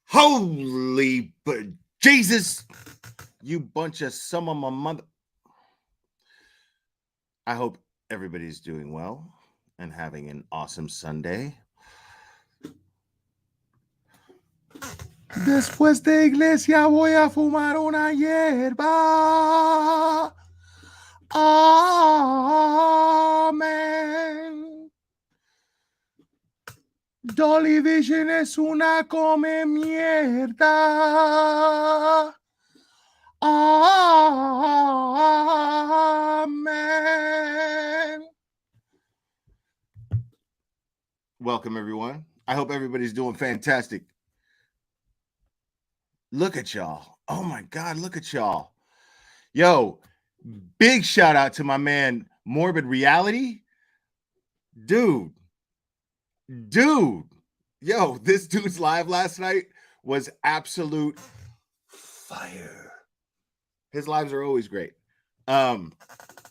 Holy but Jesus, you bunch of some of my mother. I hope everybody's doing well and having an awesome Sunday. Después de iglesia voy a fumar una hierba. Amén. Dolly Vision es una come mierda. Amen. Welcome, everyone. I hope everybody's doing fantastic. Look at y'all. Oh my God, look at y'all. Yo, big shout out to my man, Morbid Reality. Dude. Yo, this dude's live last night was absolute fire. His lives are always great. And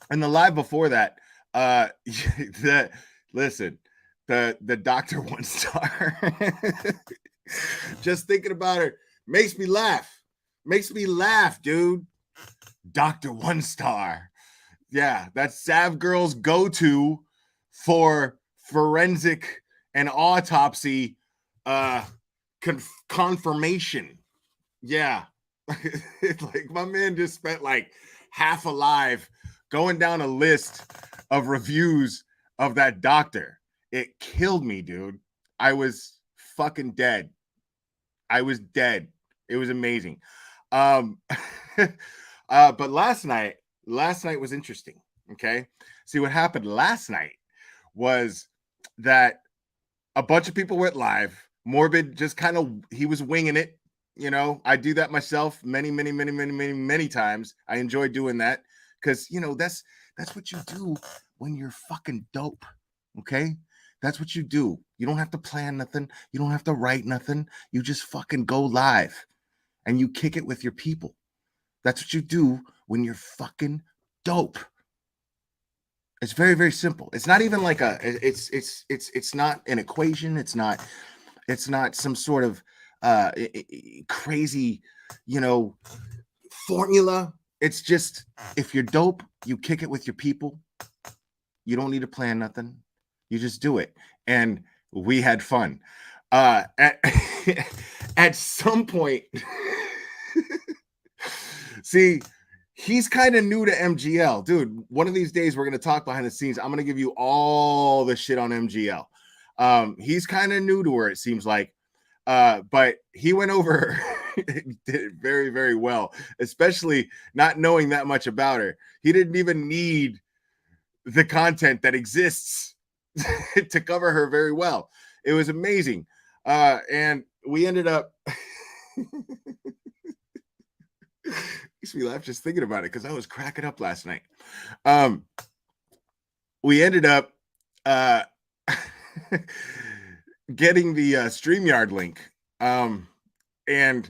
the live before that, the Dr. One Star. Just thinking about it makes me laugh. Makes me laugh, dude. Dr. One Star. Yeah, that's Sav Girl's go-to for forensic and autopsy confirmation. Yeah. Like my man just spent like half alive going down a list of reviews of that doctor. It killed me, dude. I was fucking dead. I was dead. It was amazing. But last night was interesting. Okay. See, what happened last night was that a bunch of people went live. Morbid just kind of, he was winging it. You know, I do that myself many times. I enjoy doing that because, you know, that's what you do when you're fucking dope. Okay. That's what you do. You don't have to plan nothing. You don't have to write nothing. You just fucking go live and you kick it with your people. That's what you do when you're fucking dope. It's very, very simple. It's not even like it's not an equation. It's not some sort of crazy, you know, formula. It's just, if you're dope, you kick it with your people. You don't need to plan nothing. You just do it. And we had fun. At some point, see, he's kind of new to MGL. Dude, one of these days we're going to talk behind the scenes. I'm going to give you all the shit on MGL. He's kind of new to her, it seems like. But he went over did it very, very well, especially not knowing that much about her. He didn't even need the content that exists to cover her very well. It was amazing. And we ended up makes me laugh just thinking about it because I was cracking up last night. We ended up getting the StreamYard link. And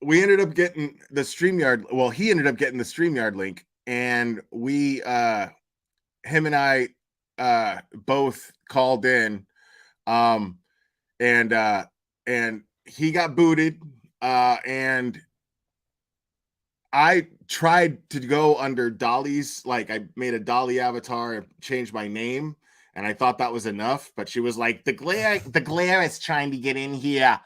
we ended up getting the StreamYard. Well, he ended up getting the StreamYard link, and we, him and I, both called in, and he got booted, and I tried to go under Dolly's, like I made a Dolly avatar and changed my name. And I thought that was enough, but she was like, the glare is trying to get in here.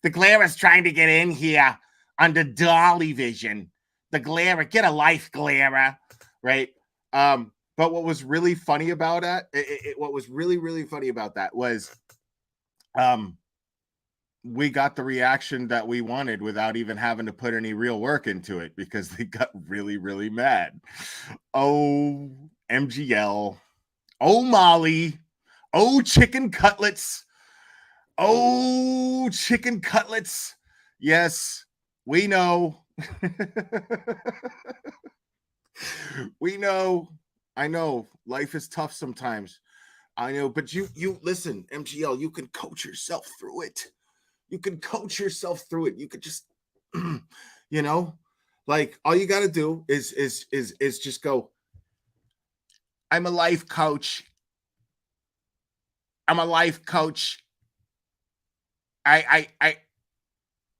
The glare is trying to get in here under Dolly Vision. The glare, get a life, glare, right? But what was really funny about it, what was really, really funny about that was, we got the reaction that we wanted without even having to put any real work into it because they got really, really mad. Oh, MGL. Oh, Molly. Oh, chicken cutlets. Oh, chicken cutlets. Yes, we know. We know. I know. Life is tough sometimes. I know, but you listen, MGL, you can coach yourself through it. You can coach yourself through it. You could just, you know, like all you got to do is just go, I'm a life coach. I'm a life coach. I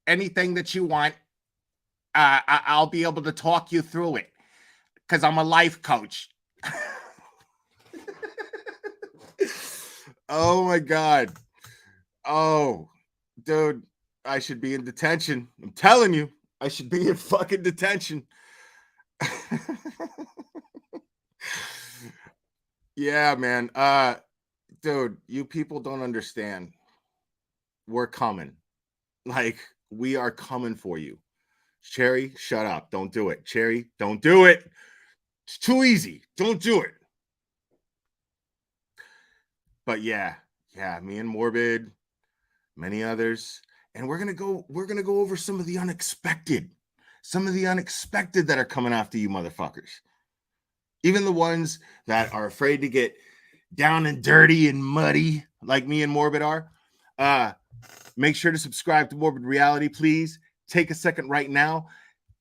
anything that you want, I'll be able to talk you through it because I'm a life coach. Oh my God. Oh, dude, I should be in detention. I'm telling you, I should be in fucking detention. Yeah, man. Dude, you people don't understand. We're coming. Like, we are coming for you. Cherry, shut up. Don't do it. Cherry, don't do it. It's too easy. Don't do it. But yeah, me and Morbid, many others, and we're gonna go over some of the unexpected, that are coming after you motherfuckers. Even the ones that are afraid to get down and dirty and muddy, like me and Morbid are. Make sure to subscribe to Morbid Reality, please. Take a second right now.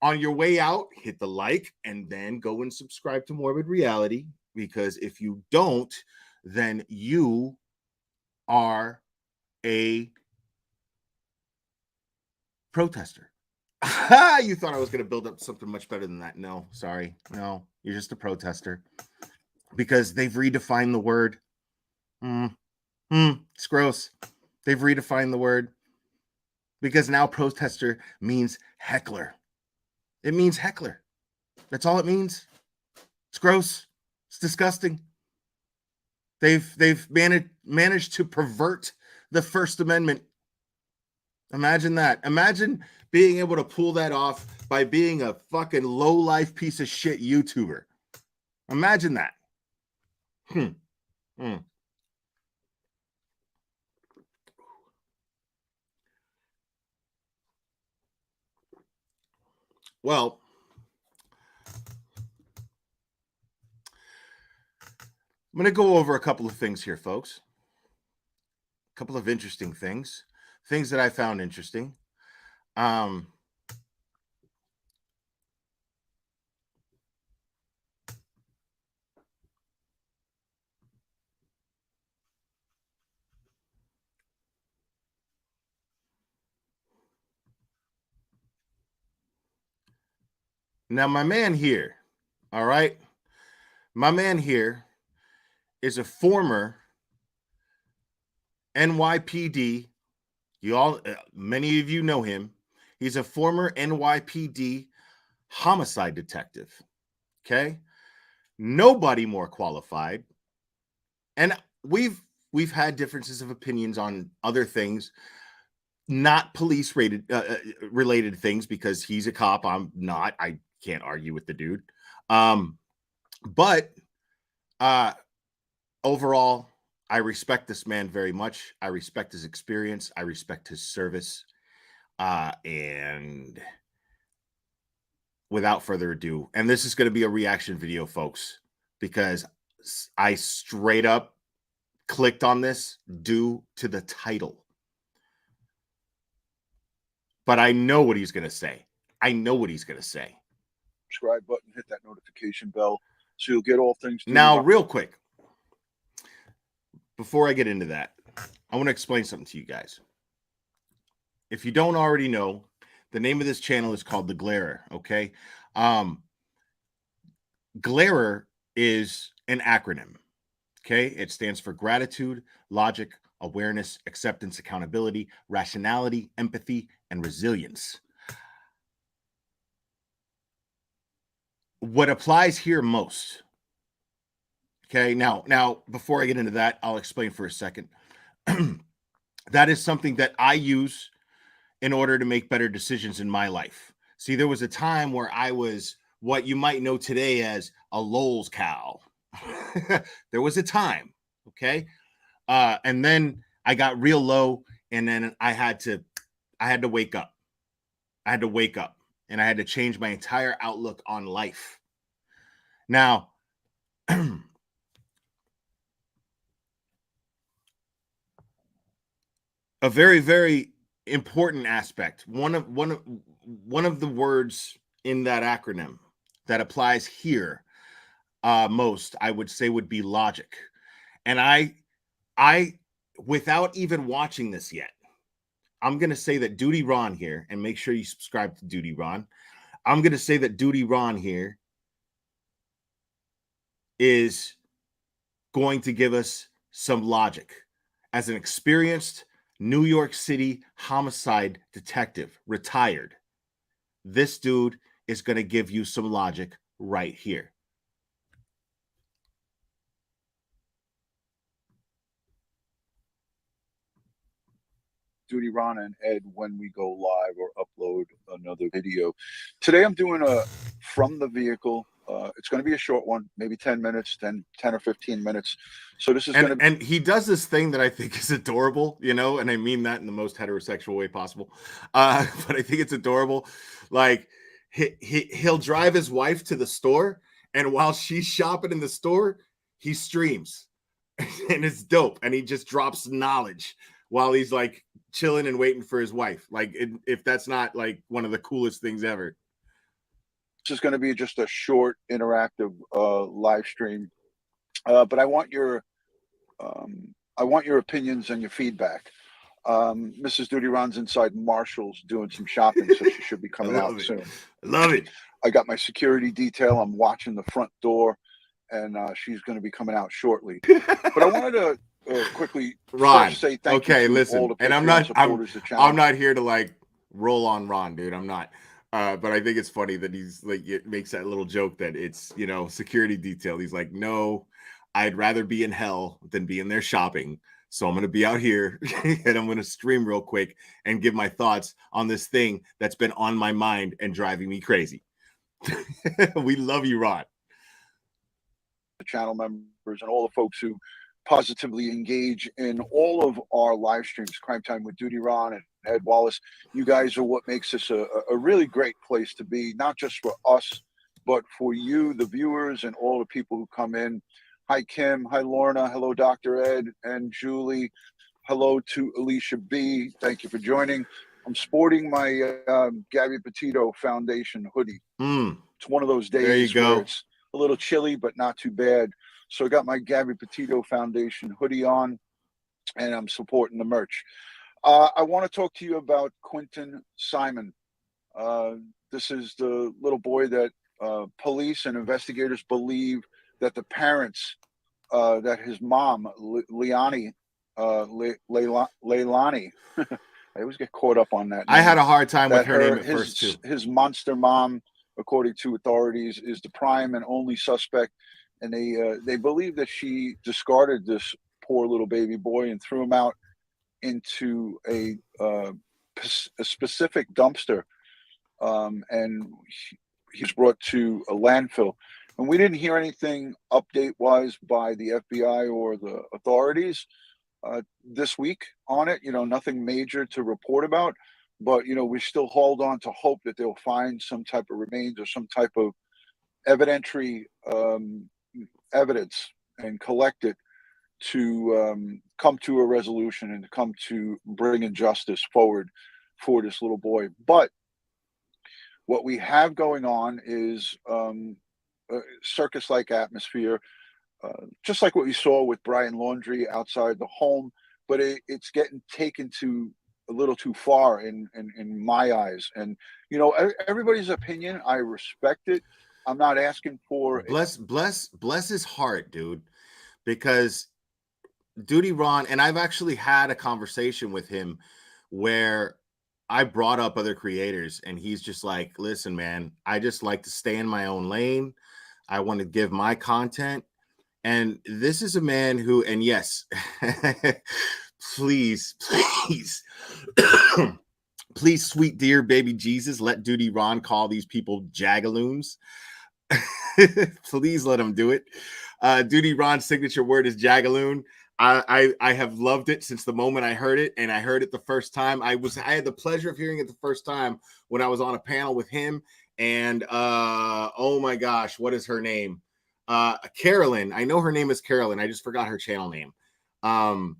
On your way out, hit the like and then go and subscribe to Morbid Reality, because if you don't, then you are a protester. You thought I was going to build up something much better than that. No, sorry. No, you're just a protester, because they've redefined the word. It's gross. They've redefined the word, because now protester means heckler. It means heckler. That's all it means. It's gross. It's disgusting. They've managed to pervert the First Amendment. Imagine that. Imagine being able to pull that off by being a fucking low-life piece of shit YouTuber. Imagine that. Well, I'm going to go over a couple of things here, folks. A couple of interesting things that I found interesting. Now, my man here, all right, my man here is a former NYPD. Many of you know him. He's a former NYPD homicide detective. Okay, nobody more qualified. And we've had differences of opinions on other things, not police related things, because he's a cop. I'm not. I can't argue with the dude. But overall, I respect this man very much. I respect his experience. I respect his service. And without further ado, and this is going to be a reaction video, folks, because I straight up clicked on this due to the title. But I know what he's going to say. Subscribe button, hit that notification bell so you'll get all things. Now, real quick, before I get into that, I want to explain something to you guys. If you don't already know, the name of this channel is called The Glarer, okay? Glarer is an acronym, okay? It stands for gratitude, logic, awareness, acceptance, accountability, rationality, empathy, and resilience. What applies here most, okay? Now, before I get into that, I'll explain for a second. That is something that I use in order to make better decisions in my life. See, there was a time where I was what you might know today as a Lowell's cow. There was a time, okay? And then I got real low, and then I had to wake up. I had to wake up, and I had to change my entire outlook on life. Now, a very, very important aspect, one of the words in that acronym that applies here most, I would say, would be logic. And I without even watching this yet, I'm going to say that Duty Ron here, and make sure you subscribe to Duty Ron. I'm going to say that Duty Ron here is going to give us some logic. As an experienced New York City homicide detective, retired, this dude is going to give you some logic right here. Duty Ron and Ed when we go live or upload another video. Today I'm doing a from the vehicle. It's going to be a short one, maybe 10 minutes, 10 or 15 minutes. So this is going to be. And he does this thing that I think is adorable, you know, and I mean that in the most heterosexual way possible. But I think it's adorable. Like he'll drive his wife to the store, and while she's shopping in the store, he streams. And it's dope. And he just drops knowledge while he's like chilling and waiting for his wife. Like, if that's not like one of the coolest things ever. This is going to be just a short interactive live stream, but I want your opinions and your feedback. Mrs. Duty Ron's inside Marshall's doing some shopping, so she should be coming out soon. Love it. I got my security detail. I'm watching the front door, and she's going to be coming out shortly. But I wanted to quickly Ron, say thank you to listen, all the and I'm not here to like roll on Ron, dude. I'm not. But I think it's funny that he's like, it makes that little joke that it's, you know, security detail. He's like, no, I'd rather be in hell than be in there shopping. So I'm going to be out here and I'm going to stream real quick and give my thoughts on this thing that's been on my mind and driving me crazy. We love you, Ron. The channel members and all the folks who positively engage in all of our live streams, Crime Time with Duty Ron and Ed Wallace. You guys are what makes this a really great place to be, not just for us, but for you, the viewers, and all the people who come in. Hi, Kim. Hi, Lorna. Hello, Dr. Ed and Julie. Hello to Alicia B. Thank you for joining. I'm sporting my Gabby Petito Foundation hoodie. It's one of those days where it's a little chilly, but not too bad. So I got my Gabby Petito Foundation hoodie on, and I'm supporting the merch. I want to talk to you about Quinton Simon. This is the little boy that police and investigators believe that the parents, that his mom, Leilani, I always get caught up on that name. I had a hard time with her name at first too. His monster mom, according to authorities, is the prime and only suspect, and they believe that she discarded this poor little baby boy and threw him out into a specific dumpster, and he was brought to a landfill. And we didn't hear anything update-wise by the FBI or the authorities this week on it. You know, nothing major to report about. But, you know, we still hold on to hope that they'll find some type of remains or some type of evidentiary evidence and collect it to come to a resolution and to come to bringing justice forward for this little boy. But what we have going on is a circus-like atmosphere, just like what we saw with Brian Laundrie outside the home, but it's getting taken to a little too far in my eyes. And, you know, everybody's opinion, I respect it. I'm not asking for bless his heart, dude, because Duty Ron, and I've actually had a conversation with him where I brought up other creators, and he's just like, listen, man, I just like to stay in my own lane. I want to give my content. And this is a man who, and yes, please, please, sweet dear baby Jesus, let Duty Ron call these people jagaloons. Please let him do it. Duty Ron's signature word is jagaloon. I have loved it since the moment I heard it, and I heard it the first time. I had the pleasure of hearing it the first time when I was on a panel with him and oh my gosh, what is her name? Carolyn. I know her name is Carolyn. I just forgot her channel name. Mommy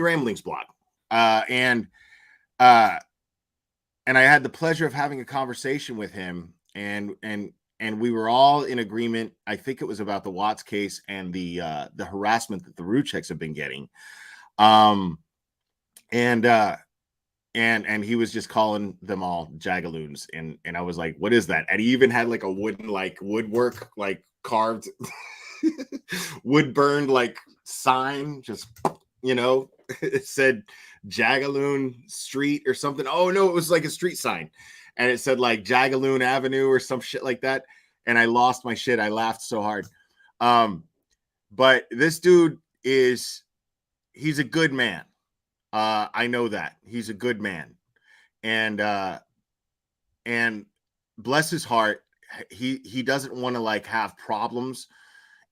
Ramblings blog. And I had the pleasure of having a conversation with him, and we were all in agreement. I think it was about the Watts case and the harassment that the Rucheks have been getting. And and he was just calling them all jagaloons, and I was like, what is that? And he even had like a wooden, like woodwork, like carved wood burned like sign, just, you know, it said Jagaloon Street or something. Oh no, it was like a street sign, and it said like Jagaloon Avenue or some shit like that. And I lost my shit. I laughed so hard. But this dude he's a good man. I know that he's a good man, and bless his heart, he doesn't want to like have problems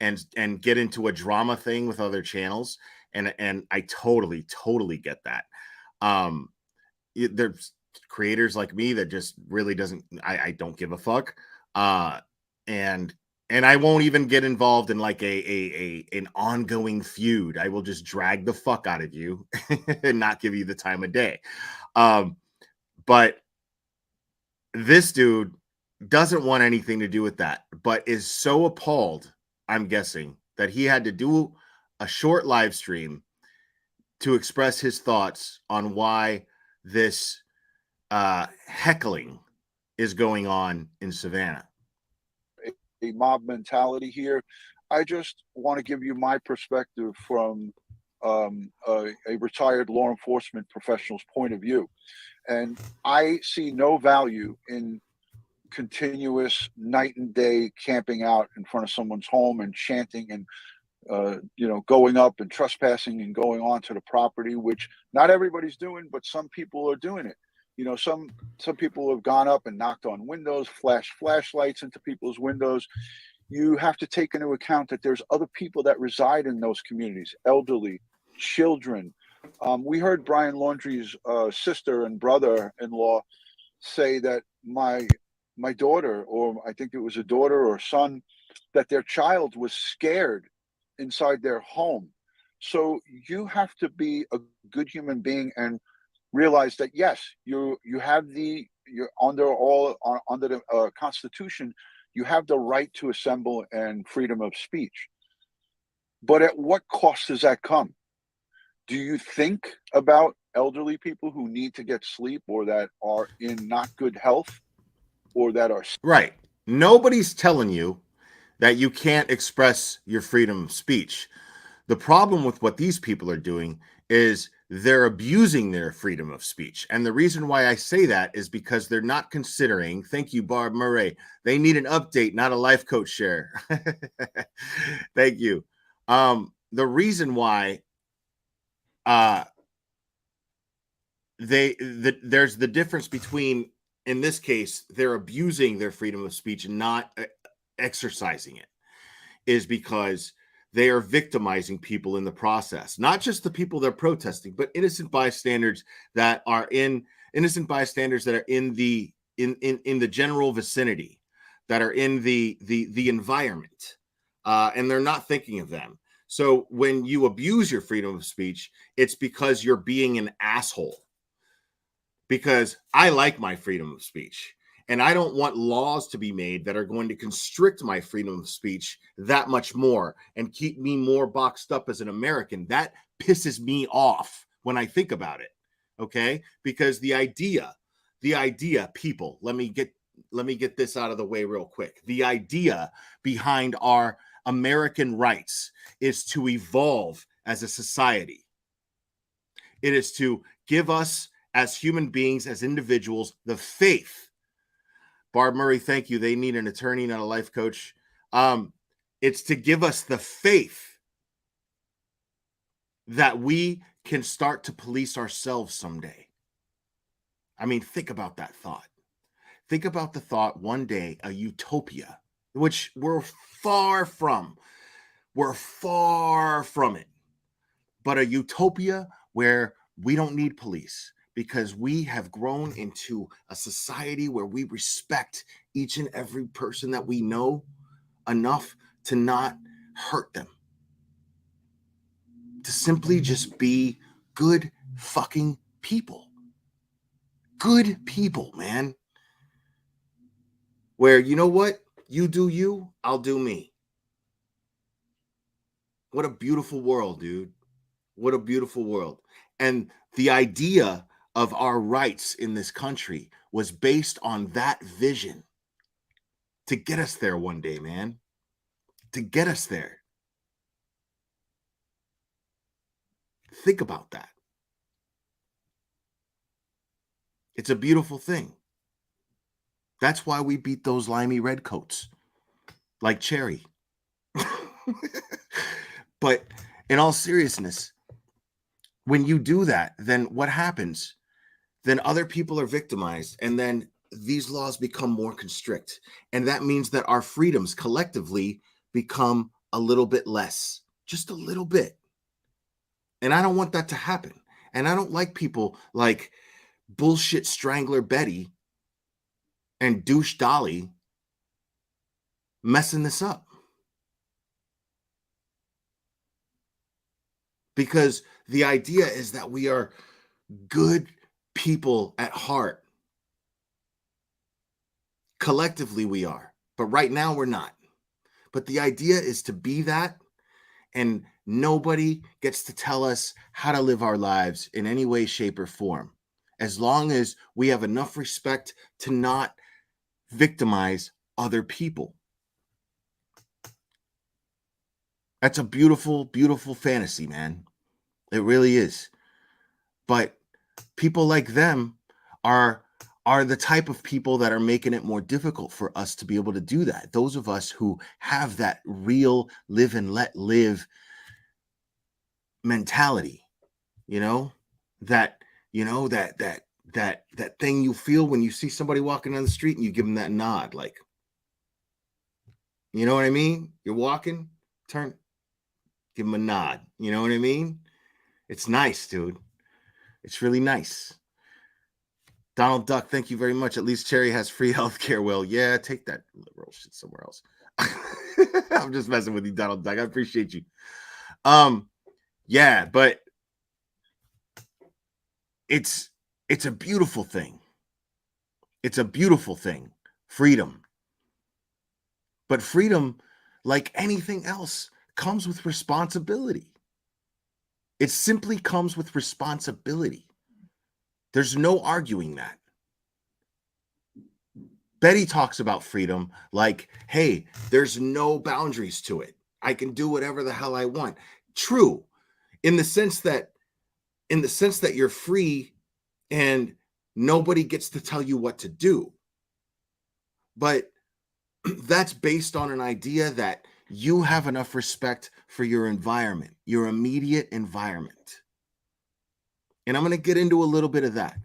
and get into a drama thing with other channels, and I totally get that. Um, there's creators like me that just really doesn't. I don't give a fuck. Uh, and and I won't even get involved in like an ongoing feud. I will just drag the fuck out of you and not give you the time of day. Um, but this dude doesn't want anything to do with that, but is so appalled, I'm guessing, that he had to do a short live stream to express his thoughts on why this heckling is going on in Savannah. A mob mentality here. I just want to give you my perspective from a retired law enforcement professional's point of view. And I see no value in continuous night and day camping out in front of someone's home and chanting and going up and trespassing and going onto the property, which not everybody's doing, but some people are doing it. Some people have gone up and knocked on windows, flashed flashlights into people's windows. You have to take into account that there's other people that reside in those communities, elderly, children. We heard Brian Laundrie's sister and brother-in-law say that my daughter, or I think it was a daughter or son, that their child was scared inside their home. So you have to be a good human being and realize that yes, you're under the Constitution, you have the right to assemble and freedom of speech. But at what cost does that come? Do you think about elderly people who need to get sleep or that are in not good health or that are Right. Nobody's telling you that you can't express your freedom of speech. The problem with what these people are doing is they're abusing their freedom of speech. And the reason why I say that is because they're not considering, thank you, Barb Murray, they need an update, not a life coach share. Thank you. The reason why uh, there's the difference between, in this case, they're abusing their freedom of speech and not exercising it, is because they are victimizing people in the process. Not just the people they're protesting, but innocent bystanders that are in the general vicinity, that are in the environment, and they're not thinking of them. So when you abuse your freedom of speech, it's because you're being an asshole. Because I like my freedom of speech. And I don't want laws to be made that are going to constrict my freedom of speech that much more and keep me more boxed up as an American. That pisses me off when I think about it. Okay? Because the idea, people, let me get this out of the way real quick. The idea behind our American rights is to evolve as a society. It is to give us as human beings, as individuals, the faith. Barb Murray, thank you. They need an attorney, not a life coach. It's to give us the faith that we can start to police ourselves someday. I mean, think about that thought. Think about the thought one day, a utopia, which we're far from. We're far from it. But a utopia where we don't need police, because we have grown into a society where we respect each and every person that we know enough to not hurt them, to simply just be good fucking people. Good people, man. Where, you know what? You do you, I'll do me. What a beautiful world, dude. What a beautiful world. And the idea of our rights in this country was based on that vision to get us there one day, man. To get us there. Think about that. It's a beautiful thing. That's why we beat those limey redcoats like Cherry. But in all seriousness, when you do that, then what happens? Then other people are victimized, and then these laws become more constrict. And that means that our freedoms collectively become a little bit less, just a little bit. And I don't want that to happen. And I don't like people like bullshit strangler Betty and douche Dolly messing this up. Because the idea is that we are good people at heart. Collectively, we are. But right now, we're not. But the idea is to be that, and nobody gets to tell us how to live our lives in any way, shape, or form, as long as we have enough respect to not victimize other people. That's a beautiful, beautiful fantasy, man. It really is. But people like them are the type of people that are making it more difficult for us to be able to do that. Those of us who have that real live and let live mentality, you know, that that thing you feel when you see somebody walking down the street and you give them that nod, like, you know what I mean? You're walking, turn, give them a nod. You know what I mean? It's nice, dude. It's really nice. Donald Duck, thank you very much. At least Cherry has free healthcare. Well, yeah, take that liberal shit somewhere else. I'm just messing with you, Donald Duck. I appreciate you. Yeah, but it's a beautiful thing. It's a beautiful thing. Freedom. But freedom, like anything else, comes with responsibility. It simply comes with responsibility. There's no arguing that. Betty talks about freedom like, hey, there's no boundaries to it. I can do whatever the hell I want. True, in the sense that you're free and nobody gets to tell you what to do. But that's based on an idea that you have enough respect for your environment, your immediate environment. And I'm going to get into a little bit of that.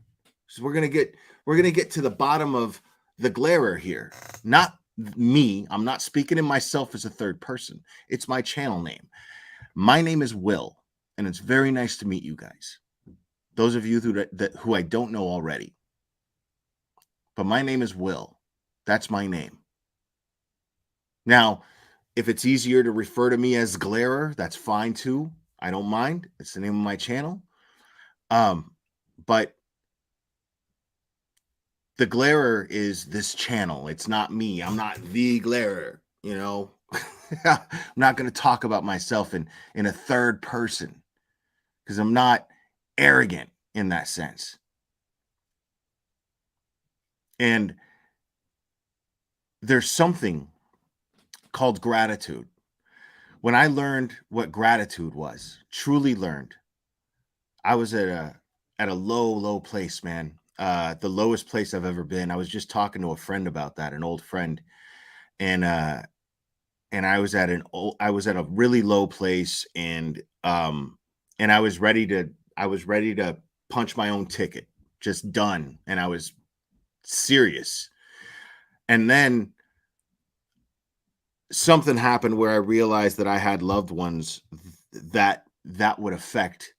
So we're going to get to the bottom of the glarer here. Not me. I'm not speaking in myself as a third person. It's my channel name. My name is Will, and it's very nice to meet you guys. Those of you who I don't know already. But my name is Will. That's my name. Now, if it's easier to refer to me as Glarer, that's fine too. I don't mind. It's the name of my channel. But the Glarer is this channel. It's not me. I'm not the Glarer, you know. I'm not going to talk about myself in a third person because I'm not arrogant in that sense. And there's something called gratitude. When I learned what gratitude was, truly learned, I was at a low place, man. The lowest place I've ever been. I was just talking to a friend about that, an old friend, and I was at a really low place, and I was ready to punch my own ticket, just done, and I was serious. And then something happened where I realized that I had loved ones that would affect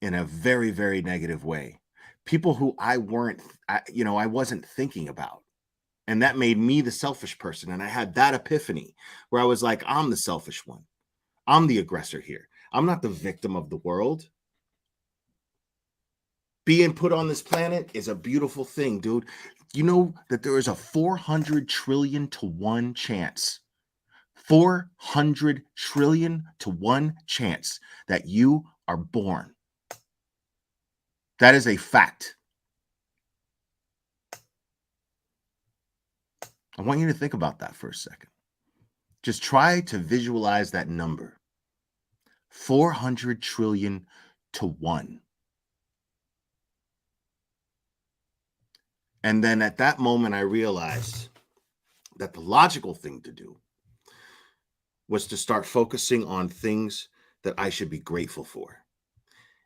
in a very, very negative way. People who I wasn't thinking about. And that made me the selfish person. And I had that epiphany where I was like, I'm the selfish one. I'm the aggressor here. I'm not the victim of the world. Being put on this planet is a beautiful thing, dude. You know that there is a 400 trillion to 1 chance. 400 trillion to 1 chance that you are born. That is a fact. I want you to think about that for a second. Just try to visualize that number. 400 trillion to 1. And then at that moment, I realized that the logical thing to do was to start focusing on things that I should be grateful for.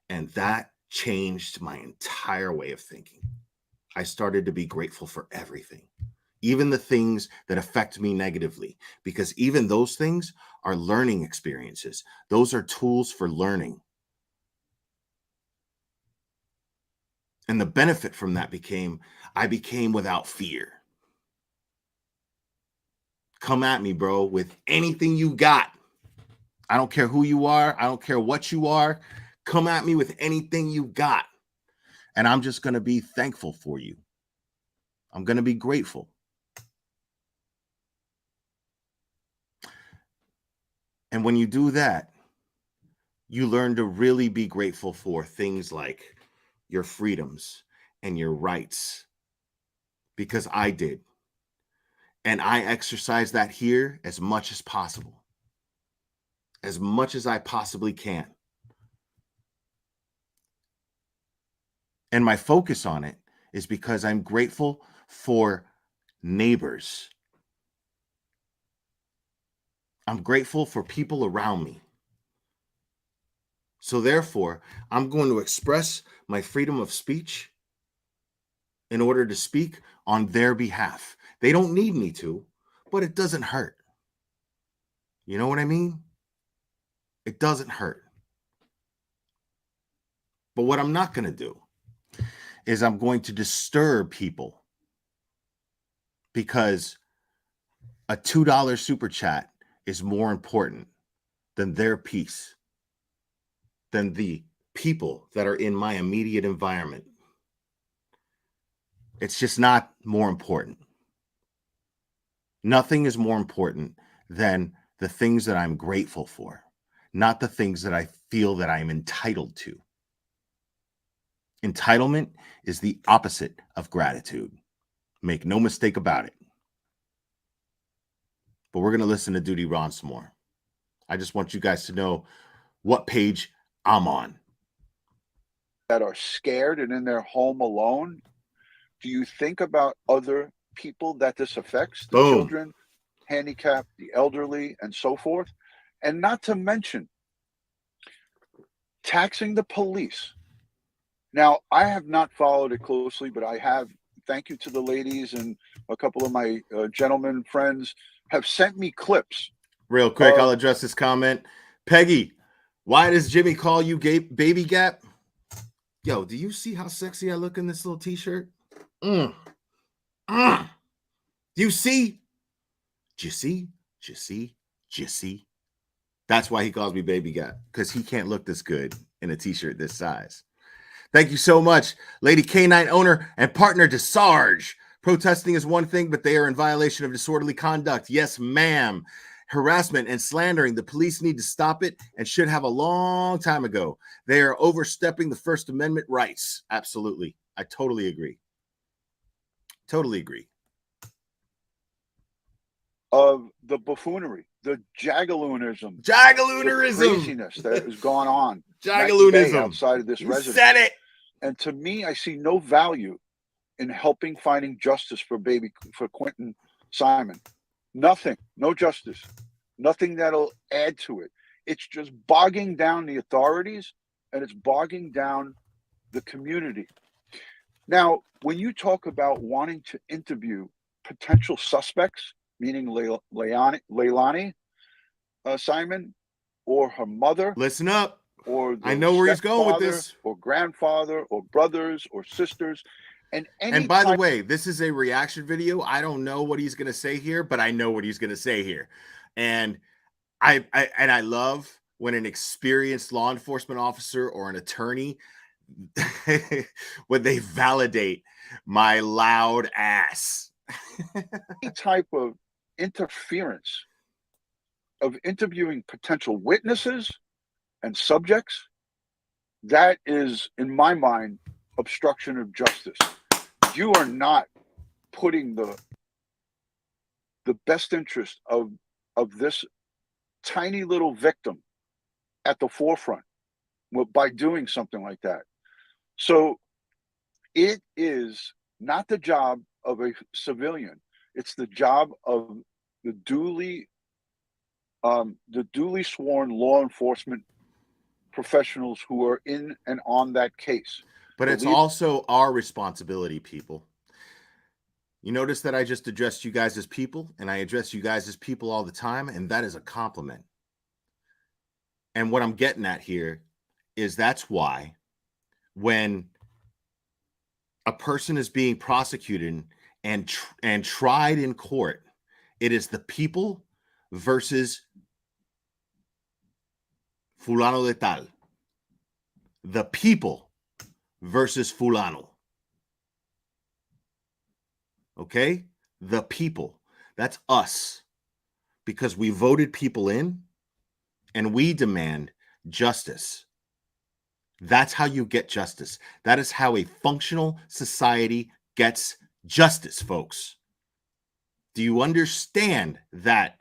And that changed my entire way of thinking. I started to be grateful for everything, even the things that affect me negatively, because even those things are learning experiences. Those are tools for learning. And the benefit from that I became without fear. Come at me, bro, with anything you got. I don't care who you are. I don't care what you are. Come at me with anything you got. And I'm just going to be thankful for you. I'm going to be grateful. And when you do that, you learn to really be grateful for things like your freedoms and your rights, because I did. And I exercise that here as much as possible, as much as I possibly can. And my focus on it is because I'm grateful for neighbors. I'm grateful for people around me. So therefore, I'm going to express my freedom of speech in order to speak on their behalf. They don't need me to, but it doesn't hurt. You know what I mean? It doesn't hurt. But what I'm not going to do is I'm going to disturb people, because a $2 super chat is more important than their peace, than the people that are in my immediate environment. It's just not more important. Nothing is more important than the things that I'm grateful for, not the things that I feel that I'm entitled to. Entitlement is the opposite of gratitude. Make no mistake about it. But we're going to listen to Duty Ron some more. I just want you guys to know what page I'm on. That are scared and in their home alone, do you think about other people that this affects? The Boom. children, handicapped, the elderly, and so forth? And not to mention taxing the police. Now, I have not followed it closely, but I have. Thank you to the ladies, and a couple of my gentlemen friends have sent me clips. Real quick, I'll address this comment. Peggy, why does Jimmy call you Baby Gap? Yo, do you see how sexy I look in this little t-shirt? Do you see? Do you see? Do you see? Do you see? That's why he calls me Baby Gap, because he can't look this good in a t-shirt this size. Thank you so much, Lady K9 owner and partner DeSarge. Protesting is one thing, but they are in violation of disorderly conduct. Yes, ma'am. Harassment and slandering. The police need to stop it and should have a long time ago. They are overstepping the First Amendment rights. Absolutely. I totally agree. Totally agree. Of the buffoonery, the jagaloonism, Jagaloonerism, the craziness that has gone on Jagaloonism outside of this residence. Said it. And to me, I see no value in helping finding justice for Quentin Simon. Nothing, no justice, nothing that'll add to it. It's just bogging down the authorities, and it's bogging down the community. Now, when you talk about wanting to interview potential suspects, meaning Leilani Simon or her mother, listen up, or I know where he's going with this, or grandfather, or brothers, or sisters, and by the way, this is a reaction video. I don't know what he's going to say here, but I know what he's going to say here, and I love when an experienced law enforcement officer or an attorney when they validate my loud ass. Any type of interference of interviewing potential witnesses and subjects, that is, in my mind, obstruction of justice. You are not putting the best interest of this tiny little victim at the forefront by doing something like that. So it is not the job of a civilian. It's the job of the duly sworn law enforcement professionals who are in and on that case. But it's also our responsibility, people. You notice that I just addressed you guys as people, and I address you guys as people all the time, and that is a compliment. And what I'm getting at here is that's why when a person is being prosecuted and tried in court, it is the people versus fulano de tal. The people versus fulano. Okay? The people. That's us. Because we voted people in and we demand justice. That's how you get justice. That is how a functional society gets justice, folks. Do you understand that,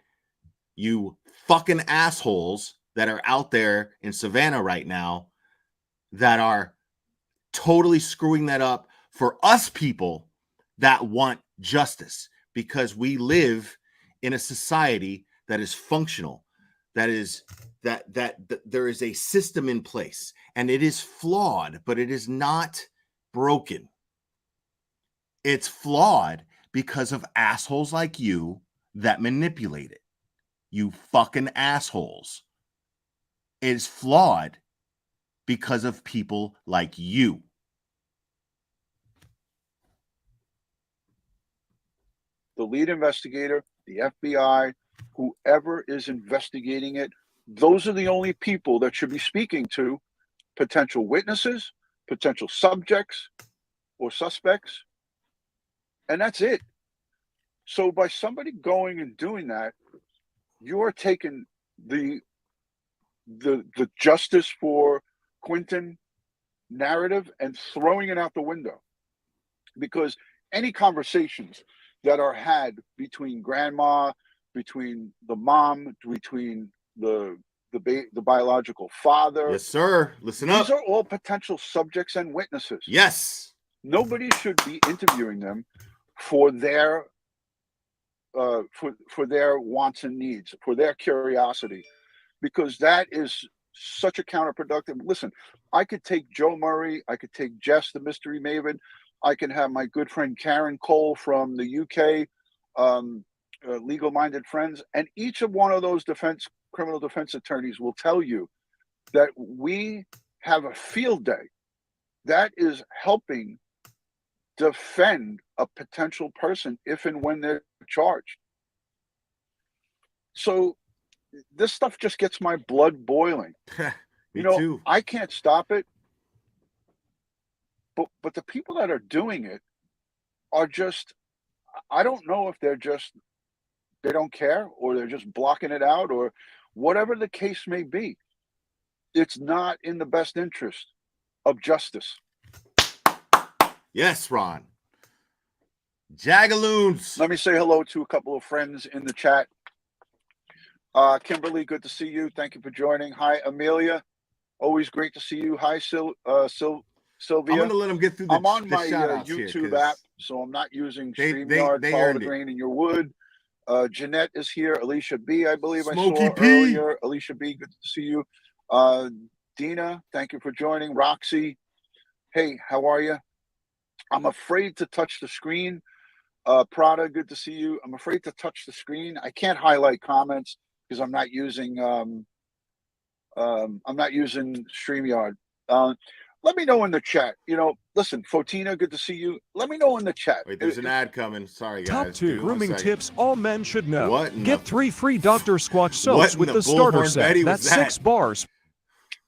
you fucking assholes that are out there in Savannah right now that are totally screwing that up for us people that want justice? Because we live in a society that is functional, that there is a system in place, and it is flawed, but it is not broken. It's flawed because of assholes like you that manipulate it. You fucking assholes. It is flawed because of people like you. The lead investigator, the FBI, whoever is investigating it, those are the only people that should be speaking to potential witnesses, potential subjects or suspects, and that's it. So by somebody going and doing that, you are taking the justice for Quentin narrative and throwing it out the window. Because any conversations that are had between grandma, between the mom, between the biological father. Yes, sir. Listen up. These are all potential subjects and witnesses. Yes. Nobody should be interviewing them for their for their wants and needs, for their curiosity, because that is such a counterproductive. Listen, I could take Joe Murray, I could take Jess, the mystery maven, I can have my good friend Karen Cole from the UK, Legal Minded Friends, and each of one of those criminal defense attorneys will tell you that we have a field day that is helping defend a potential person if and when they're charged. So this stuff just gets my blood boiling. Me too. I can't stop it, but the people that are doing it are just, I don't know if they don't care, or they're just blocking it out, or whatever the case may be. It's not in the best interest of justice. Yes, Ron. Jagaloons. Let me say hello to a couple of friends in the chat. Kimberly, good to see you. Thank you for joining. Hi, Amelia. Always great to see you. Hi, Sylvia. I'm going to let them get through I'm on my YouTube app, so I'm not using StreamYard. Follow the grain in your wood. Jeanette is here. Alicia B, I believe Smokey I saw P. earlier. Alicia B, good to see you. Dina, thank you for joining. Roxy, hey, how are you? I'm afraid to touch the screen. Prada, good to see you. I'm afraid to touch the screen. I can't highlight comments because I'm not using StreamYard. Let me know in the chat. Listen, Fotina, good to see you. Let me know in the chat. Wait, there's an ad coming. Sorry, guys. Top 2 grooming tips all men should know. What Get 3 free Dr. Squatch soaps with the starter set. That's 6 bars.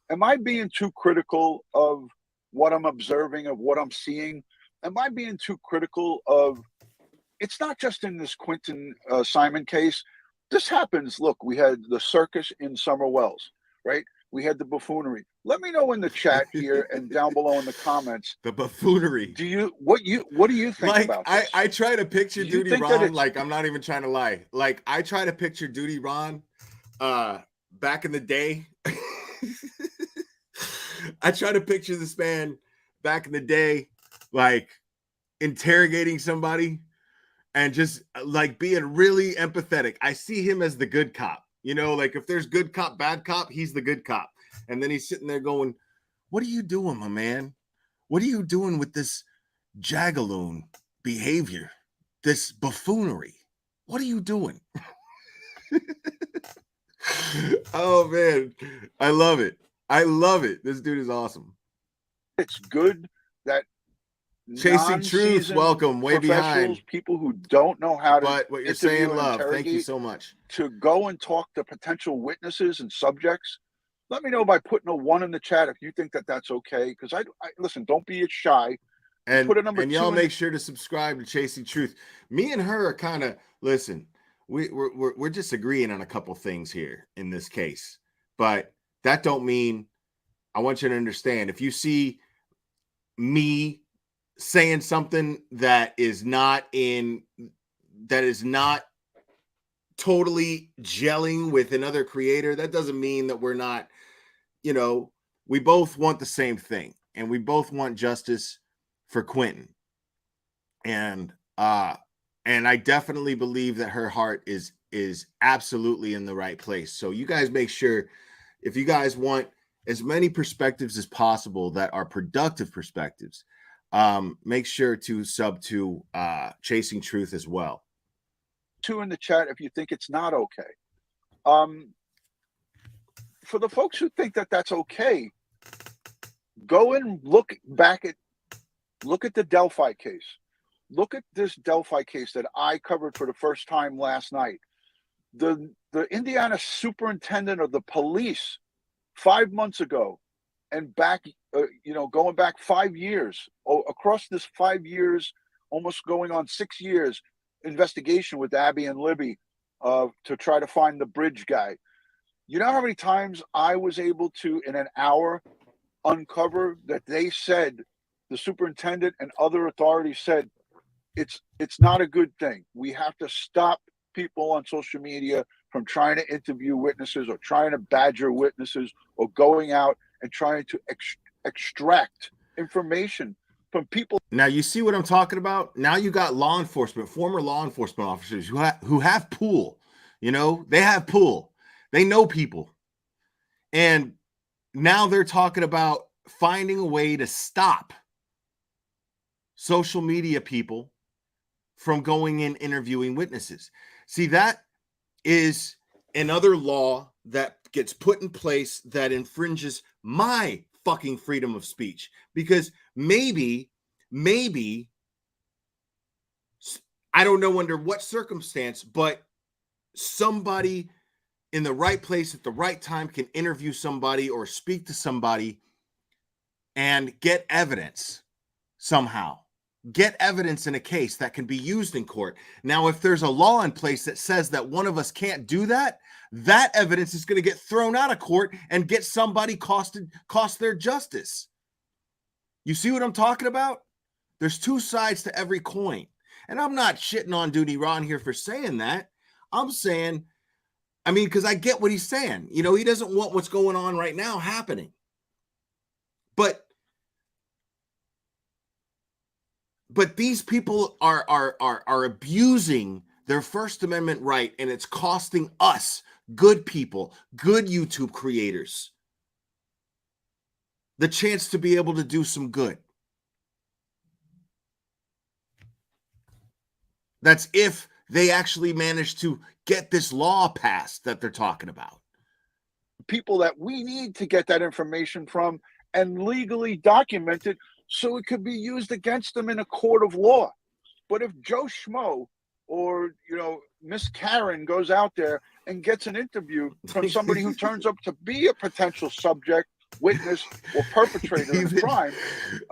Am I being too critical of what I'm observing, of what I'm seeing? Am I being too critical of, it's not just in this Quentin Simon case. This happens. Look, we had the circus in Summer Wells, right? We had the buffoonery. Let me know in the chat here and down below in the comments. The buffoonery. What do you think like, about this? I try to picture Duty Ron, like, I'm not even trying to lie. Like, I try to picture Duty Ron back in the day. I try to picture this man back in the day, like interrogating somebody and just like being really empathetic. I see him as the good cop, you know, like if there's good cop, bad cop, he's the good cop. And then he's sitting there going, what are you doing, my man? What are you doing with this jagaloon behavior, this buffoonery? What are you doing? Oh, man. I love it. I love it. This dude is awesome. It's good that Chasing Truth, welcome. Way behind. People who don't know how to but what you're saying, love. Thank you so much. To go and talk to potential witnesses and subjects. Let me know by putting a 1 in the chat if you think that that's okay. Because I listen, don't be shy. And put a number 2. And y'all make sure to subscribe to Chasing Truth. Me and her are kind of, listen, we're disagreeing on a couple things here in this case. But that don't mean, I want you to understand, if you see me saying something that is not totally gelling with another creator, that doesn't mean that we're not, you know, we both want the same thing, and we both want justice for Quentin. And I definitely believe that her heart is absolutely in the right place. So you guys make sure, if you guys want as many perspectives as possible that are productive perspectives, make sure to sub to Chasing Truth as well. 2 in the chat if you think it's not okay. For the folks who think that that's okay, go and look at the Delphi case. Look at this Delphi case that I covered for the first time last night. The Indiana superintendent of the police 5 months ago, and back, going back 5 years, across this 5 years, almost going on 6 years, investigation with Abby and Libby to try to find the bridge guy. You know how many times I was able to, in an hour, uncover that they said, the superintendent and other authorities said, it's not a good thing. We have to stop people on social media from trying to interview witnesses or trying to badger witnesses or going out and trying to extract information from people. Now, you see what I'm talking about? Now you got law enforcement, former law enforcement officers who have pull. You know, they have pull. They know people. And now they're talking about finding a way to stop social media people from going and interviewing witnesses. See, that is another law that gets put in place that infringes my fucking freedom of speech, because maybe I don't know under what circumstance, but somebody in the right place at the right time can interview somebody or speak to somebody and get evidence somehow. Get evidence in a case that can be used in court. Now, if there's a law in place that says that one of us can't do that, that evidence is going to get thrown out of court and get somebody cost their justice. You see what I'm talking about? There's 2 sides to every coin. And I'm not shitting on Duty Ron here for saying that. I'm saying, because I get what he's saying. You know, he doesn't want what's going on right now happening. But these people are abusing their First Amendment right, and it's costing us, good people, good YouTube creators, the chance to be able to do some good. That's if they actually manage to get this law passed that they're talking about. People that we need to get that information from and legally document it so it could be used against them in a court of law. But if Joe Schmo or, Miss Karen goes out there and gets an interview from somebody who turns up to be a potential subject, witness, or perpetrator of a crime.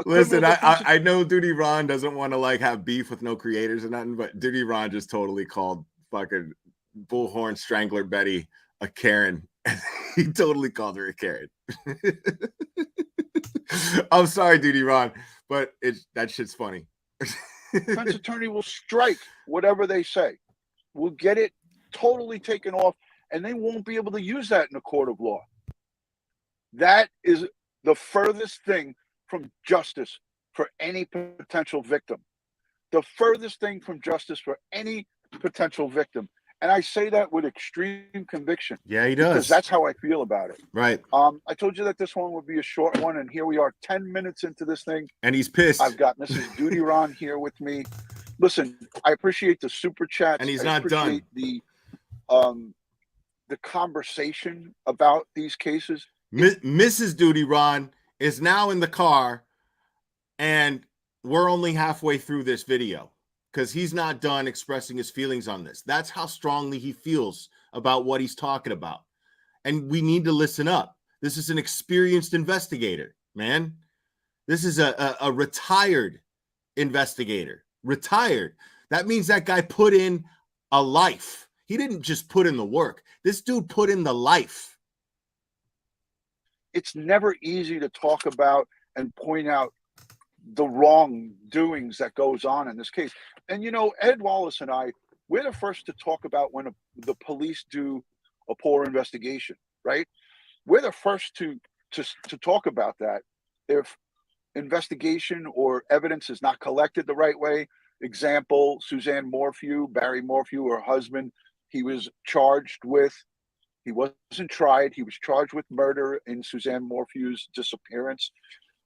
Listen, I know Duty Ron doesn't want to have beef with no creators or nothing, but Duty Ron just totally called fucking Bullhorn Strangler Betty a Karen. He totally called her a Karen. I'm sorry, Duty Ron, but that shit's funny. Defense attorney will strike whatever they say. We'll get it totally taken off, and they won't be able to use that in a court of law. That is the furthest thing from justice for any potential victim. The furthest thing from justice for any potential victim. And I say that with extreme conviction. Yeah, he does. Because that's how I feel about it. Right. I told you that this one would be a short one, and here we are 10 minutes into this thing. And he's pissed. I've got Mrs. Duty Ron here with me. Listen, I appreciate the super chats. And he's not done. The conversation about these cases. Mrs. Duty Ron is now in the car, and we're only halfway through this video because he's not done expressing his feelings on this. That's how strongly he feels about what he's talking about. And we need to listen up. This is an experienced investigator, man. This is a retired investigator. Retired. That means that guy put in a life. He didn't just put in the work. This dude put in the life. It's never easy to talk about and point out the wrongdoings that goes on in this case. And, you know, Ed Wallace and I, we're the first to talk about when the police do a poor investigation, right? We're the first to talk about that. If investigation or evidence is not collected the right way, example, Suzanne Morphew, Barry Morphew, her husband, he wasn't tried. He was charged with murder in Suzanne Morphew's disappearance.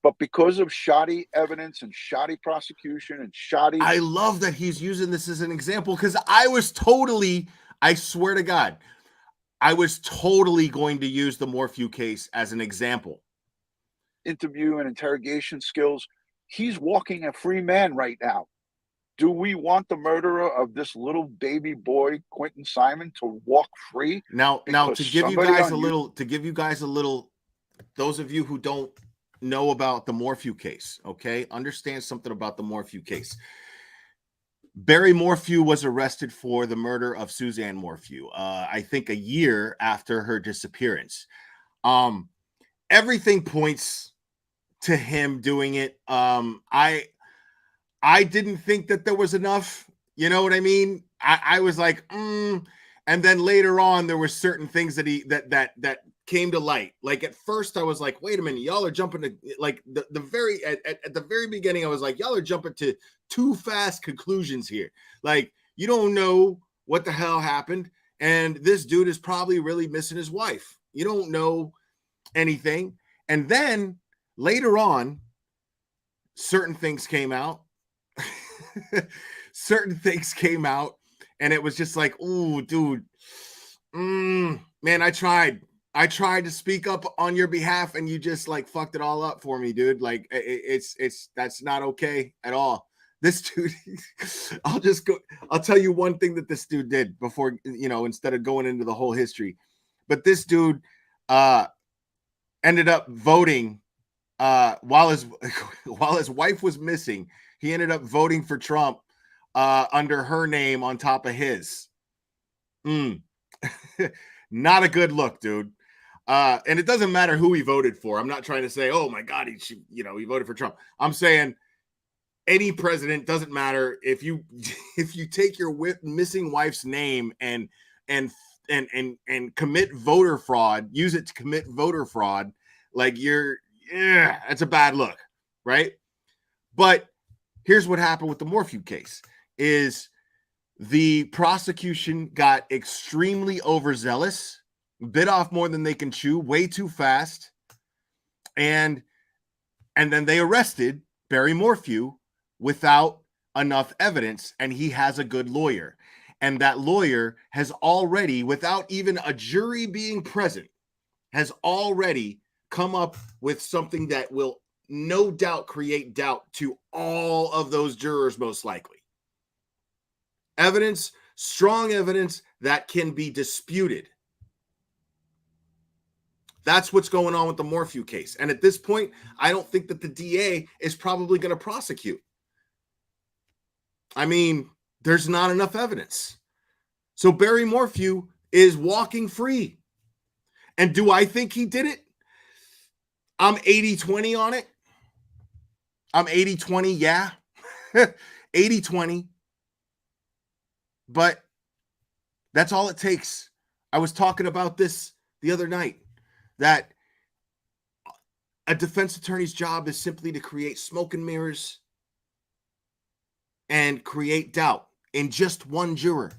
But because of shoddy evidence and shoddy prosecution and shoddy... I love that he's using this as an example because I swear to God, I was totally going to use the Morphew case as an example. Interview and interrogation skills. He's walking a free man right now. Do we want the murderer of this little baby boy, Quentin Simon, to walk free? Now to give you guys a little, those of you who don't know about the Morphew case, okay? Understand something about the Morphew case. Barry Morphew was arrested for the murder of Suzanne Morphew, I think a year after her disappearance. Everything points to him doing it. I didn't think that there was enough, you know what I mean? I was like, and then later on, there were certain things that came to light. Like at first, I was like, wait a minute, y'all are jumping to like at the very beginning, I was like, y'all are jumping to too fast conclusions here. Like you don't know what the hell happened, and this dude is probably really missing his wife. You don't know anything, and then later on, certain things came out. Certain things came out, and it was just like, ooh, dude, man, I tried to speak up on your behalf, and you just like fucked it all up for me, dude. Like that's not okay at all. This dude, I'll tell you one thing that this dude did before, you know, instead of going into the whole history. But this dude ended up voting while his wife was missing. He ended up voting for Trump under her name on top of his. Not a good look, dude. And it doesn't matter who he voted for. I'm not trying to say, oh my God, he voted for Trump. I'm saying any president, doesn't matter if you take your missing wife's name and commit voter fraud, use it to commit voter fraud, like that's a bad look, right? But here's what happened with the Morphew case is the prosecution got extremely overzealous, bit off more than they can chew, way too fast. And then they arrested Barry Morphew without enough evidence. And he has a good lawyer. And that lawyer has already, without even a jury being present, has already come up with something that will no doubt create doubt to all of those jurors, most likely. Evidence, strong evidence that can be disputed. That's what's going on with the Morphew case. And at this point, I don't think that the DA is probably going to prosecute. I mean, there's not enough evidence. So Barry Morphew is walking free. And do I think he did it? I'm 80-20 on it. I'm 80-20, yeah. 80-20. But that's all it takes. I was talking about this the other night, that a defense attorney's job is simply to create smoke and mirrors and create doubt in just one juror.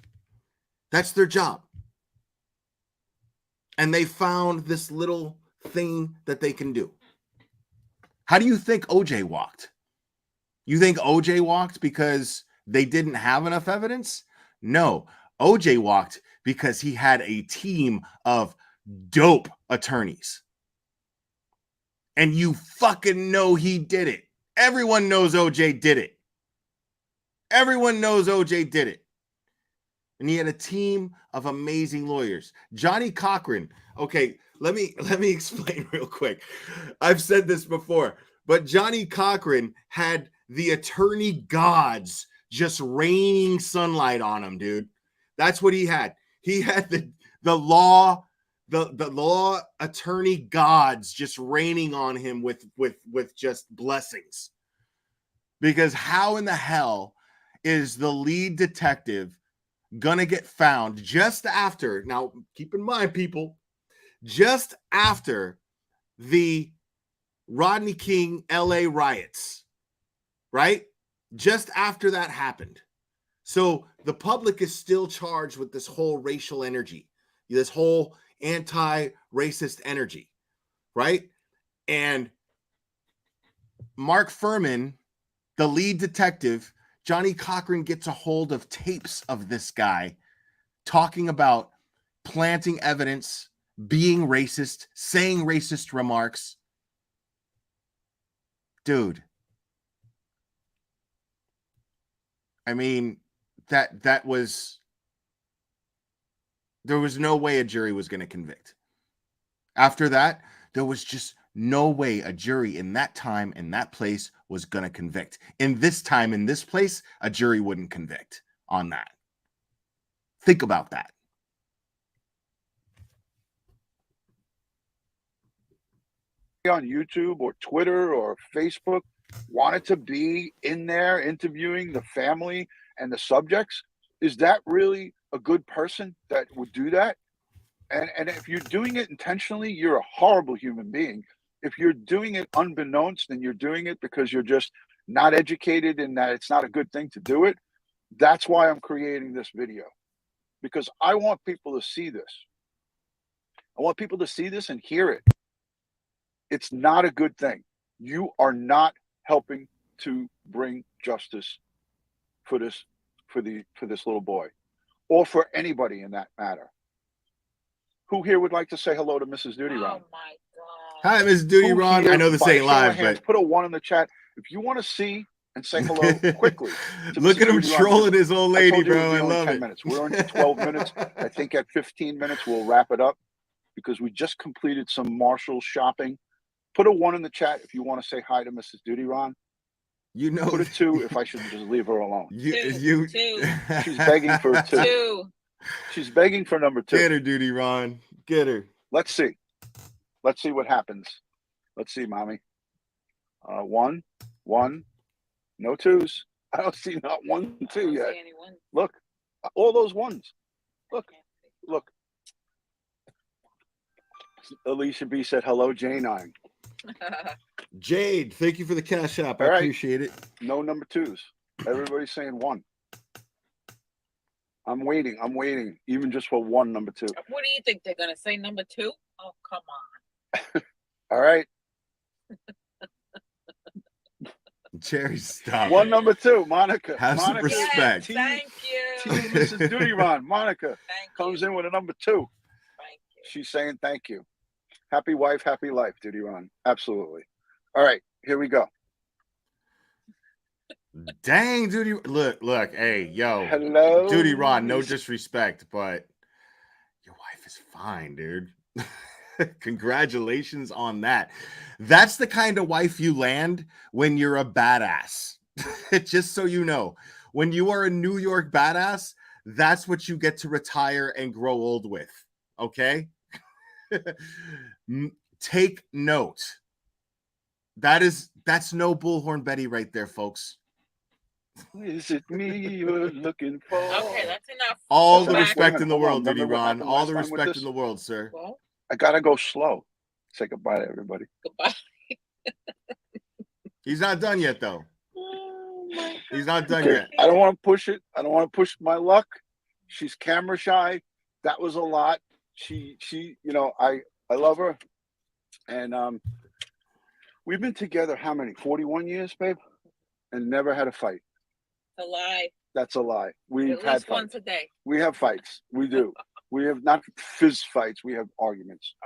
That's their job. And they found this little thing that they can do. How do you think OJ walked? You think OJ walked because they didn't have enough evidence? No, OJ walked because he had a team of dope attorneys. And you fucking know he did it. Everyone knows OJ did it. Everyone knows OJ did it. And he had a team of amazing lawyers. Johnny Cochran. Okay, let me explain real quick. I've said this before, but Johnny Cochran had the attorney gods just raining sunlight on him, dude. That's what he had. He had the law attorney gods just raining on him with just blessings. Because how in the hell is the lead detective gonna get found just after, now keep in mind, people, just after the Rodney King LA riots, right? Just after that happened. So the public is still charged with this whole racial energy, this whole anti-racist energy, right? And Mark Furman, the lead detective, Johnny Cochran gets a hold of tapes of this guy talking about planting evidence, being racist, saying racist remarks. Dude. I mean, there was no way a jury was going to convict. After that, there was just no way a jury in that time, in that place, was going to convict. In this time, in this place, a jury wouldn't convict on that. Think about that. On YouTube or Twitter or Facebook wanted to be in there interviewing the family and the subjects. Is that really a good person that would do that? And if you're doing it intentionally, you're a horrible human being. If you're doing it unbeknownst and you're doing it because you're just not educated and that it's not a good thing to do it, that's why I'm creating this video. Because I want people to see this. I want people to see this and hear it. It's not a good thing. You are not helping to bring justice for this little boy, or for anybody in that matter. Who here would like to say hello to Mrs. Duty Ron? Oh my God. Hi, Mrs. Duty Ron. I know this ain't live, but put a 1 in the chat if you want to see and say hello quickly. Look at him trolling his old lady, bro. I love it. Minutes. We're on 12 minutes. I think at 15 minutes we'll wrap it up because we just completed some Marshall shopping. Put a 1 in the chat if you want to say hi to Mrs. Duty Ron. You know, put a 2 if I should just leave her alone. Two. She's begging for a 2. 2. She's begging for number 2. Get her, Duty Ron. Get her. Let's see. Let's see what happens. Let's see, mommy. 1. No 2s. I don't see not 1, 2 yet. Look, all those 1s. Look. Alicia B said hello, J9. Jade, thank you for the cash app. I appreciate it. No number 2s. Everybody's saying 1. I'm waiting, even just for 1 number 2. What do you think they're gonna say? Number 2? Oh, come on. All right. Jerry, stop. 1 number 2, Monica. Have some respect. Yes, thank you. Team Mrs. Duty Ron. Monica comes in with a number 2. Thank you. She's saying thank you. Happy wife, happy life, Duty Ron. Absolutely. All right, here we go. Dang, Duty. Look, hey, yo. Hello. Duty Ron, no disrespect, but your wife is fine, dude. Congratulations on that. That's the kind of wife you land when you're a badass. Just so you know, when you are a New York badass, that's what you get to retire and grow old with. Okay? Take note. That's no Bullhorn Betty right there, folks. Is it me you're looking for? Okay, that's enough. All That's the enough. respect Wait a in the minute, hold world, on. Duty Remember what Ron. happened All last the time with respect this? in the world, sir. Well, I gotta go slow. Say goodbye to everybody. goodbye. He's not done yet, though. Oh my He's not done Okay. yet. I don't want to push it. I don't want to push my luck. She's camera shy. That was a lot. She, I love her. And we've been together how many? 41 years, babe? And never had a fight. It's a lie. That's a lie. We've At had least fights. once a day. We have fights. We do. We have not fist fights. We have arguments.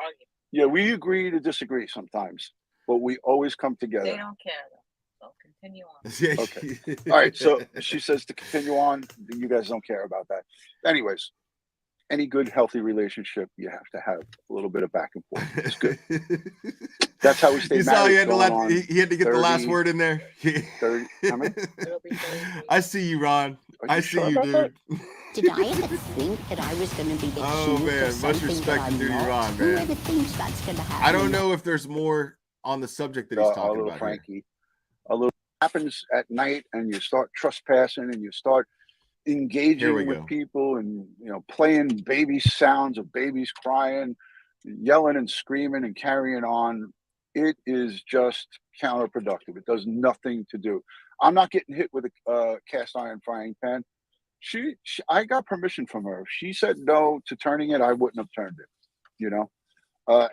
Yeah, we agree to disagree sometimes, but we always come They together. don't care though. So continue on. Okay. All right. So she says to continue on. You guys don't care about that. Anyways, any good, healthy relationship, you have to have a little bit of back and forth. It's good. That's how we stay You married. saw he had, going on he had to get 30, the last word in there. 30, how many? It'll be 30. I see you, Ron. I see sure you, about dude. Did I ever think that I was going to be the Oh, chief man, of much something respect that to I'm Duty not? Ron, man. Whoever thinks that's going to happen? I don't know if there's more on the subject that he's Our talking little about Frankie. here. A little happens at night, and you start trespassing, and you start engaging with people, and playing baby sounds of babies crying, yelling and screaming and carrying on. It is just counterproductive. It does nothing to do. I'm not getting hit with a cast iron frying pan. I got permission from her. If she said no to turning it, I wouldn't have turned it.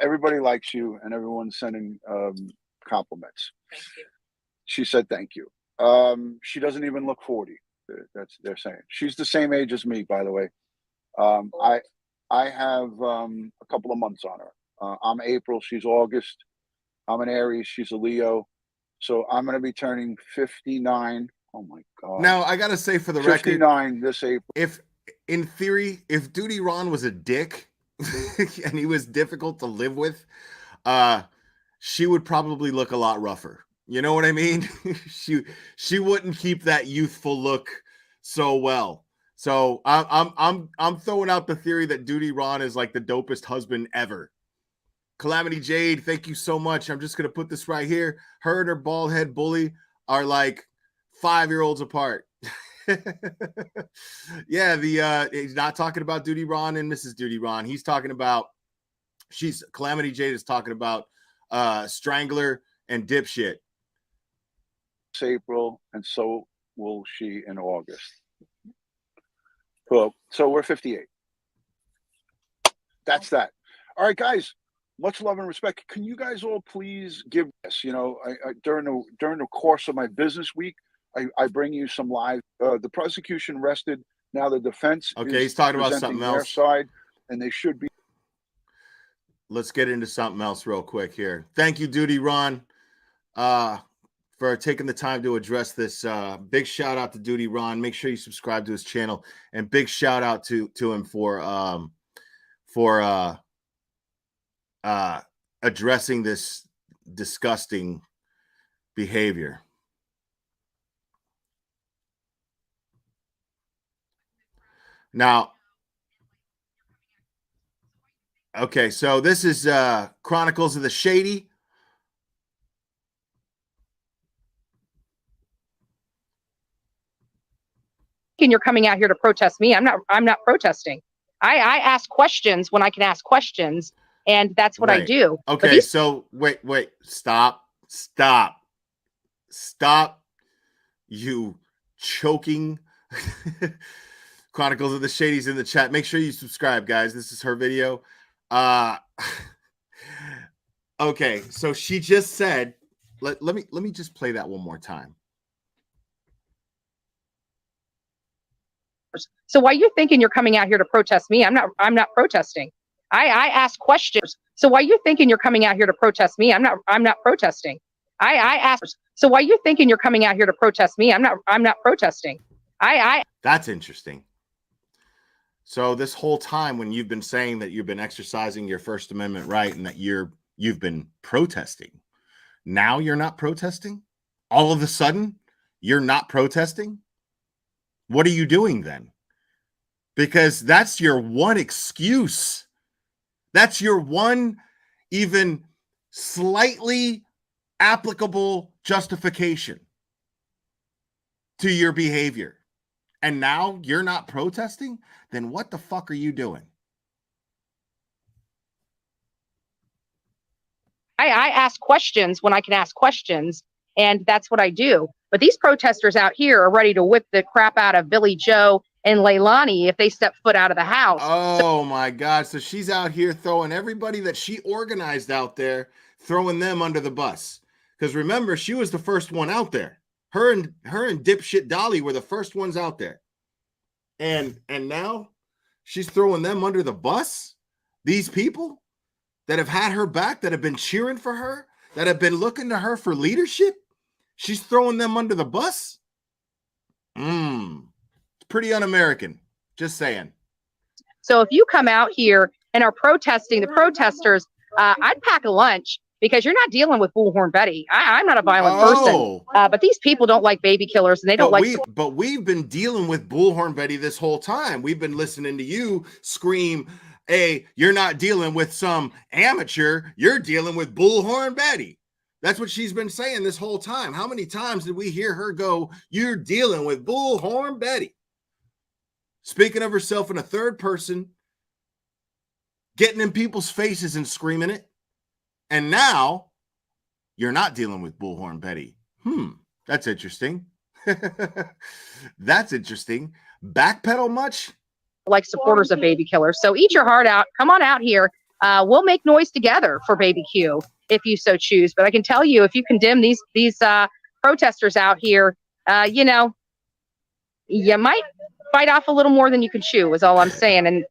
Everybody likes you, and everyone's sending compliments. Thank you. She said thank you. She doesn't even look 40. They're saying she's the same age as me, by the way. I have a couple of months on her. I'm April. She's August. I'm an Aries. She's a Leo. So I'm going to be turning 59. Oh my God. Now I got to say for the 59 record, this April. if in theory, if Duty Ron was a dick and he was difficult to live with, she would probably look a lot rougher. You know what I mean? she wouldn't keep that youthful look so well. So I'm throwing out the theory that Duty Ron is like the dopest husband ever. Calamity Jade, thank you so much. I'm just gonna put this right here. Her and her bald head bully are like 5-year-olds apart. Yeah, he's not talking about Duty Ron and Mrs. Duty Ron. He's talking about Calamity Jade is talking about Strangler and Dipshit. April, and so will she in August. Cool. So we're 58. That's that. All right, guys. Much love and respect. Can you guys all please give us, during the course of my business week, I bring you some live. The prosecution rested. Now the defense. Okay, he's talking about something else. Their side, and they should be. Let's get into something else real quick here. Thank you, Duty Ron, for taking the time to address this. Big shout out to Duty Ron. Make sure you subscribe to his channel, and big shout out to him for addressing this disgusting behavior. Now, okay, so this is Chronicles of the Shady. And you're coming out here to protest me. I'm not protesting. I ask questions when I can ask questions, and that's what I do. Okay, so wait, stop, you choking. Chronicles of the Shady's in the chat. Make sure you subscribe, guys. This is her video. Okay, so she just said, let me just play that one more time. So why are you thinking you're coming out here to protest me? I'm not protesting. I ask questions. So why are you thinking you're coming out here to protest me? I'm not protesting. I ask. So why are you thinking you're coming out here to protest me? I'm not protesting. That's interesting. So this whole time when you've been saying that you've been exercising your First Amendment right and that you've been protesting, now you're not protesting? All of a sudden, you're not protesting? What are you doing then? Because that's your one excuse. That's your one even slightly applicable justification to your behavior. And now you're not protesting? Then what the fuck are you doing? I ask questions when I can ask questions, and that's what I do. But these protesters out here are ready to whip the crap out of Billy Joe and Leilani if they step foot out of the house. Oh my God. So she's out here throwing everybody that she organized out there, throwing them under the bus. Because remember, she was the first one out there. Her and dipshit Dolly were the first ones out there. And now she's throwing them under the bus. These people that have had her back, that have been cheering for her, that have been looking to her for leadership, she's throwing them under the bus. It's pretty un-American. Just saying. So if you come out here and are protesting the protesters, I'd pack a lunch, because you're not dealing with Bullhorn Betty. I'm not a violent person, but these people don't like baby killers, and they don't But we've been dealing with Bullhorn Betty this whole time. We've been listening to you scream, "Hey, you're not dealing with some amateur. You're dealing with Bullhorn Betty." That's what she's been saying this whole time. How many times did we hear her go, "You're dealing with Bullhorn Betty"? Speaking of herself in a third person, getting in people's faces and screaming it. And now you're not dealing with Bullhorn Betty. That's interesting. That's interesting. Backpedal much? Like supporters of baby killers. So eat your heart out. Come on out here. We'll make noise together for Baby Q if you so choose. But I can tell you, if you condemn these protesters out here, you might bite off a little more than you can chew, is all I'm saying. And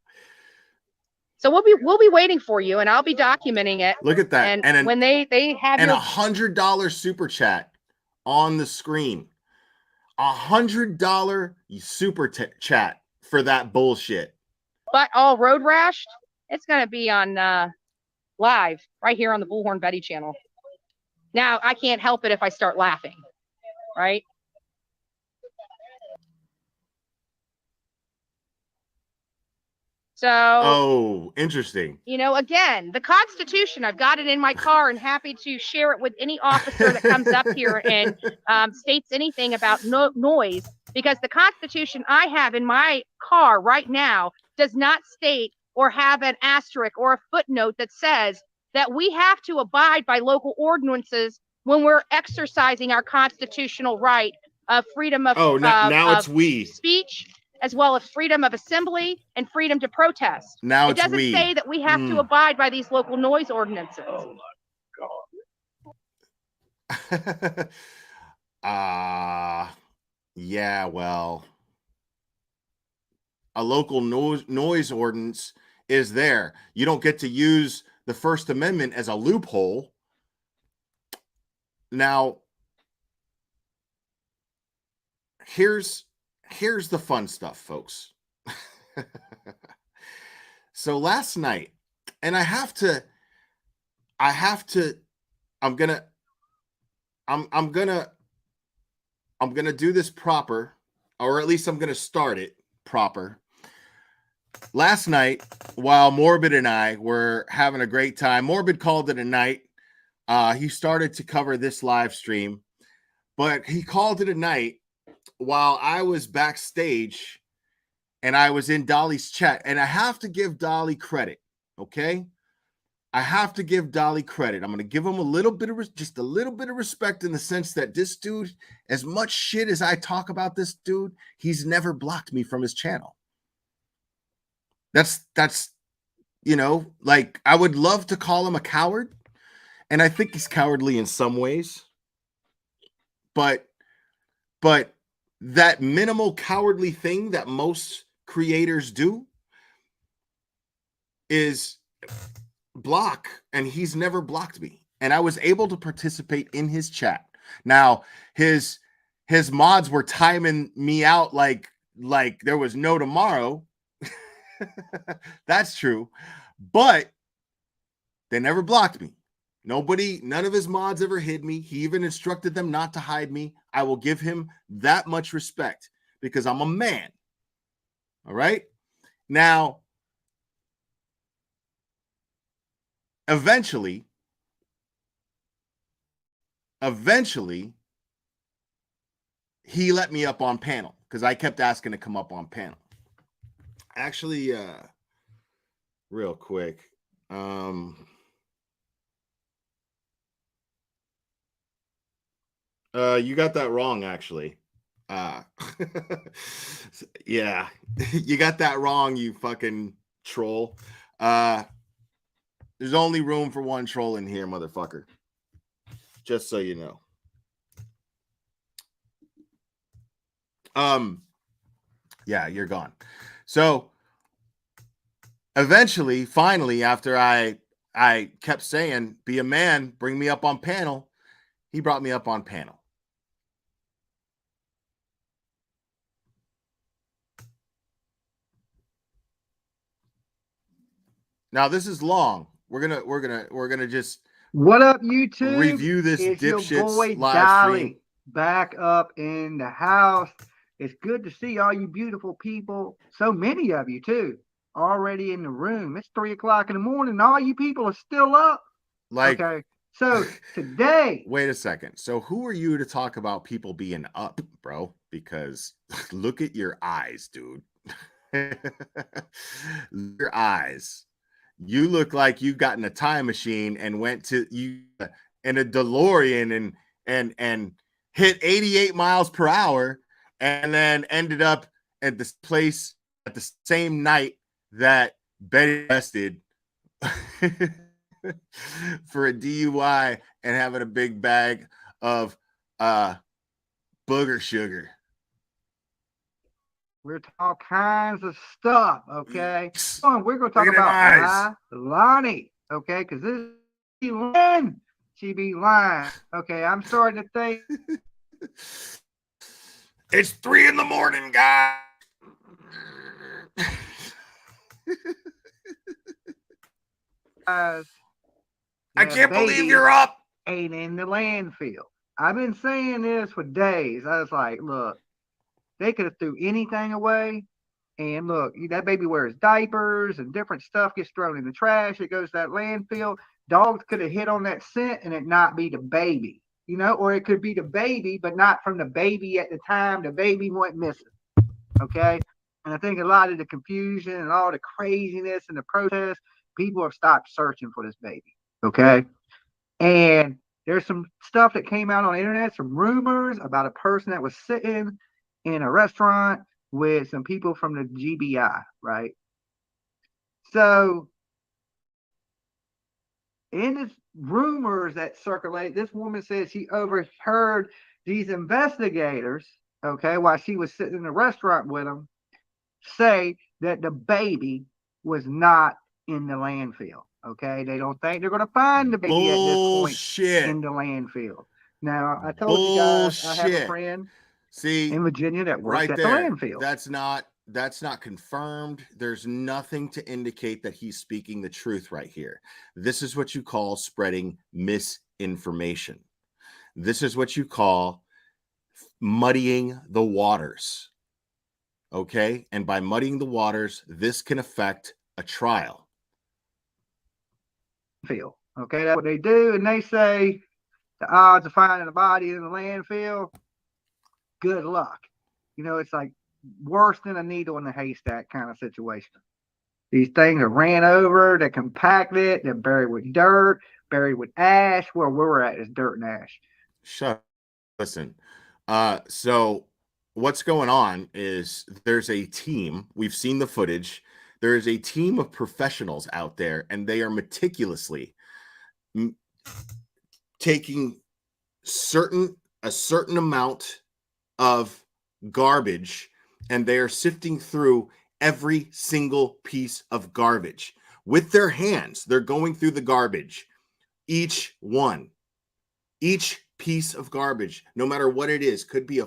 so we'll be waiting for you, and I'll be documenting it. Look at that. And when they have $100 super chat on the screen. $100 super chat for that bullshit. But all road rashed, it's going to be on live right here on the Bullhorn Betty channel. Now, I can't help it if I start laughing, right? So, interesting. Again, the Constitution, I've got it in my car and happy to share it with any officer that comes up here and states anything about noise, because the Constitution I have in my car right now does not state or have an asterisk or a footnote that says that we have to abide by local ordinances when we're exercising our constitutional right of freedom of speech, as well as freedom of assembly and freedom to protest. Now it doesn't say that we have to abide by these local noise ordinances. Oh my God. Yeah, well, a local noise ordinance is there. You don't get to use the First Amendment as a loophole. Now, here's the fun stuff, folks. So last night, and I'm gonna do this proper, or at least I'm gonna start it proper. Last night, while Morbid and I were having a great time, Morbid called it a night. He started to cover this live stream, but he called it a night while I was backstage and I was in Dolly's chat. And I have to give Dolly credit, okay? I have to give Dolly credit. I'm going to give him just a little bit of respect, in the sense that this dude, as much shit as I talk about this dude, he's never blocked me from his channel. That's like, I would love to call him a coward, and I think he's cowardly in some ways, but that minimal cowardly thing that most creators do is block, and he's never blocked me, and I was able to participate in his chat. Now, his mods were timing me out like there was no tomorrow. That's true, but they never blocked me. None of his mods ever hid me. He even instructed them not to hide me. I will give him that much respect, because I'm a man. All right. Now, eventually, he let me up on panel because I kept asking to come up on panel. Actually, real quick. You got that wrong, actually. Yeah, you got that wrong, you fucking troll. There's only room for one troll in here, motherfucker. Just so you know. Yeah, you're gone. So eventually, finally, after I kept saying, be a man, bring me up on panel, he brought me up on panel. Now this is long. We're gonna just what up, YouTube? Review this it's dipshit's your boy live Dolly stream. Back up in the house. It's good to see all you beautiful people. So many of you too, already in the room. It's 3 o'clock in the morning. All you people are still up. Like, okay. So today, wait a second. So who are you to talk about people being up, bro? Because look at your eyes, dude. Your eyes. You look like you got in a time machine and went to you in a DeLorean and hit 88 miles per hour and then ended up at this place at the same night that Betty arrested for a DUI and having a big bag of booger sugar. we're talking all kinds of stuff, okay? We're going to talk about Lonnie, okay? Because this is lying. She be lying. Okay, I'm starting to think. It's 3 a.m, guys. I can't believe you're up. Ain't in the landfill. I've been saying this for days. I was like, look, they could have threw anything away. And look, that baby wears diapers and different stuff gets thrown in the trash. It goes to that landfill. Dogs could have hit on that scent and it not be the baby, or it could be the baby, but not from the baby at the time the baby went missing. Okay. And I think a lot of the confusion and all the craziness and the protests, people have stopped searching for this baby. Okay. And there's some stuff that came out on the internet, some rumors about a person that was sitting in a restaurant with some people from the GBI, right? So in this rumors that circulate, this woman says she overheard these investigators, okay, while she was sitting in a restaurant with them, say that the baby was not in the landfill. Okay, they don't think they're going to find the baby at this point in the landfill. Now, I told you guys I have a friend in Virginia that works at the landfill. That's not confirmed. There's nothing to indicate that he's speaking the truth right here. This is what you call spreading misinformation. This is what you call muddying the waters. Okay? And by muddying the waters, this can affect a trial. Okay, that's what they do. And they say the odds of finding a body in the landfill, good luck. It's like worse than a needle in a haystack kind of situation. These things are ran over, they're compacted, they're buried with dirt, buried with ash. Where we're at is dirt and ash. Listen. So what's going on is there's a team. We've seen the footage. There is a team of professionals out there, and they are meticulously taking a certain amount of garbage, and they are sifting through every single piece of garbage with their hands. They're going through the garbage, each piece of garbage, no matter what it is. Could be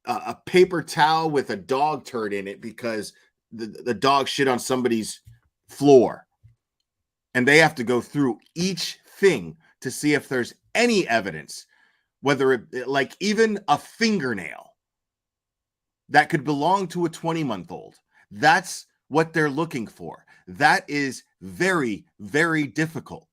a paper towel with a dog turd in it because the dog shit on somebody's floor. And they have to go through each thing to see if there's any evidence, whether it, like even a fingernail that could belong to a 20-month-old. That's what they're looking for. That is very, very difficult.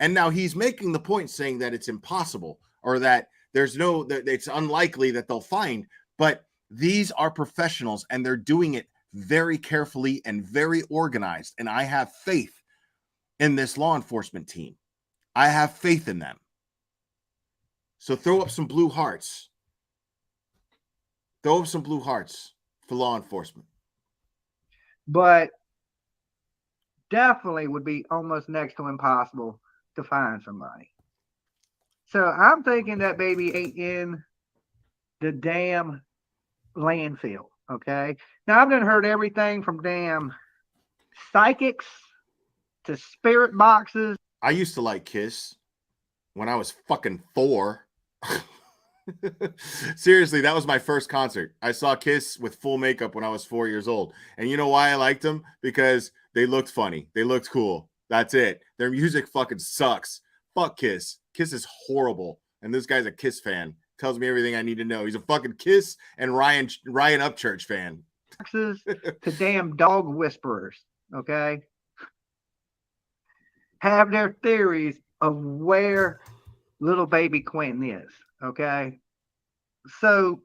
And now he's making the point saying that it's impossible, or that that it's unlikely that they'll find, but these are professionals and they're doing it very carefully and very organized. And I have faith in this law enforcement team. I have faith in them. So throw up some blue hearts. Throw up some blue hearts for law enforcement. But definitely would be almost next to impossible to find somebody. So I'm thinking that baby ain't in the damn landfill. Okay. Now I've done heard everything from damn psychics to spirit boxes. I used to like Kiss when I was fucking 4. Seriously, that was my first concert. I saw Kiss with full makeup when I was 4 years old. And you know why I liked them? Because they looked funny. They looked cool. That's it. Their music fucking sucks. Fuck Kiss. Kiss is horrible. And this guy's a Kiss fan. Tells me everything I need to know. He's a fucking Kiss and Ryan Upchurch fan. To damn dog whisperers. Okay. Have their theories of where little baby Quentin is. Okay. So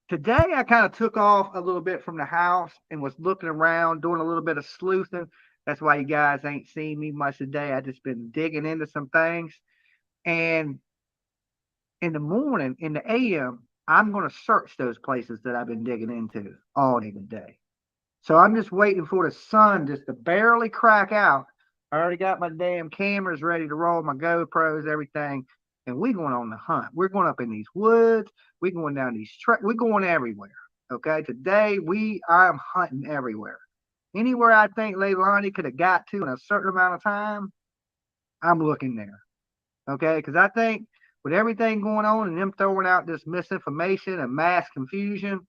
today I kind of took off a little bit from the house and was looking around, doing a little bit of sleuthing. That's why you guys ain't seen me much today. I just been digging into some things. And in the morning, in the AM, I'm going to search those places that I've been digging into all day today. So I'm just waiting for the sun just to barely crack out. I already got my damn cameras ready to roll, my GoPros, everything. And we're going on the hunt. We're going up in these woods. We're going down these tracks. We're going everywhere. Okay. Today, I'm hunting everywhere. Anywhere I think Leilani could have got to in a certain amount of time, I'm looking there. Okay. Because I think with everything going on and them throwing out this misinformation and mass confusion,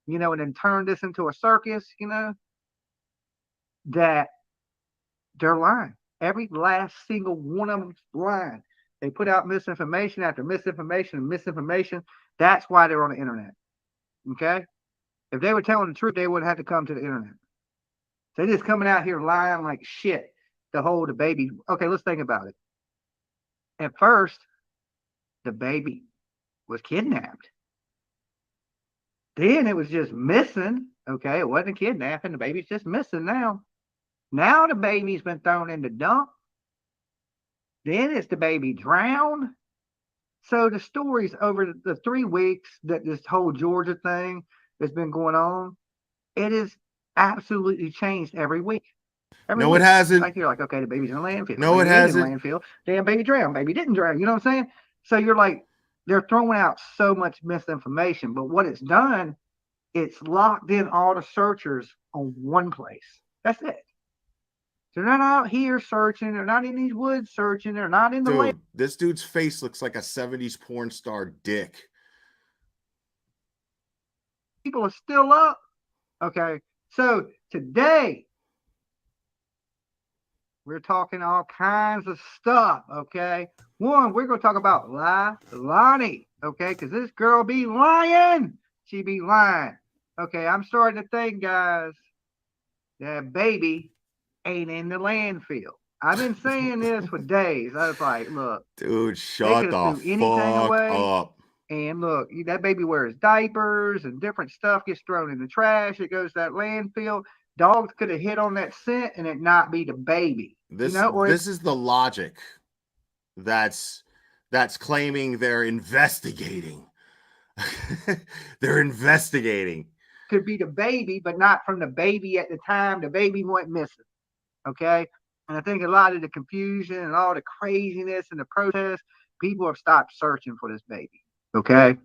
you know, and then turn this into a circus, you know, that they're lying. Every last single one of them's lying. They put out misinformation after misinformation and misinformation. That's why they're on the internet. Okay? If they were telling the truth, they wouldn't have to come to the internet. They're just coming out here lying like shit to hold the baby. Okay, let's think about it. At first, the baby was kidnapped. Then it was just missing. Okay, it wasn't a kidnapping. The baby's just missing now. Now the baby's been thrown in the dump. Then it's the baby drowned. So the stories over the 3 weeks that this whole Georgia thing has been going on, it has absolutely changed every week. No, it hasn't. Like you're like, okay, the baby's in a landfill. No, it hasn't. In a landfill. Damn, baby drowned. Baby didn't drown. You know what I'm saying? So you're like, they're throwing out so much misinformation. But what it's done, it's locked in all the searchers on one place. That's it. They're not out here searching. They're not in these woods searching. They're not in the Dude, this dude's face looks like a 70s porn star dick. People are still up. Okay. So today, we're talking all kinds of stuff. Okay. One, we're going to talk about Lonnie. Okay. Because this girl be lying. She be lying. Okay. I'm starting to think, guys, that baby ain't in the landfill. I've been saying this for days. I was like, look, dude, shut the fuck up. And look, that baby wears diapers and different stuff gets thrown in the trash. It goes to that landfill. Dogs could have hit on that scent and it not be the baby. This, you know, this is the logic that's claiming they're investigating. They're investigating. Could be the baby, but not from the baby at the time the baby went missing. Okay. And I think a lot of the confusion and all the craziness and the protests, people have stopped searching for this baby. Okay.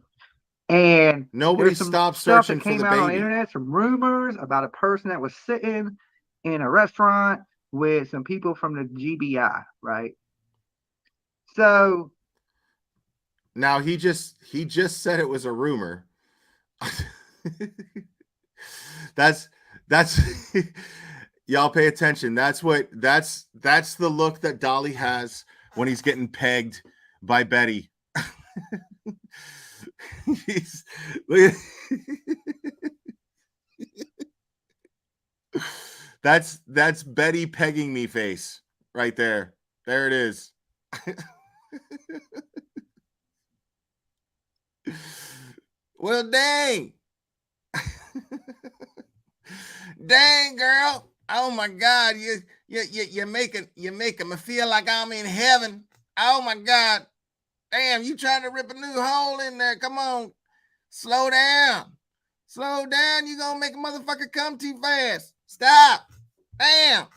And nobody stopped searching for the baby. On the internet, some rumors about a person that was sitting in a restaurant with some people from the GBI, right? So now he just said it was a rumor. that's y'all pay attention. That's the look that Dolly has when he's getting pegged by Betty. That's Betty pegging me face right there. There it is. Well, dang. Dang, girl. Oh my God. You're making me feel like I'm in heaven. Oh my God. Damn, you trying to rip a new hole in there. Come on. Slow down. Slow down. You're gonna make a motherfucker come too fast. Stop. Damn.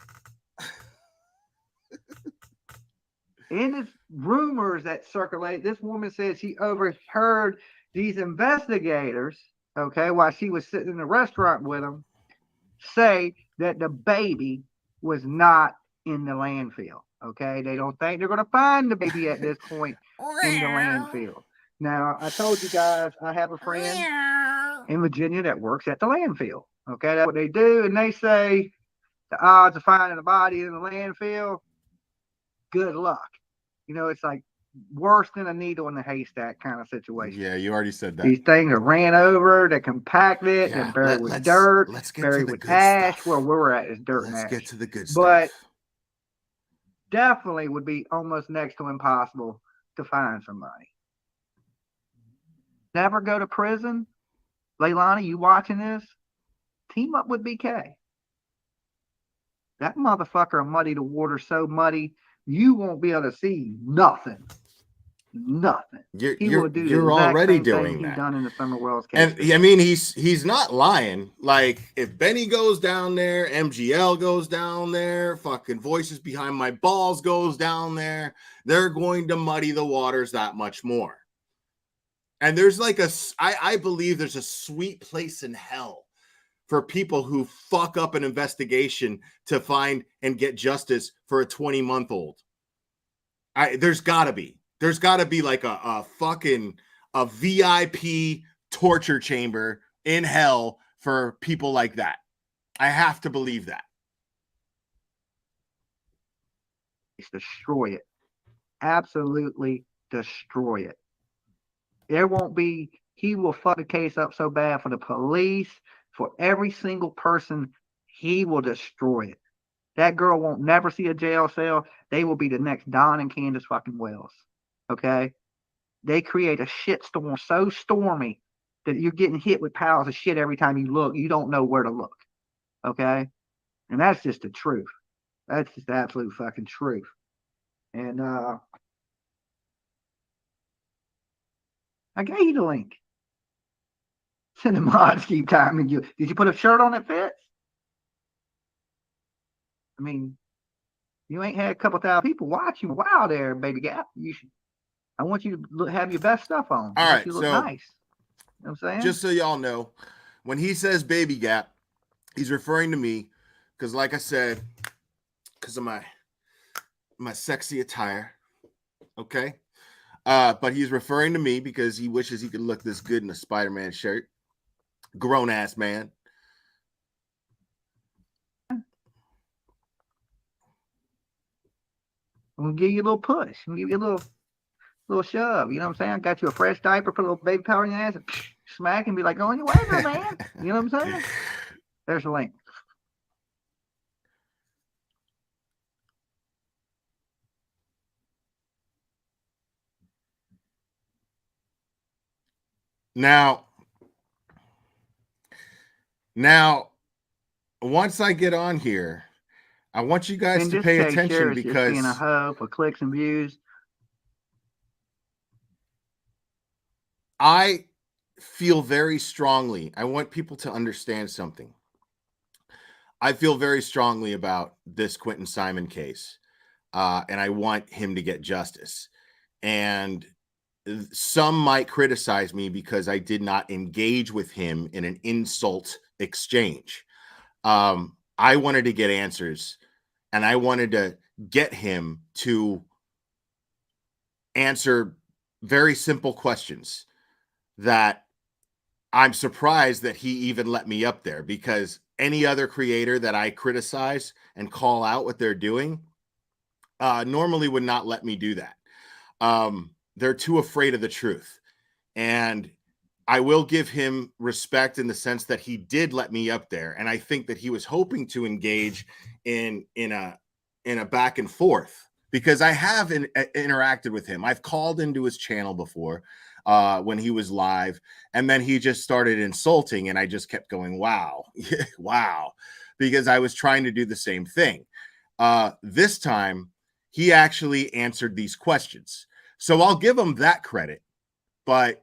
In this rumors that circulate, this woman said she overheard these investigators, okay, while she was sitting in the restaurant with them, say that the baby was not in the landfill. Okay, they don't think they're going to find the baby at this point in the landfill. Now, I told you guys I have a friend in Virginia that works at the landfill. Okay, that's what they do, and they say the odds of finding a body in the landfill, good luck. You know, it's like worse than a needle in a haystack kind of situation. Yeah, you already said that. These things are ran over, they're compacted, they're buried with dirt, buried with ash. Stuff. Where we're at is dirt and ash. Let's get to the good but stuff. Definitely would be almost next to impossible to find somebody. Never go to prison. Leilani, you watching this? Team up with BK. That motherfucker will muddy the water so muddy, you won't be able to see nothing. Nothing. You're already doing that. He done in the Summer Wells case. And I mean, he's not lying. Like, if Benny goes down there, MGL goes down there, fucking Voices Behind My Balls goes down there, they're going to muddy the waters that much more. And there's like I believe there's a sweet place in hell for people who fuck up an investigation to find and get justice for a 20-month-old. There's gotta be like a fucking VIP torture chamber in hell for people like that. I have to believe that. Destroy it. Absolutely destroy it. There won't be, he will fuck the case up so bad for the police, for every single person, he will destroy it. That girl won't never see a jail cell. They will be the next Don and Candace fucking Wells. Okay? They create a shit storm so stormy that you're getting hit with piles of shit every time you look. You don't know where to look. Okay? And that's just the truth. That's just the absolute fucking truth. And I gave you the link. Send the mods keep timing you. Did you put a shirt on that fits? I mean, you ain't had a couple thousand people watching. Wow, there, baby Gap. You should. I want you to have your best stuff on. All right, you look so nice. You know what I'm saying? Just so y'all know, when he says baby Gap, he's referring to me because, like I said, because of my sexy attire. Okay. But he's referring to me because he wishes he could look this good in a Spider-Man shirt. Grown ass man. I'm gonna give you a little push. I'm gonna give you a little shove. You know what I'm saying? I got you a fresh diaper, put a little baby powder in your ass, and smack and be like, "Go on your way, little man." You know what I'm saying? There's the link. Now, once I get on here, I want you guys to pay attention because seeing a hoe for clicks and views. I feel very strongly. I want people to understand something. I feel very strongly about this Quentin Simon case, and I want him to get justice. And some might criticize me because I did not engage with him in an insult exchange. I wanted to get answers, and I wanted to get him to answer very simple questions that I'm surprised that he even let me up there, because any other creator that I criticize and call out what they're doing normally would not let me do that. They're too afraid of the truth. And I will give him respect in the sense that he did let me up there, and I think that he was hoping to engage in a back and forth, because I have interacted with him. I've called into his channel before when he was live, and then he just started insulting, and I just kept going, wow, wow, because I was trying to do the same thing. This time, he actually answered these questions. So I'll give him that credit, but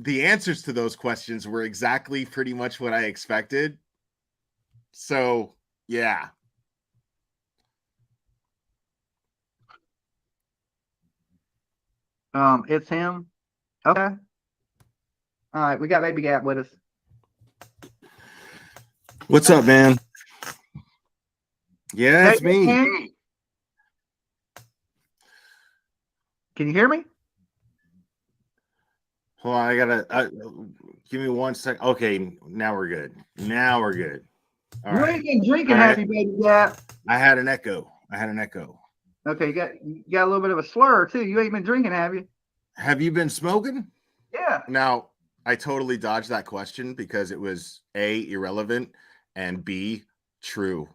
the answers to those questions were exactly pretty much what I expected. So, yeah. It's him. Okay. All right, we got Baby Gap with us. What's up, man? Yeah, it's me. Can you hear me? Hold on, I gotta give me 1 sec. Okay, now we're good. Now we're good. All you right. ain't been drinking, All right. have you, Baby Gap? I had an echo. Okay, you got a little bit of a slur too. You ain't been drinking, have you? Have you been smoking? Yeah. Now, I totally dodged that question because it was A, irrelevant, and B, true.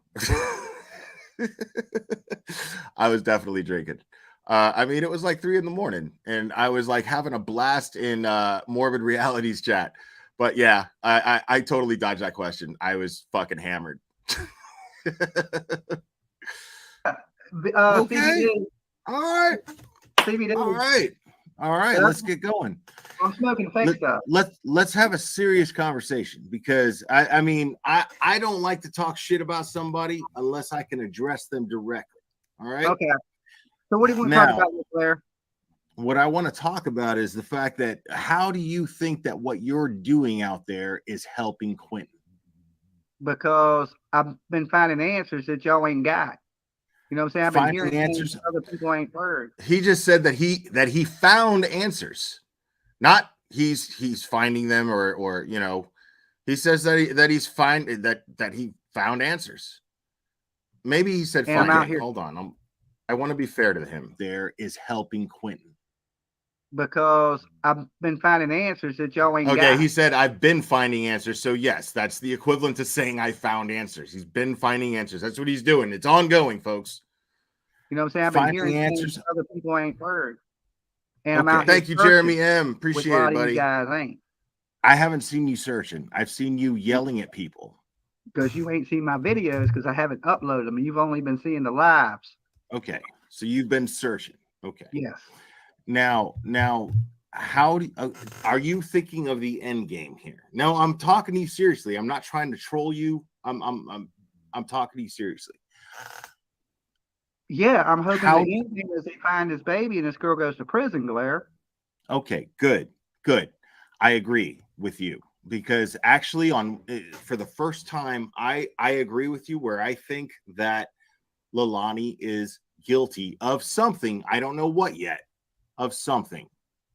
I was definitely drinking. I mean, it was like 3 a.m, and I was like having a blast in Morbid Realities chat. But yeah, I totally dodged that question. I was fucking hammered. Okay. CBD. All right. CBD. All right. All right. Let's get going. I'm smoking fake stuff. Let's have a serious conversation, because I mean, I don't like to talk shit about somebody unless I can address them directly. All right. Okay. So what do you want to talk about, Blair? What I want to talk about is the fact that, how do you think that what you're doing out there is helping Quentin? Because I've been finding answers that y'all ain't got. You know what I'm saying? I've been hearing answers other people ain't heard. He just said that he found answers, not he's finding them, or you know, he says that he found answers. Maybe he said find. Hold on, I want to be fair to him. There is helping Quentin. Because I've been finding answers that y'all ain't got. Okay, he said I've been finding answers. So yes, that's the equivalent to saying I found answers. He's been finding answers. That's what he's doing. It's ongoing, folks. You know what I'm saying? I've been hearing answers other people ain't heard. And I'm out. Thank you, Jeremy M. Appreciate it, buddy. You guys ain't. I haven't seen you searching. I've seen you yelling at people. Because you ain't seen my videos, because I haven't uploaded them. You've only been seeing the lives. Okay, so you've been searching. Okay. Yes. Now, how are you thinking of the end game here? Now, I'm talking to you seriously. I'm not trying to troll you. I'm talking to you seriously. Yeah, I'm hoping the end game is they find this baby and this girl goes to prison, Blair. Okay, good. I agree with you, because actually, for the first time, I agree with you, where I think that Leilani is guilty of something. I don't know what yet. Of something,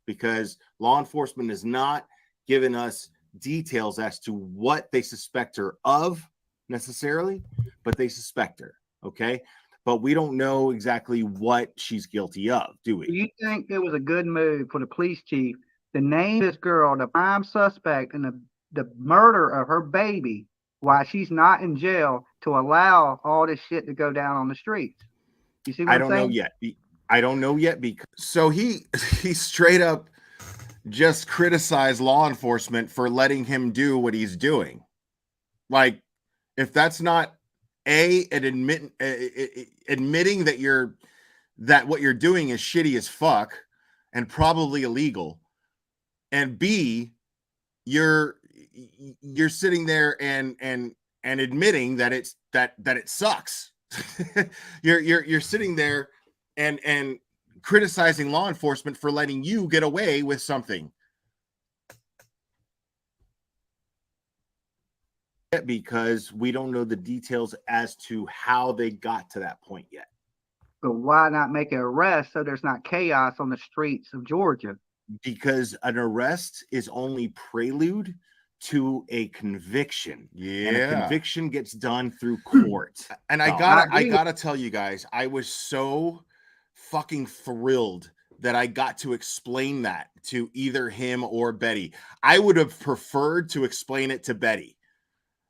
because law enforcement has not given us details as to what they suspect her of necessarily, but they suspect her. Okay, but we don't know exactly what she's guilty of, do we? Do you think it was a good move for the police chief to name this girl the prime suspect in the murder of her baby while she's not in jail, to allow all this shit to go down on the streets? You see what I'm saying? I don't know yet, because so he straight up just criticized law enforcement for letting him do what he's doing. Like, if that's not admitting that what you're doing is shitty as fuck and probably illegal, and B, you're sitting there and admitting that it sucks. you're sitting there and criticizing law enforcement for letting you get away with something, because we don't know the details as to how they got to that point yet. But why not make an arrest so there's not chaos on the streets of Georgia? Because an arrest is only prelude to a conviction. Yeah, and a conviction gets done through court. And I gotta tell you guys, I was so fucking thrilled that I got to explain that to either him or Betty. I would have preferred to explain it to Betty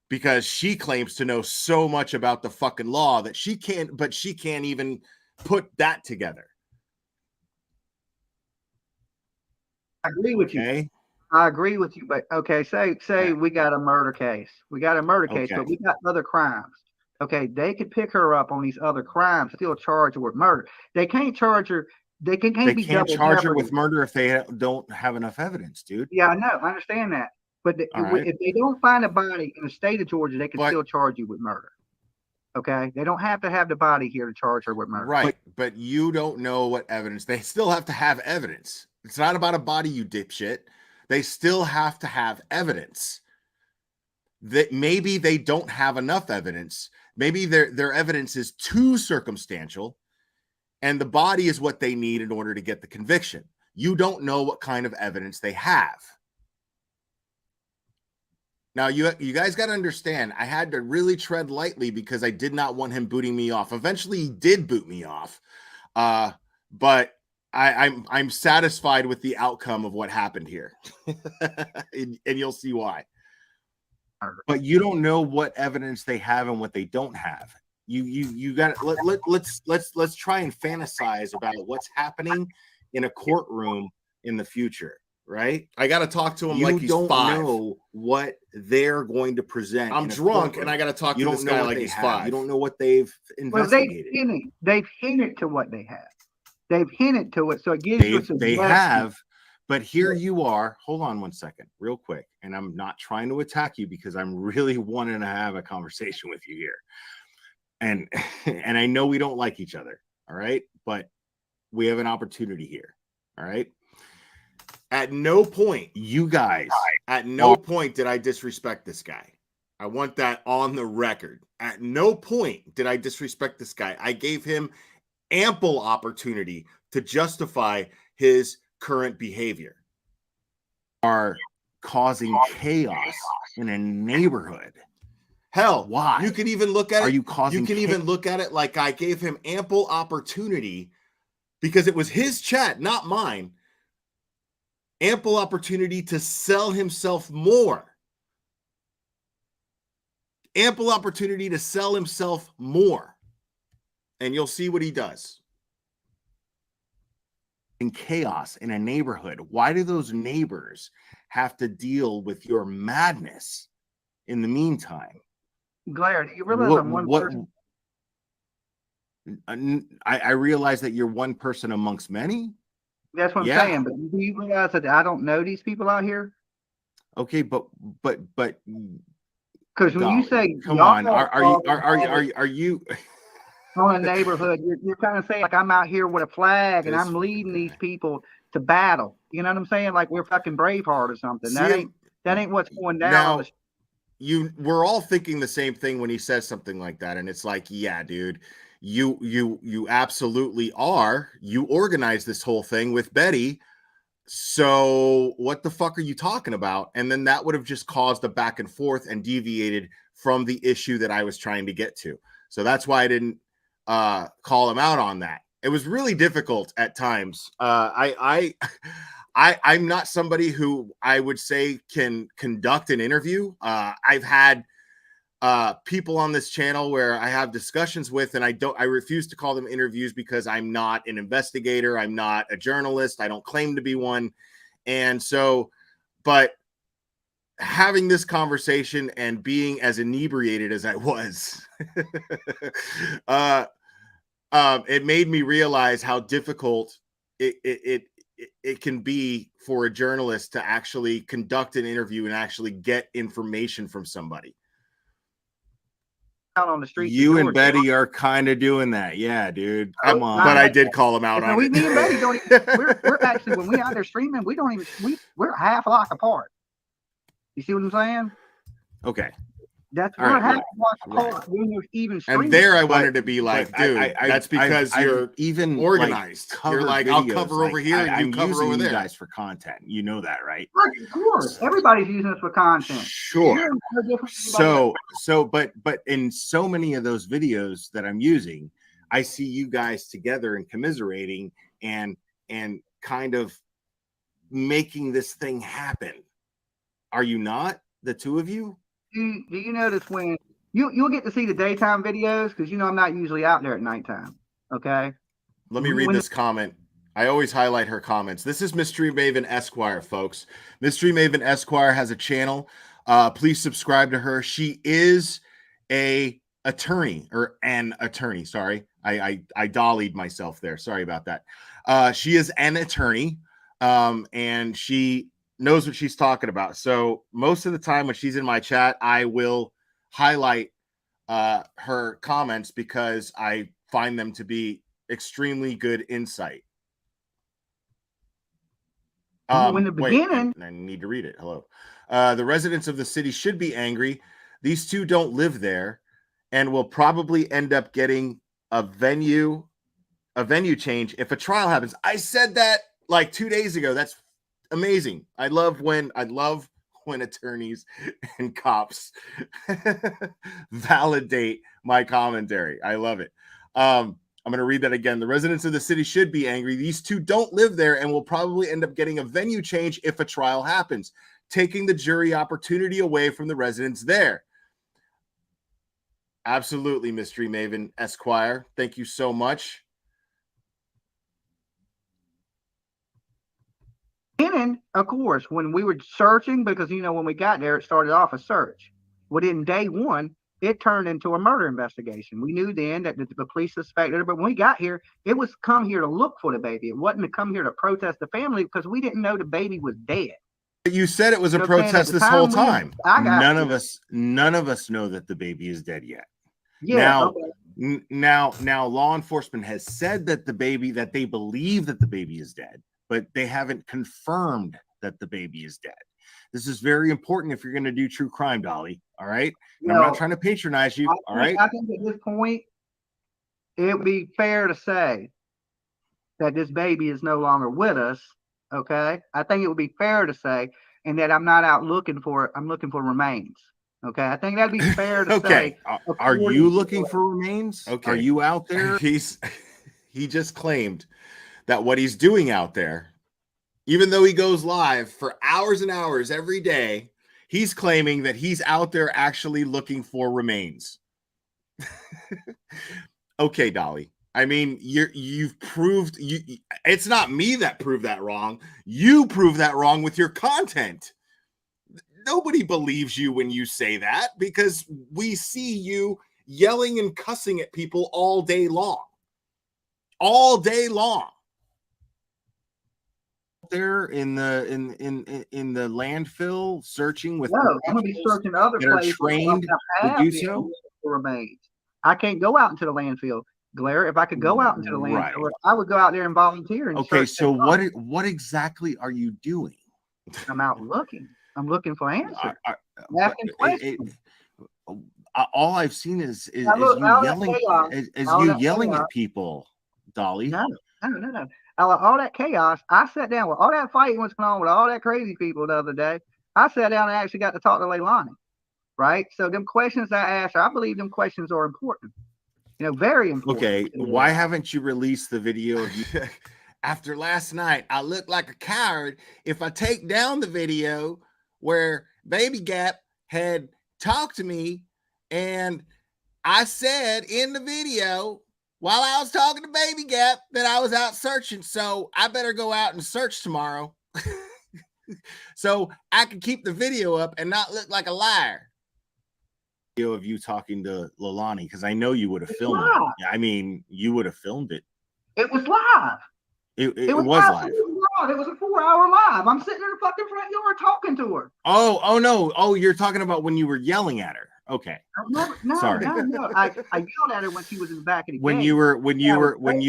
because she claims to know so much about the fucking law that she can't even put that together. I agree with Okay. you. I agree with you, but okay, say we got a murder case. We got a murder case, but we got other crimes. Okay, they could pick her up on these other crimes, still charge her with murder. They can't charge her. They can't charge her with murder if they don't have enough evidence, dude. Yeah, I know. I understand that. But if they don't find a body in the state of Georgia, they can still charge you with murder. Okay, they don't have to have the body here to charge her with murder. Right, but you don't know what evidence. They still have to have evidence. It's not about a body, you dipshit. They still have to have evidence. That maybe they don't have enough evidence. Maybe their evidence is too circumstantial, and the body is what they need in order to get the conviction. You don't know what kind of evidence they have. Now, you guys got to understand, I had to really tread lightly because I did not want him booting me off. Eventually, he did boot me off, but I'm satisfied with the outcome of what happened here, and you'll see why. But you don't know what evidence they have and what they don't have. You got let's try and fantasize about what's happening in a courtroom in the future. Right? I got to talk to him like he's 5. You don't know what they're going to present. I'm drunk and I got to talk to this guy like he's 5. You don't know what they've investigated. Well, they've hinted to what they have. They've hinted to it, so it gives you some. They have, but here you are. Hold on one second, real quick. And I'm not trying to attack you because I'm really wanting to have a conversation with you here. And I know we don't like each other. All right. But we have an opportunity here. All right. At no point, you guys, at no point did I disrespect this guy. I want that on the record. At no point did I disrespect this guy. I gave him ample opportunity to justify his current behavior. Are causing chaos in a neighborhood. Hell, why? You can even look at it. You can even look at it like I gave him ample opportunity because it was his chat, not mine. Ample opportunity to sell himself more. Ample opportunity to sell himself more. And you'll see what he does. In chaos in a neighborhood. Why do those neighbors have to deal with your madness in the meantime? Glare, do you realize I'm one person? I realize that you're one person amongst many. That's what I'm saying. But do you realize that I don't know these people out here? Okay, but because when you say, come on, are you on a neighborhood, you're kind of saying like I'm out here with a flag and I'm leading these people to battle. You know what I'm saying? Like we're fucking Braveheart or something. That ain't what's going down. Now, we're all thinking the same thing when he says something like that, and it's like, yeah, dude. You absolutely are. You organized this whole thing with Betty. So what the fuck are you talking about? And then that would have just caused a back and forth and deviated from the issue that I was trying to get to. So that's why I didn't call him out on that. It was really difficult at times. I'm not somebody who I would say can conduct an interview. I've had people on this channel where I have discussions with, and I refuse to call them interviews because I'm not an investigator. I'm not a journalist. I don't claim to be one. And so, but having this conversation and being as inebriated as I was, it made me realize how difficult it can be for a journalist to actually conduct an interview and actually get information from somebody. On the street. You and Betty are kind of doing that. Yeah, dude. Come on. But I did call him out on it. Me and Betty don't even, we're actually, when we're out there streaming, we're half a block apart. You see what I'm saying? Okay. That's we're half a block apart when you're even streaming. And there I wanted to be like, dude, that's because you're even organized. You're like, I'll cover over here and you cover over there. Guys for content. You know that, right? Of course. Everybody's using us for content. Sure. But in so many of those videos that I'm using, I see you guys together and commiserating, and kind of making this thing happen. Are you not, the two of you? Do you notice when you'll get to see the daytime videos, because I'm not usually out there at nighttime. Okay. Let me read this comment. I always highlight her comments. This is Mystery Maven Esquire, folks. Mystery Maven Esquire has a channel. Please subscribe to her. She is an attorney. Sorry, I dollied myself there. Sorry about that. She is an attorney, and she knows what she's talking about. So most of the time when she's in my chat, I will highlight her comments because I find them to be extremely good insight. In the beginning, I need to read it. Hello. The residents of the city should be angry. These two don't live there and will probably end up getting a venue change if a trial happens. I said that like 2 days ago. That's amazing. I love when attorneys and cops validate my commentary. I love it. I'm going to read that again. The residents of the city should be angry. These two don't live there and will probably end up getting a venue change if a trial happens, taking the jury opportunity away from the residents there. Absolutely, Mystery Maven Esquire. Thank you so much. Of course, when we were searching, because when we got there, it started off a search. Within day one, it turned into a murder investigation. We knew then that the police suspected it, but when we got here, it was come here to look for the baby. It wasn't to come here to protest the family, because we didn't know the baby was dead. You said it was a protest this whole time. None of us know that the baby is dead yet. Yeah. Now, law enforcement has said that they believe that the baby is dead, but they haven't confirmed that the baby is dead. This is very important if you're going to do true crime, Dolly. All right. I'm not trying to patronize you. All right. I think at this point, it would be fair to say that this baby is no longer with us. Okay. I think it would be fair to say, and that I'm not out looking for it. I'm looking for remains. Okay. I think that'd be fair to say. Are you looking for remains? Okay. Are you out there? He just claimed that what he's doing out there, even though he goes live for hours and hours every day, he's claiming that he's out there actually looking for remains. Okay, Dolly. I mean, you've proved it's not me that proved that wrong. You prove that wrong with your content. Nobody believes you when you say that, because we see you yelling and cussing at people all day long. All day long. There in the landfill searching with I'm gonna be searching other places trained to do so. Remains. I can't go out into the landfill, Blair. If I could go out into the landfill, I would go out there and volunteer. And so what exactly are you doing? I'm out looking. I'm looking for answers. Asking questions. All I've seen is you yelling at people, Dolly. No. All that chaos. I sat down with all that fighting was going on with all that crazy people the other day. I sat down and actually got to talk to Leilani, right? So them questions I asked her, I believe them questions are important. Very important. Okay, why haven't you released the video of you? After last night, I look like a coward if I take down the video where Baby Gap had talked to me, and I said in the video, while I was talking to Baby Gap, that I was out searching, so I better go out and search tomorrow so I can keep the video up and not look like a liar. Video of you talking to Leilani, because I know you would have filmed it. I mean, you would have filmed it. It was live. It was live. It was a 4-hour live. I'm sitting in the fucking front yard talking to her. Oh no. Oh, you're talking about when you were yelling at her. Okay. No, sorry. No. I yelled at her when she was in the back of the when gate. you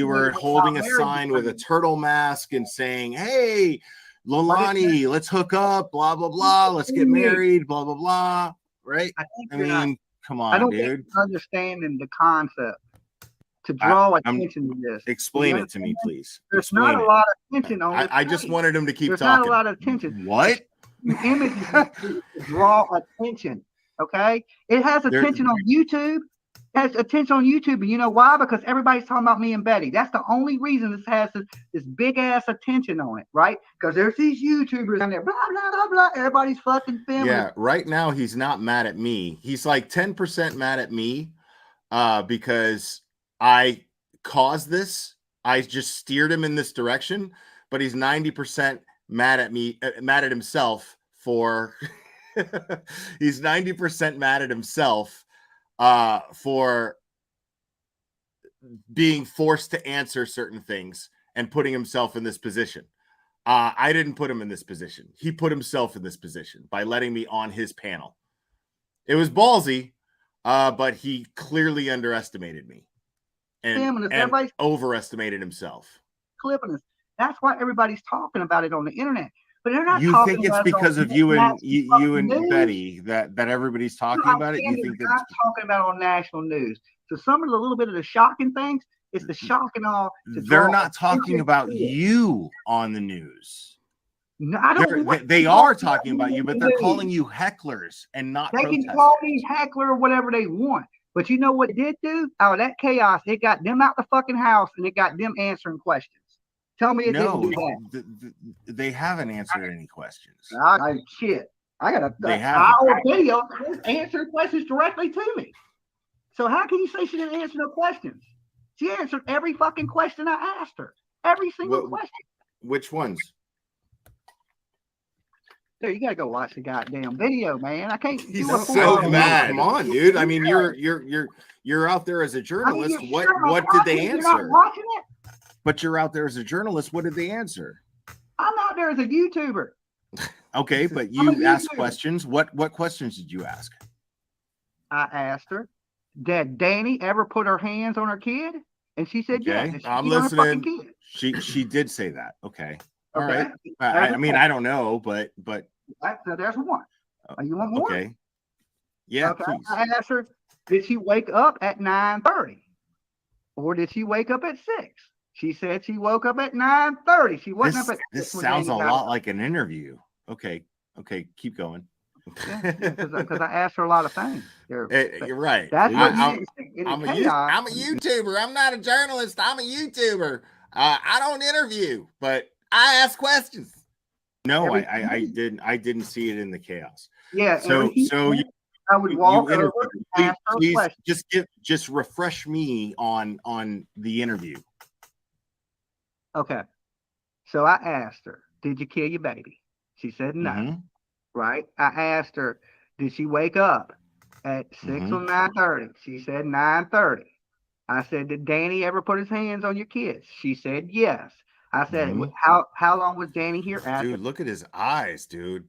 were holding a sign with a turtle mask and saying, "Hey, Leilani, let's hook up, blah blah blah, let's get married, blah blah blah." Right? I mean, come on, I don't dude. Understanding the concept to draw attention to this. Explain it to me, please. There's not a lot of attention on it. I just wanted him to keep talking. There's not a lot of attention. What? Images to draw attention. Okay, it has attention on YouTube. has attention on YouTube. And you know why? Because everybody's talking about me and Betty. That's the only reason this has this big ass attention on it, right? Because there's these YouTubers on there, blah, blah, blah, blah. Everybody's fucking filming. Yeah, right now he's not mad at me. He's like 10% mad at me because I caused this. I just steered him in this direction, but he's 90% mad at me, mad at himself for he's 90% mad at himself for being forced to answer certain things and putting himself in this position. I didn't put him in this position. He put himself in this position by letting me on his panel. It was ballsy, but he clearly underestimated me and overestimated himself. Clipping us. That's why everybody's talking about it on the internet. But they're not. You talking think it's about because it of you and Betty that everybody's talking about it? You think they're not talking about it on national news? So some of the little bit of the shocking things, it's the shock and all. They're not talking about you on the news. No, I don't. They are talking about you, but they're calling you hecklers and not. They protesters. can call me heckler or whatever they want. But you know what it did do? Out of that chaos, it got them out the fucking house and it got them answering questions. Tell me it didn't do that. They haven't answered any questions. Shit. I got a our video answered questions directly to me. So how can you say she didn't answer no questions? She answered every fucking question I asked her. Every single question. Which ones? Dude, you gotta go watch the goddamn video, man. I can't. He's so mad. Come on, dude. I mean, you're out there as a journalist. I mean, what did they answer? You're not watching it? But you're out there as a journalist. What did they answer? I'm out there as a YouTuber. Okay, but you asked questions. What questions did you ask? I asked her, did Danny ever put her hands on her kid? And she said, okay. Yes. I'm listening. She did say that. Okay. All right. I mean, I don't know, but so there's one. You want more? Okay. Yeah, okay. please. I asked her, did she wake up at 9:30? Or did she wake up at 6? She said she woke up at 9:30. She wasn't up at 6. This sounds a lot like an interview. Okay, keep going. Because I asked her a lot of things. You're right. That's I'm a YouTuber. I'm not a journalist. I'm a YouTuber. I don't interview, but I ask questions. No, I didn't see it in the chaos. Yeah. So I would walk over and ask her please just refresh me on the interview. Okay. So I asked her, did you kill your baby? She said no. Mm-hmm. Right. I asked her, did she wake up at 6 or 9:30? She said 9:30. I said, did Danny ever put his hands on your kids? She said yes. I said, how long was Danny here after? Dude, look at his eyes, dude.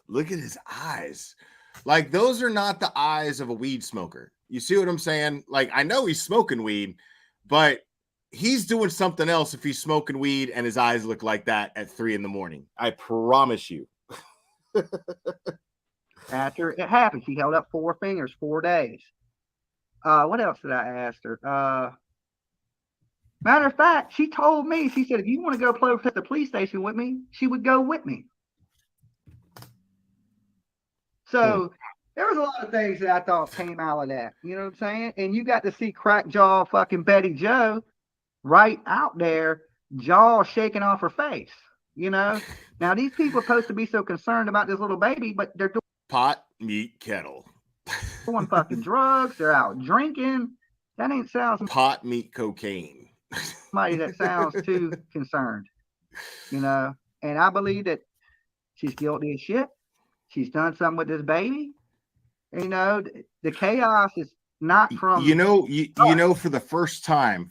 Look at his eyes. Like, those are not the eyes of a weed smoker. You see what I'm saying? Like, I know he's smoking weed, but he's doing something else if he's smoking weed and his eyes look like that at 3 a.m. I promise you. After it happened, she held up 4 fingers, 4 days. What else did I ask her? Matter of fact, she told me, she said, if you want to go play at the police station with me, she would go with me. So there was a lot of things that I thought came out of that. You know what I'm saying? And you got to see crack jaw fucking Betty Joe right out there, jaw shaking off her face. You know? Now, these people are supposed to be so concerned about this little baby, but they're doing pot, meat, kettle. Doing fucking drugs. They're out drinking. That ain't sounds pot, meat, cocaine. Somebody that sounds too concerned, you know. And I believe that she's guilty as shit. She's done something with this baby. You know, the chaos is not from you know, for the first time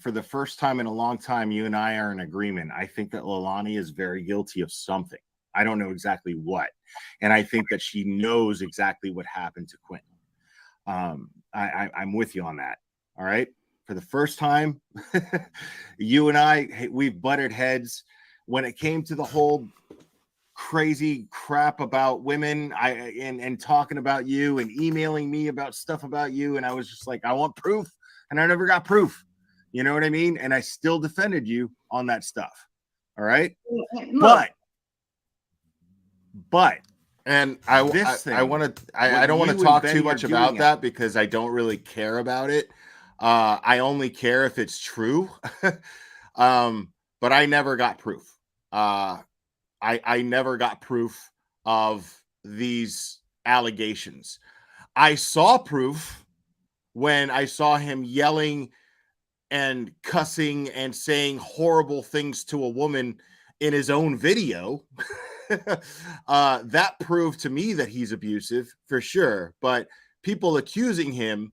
in a long time, you and I are in agreement. I think that Leilani is very guilty of something. I don't know exactly what, and I think that she knows exactly what happened to Quentin. I'm with you on that. All right. For the first time, you and I, we've butted heads when it came to the whole crazy crap about women and talking about you and emailing me about stuff about you. And I was just like, I want proof. And I never got proof. You know what I mean? And I still defended you on that stuff. All right. But And I want to, I don't want to talk too much about that because I don't really care about it. I only care if it's true. But I never got proof. I never got proof of these allegations. I saw proof when I saw him yelling and cussing and saying horrible things to a woman in his own video. That proved to me that he's abusive for sure. But people accusing him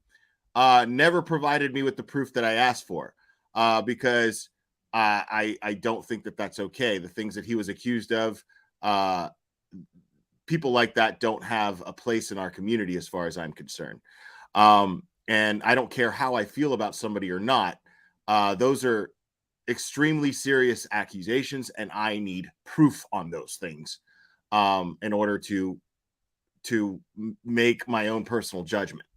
never provided me with the proof that I asked for, because I don't think that that's okay. The things that he was accused of, people like that don't have a place in our community as far as I'm concerned. And I don't care how I feel about somebody or not. Those are extremely serious accusations, and I need proof on those things in order to make my own personal judgment.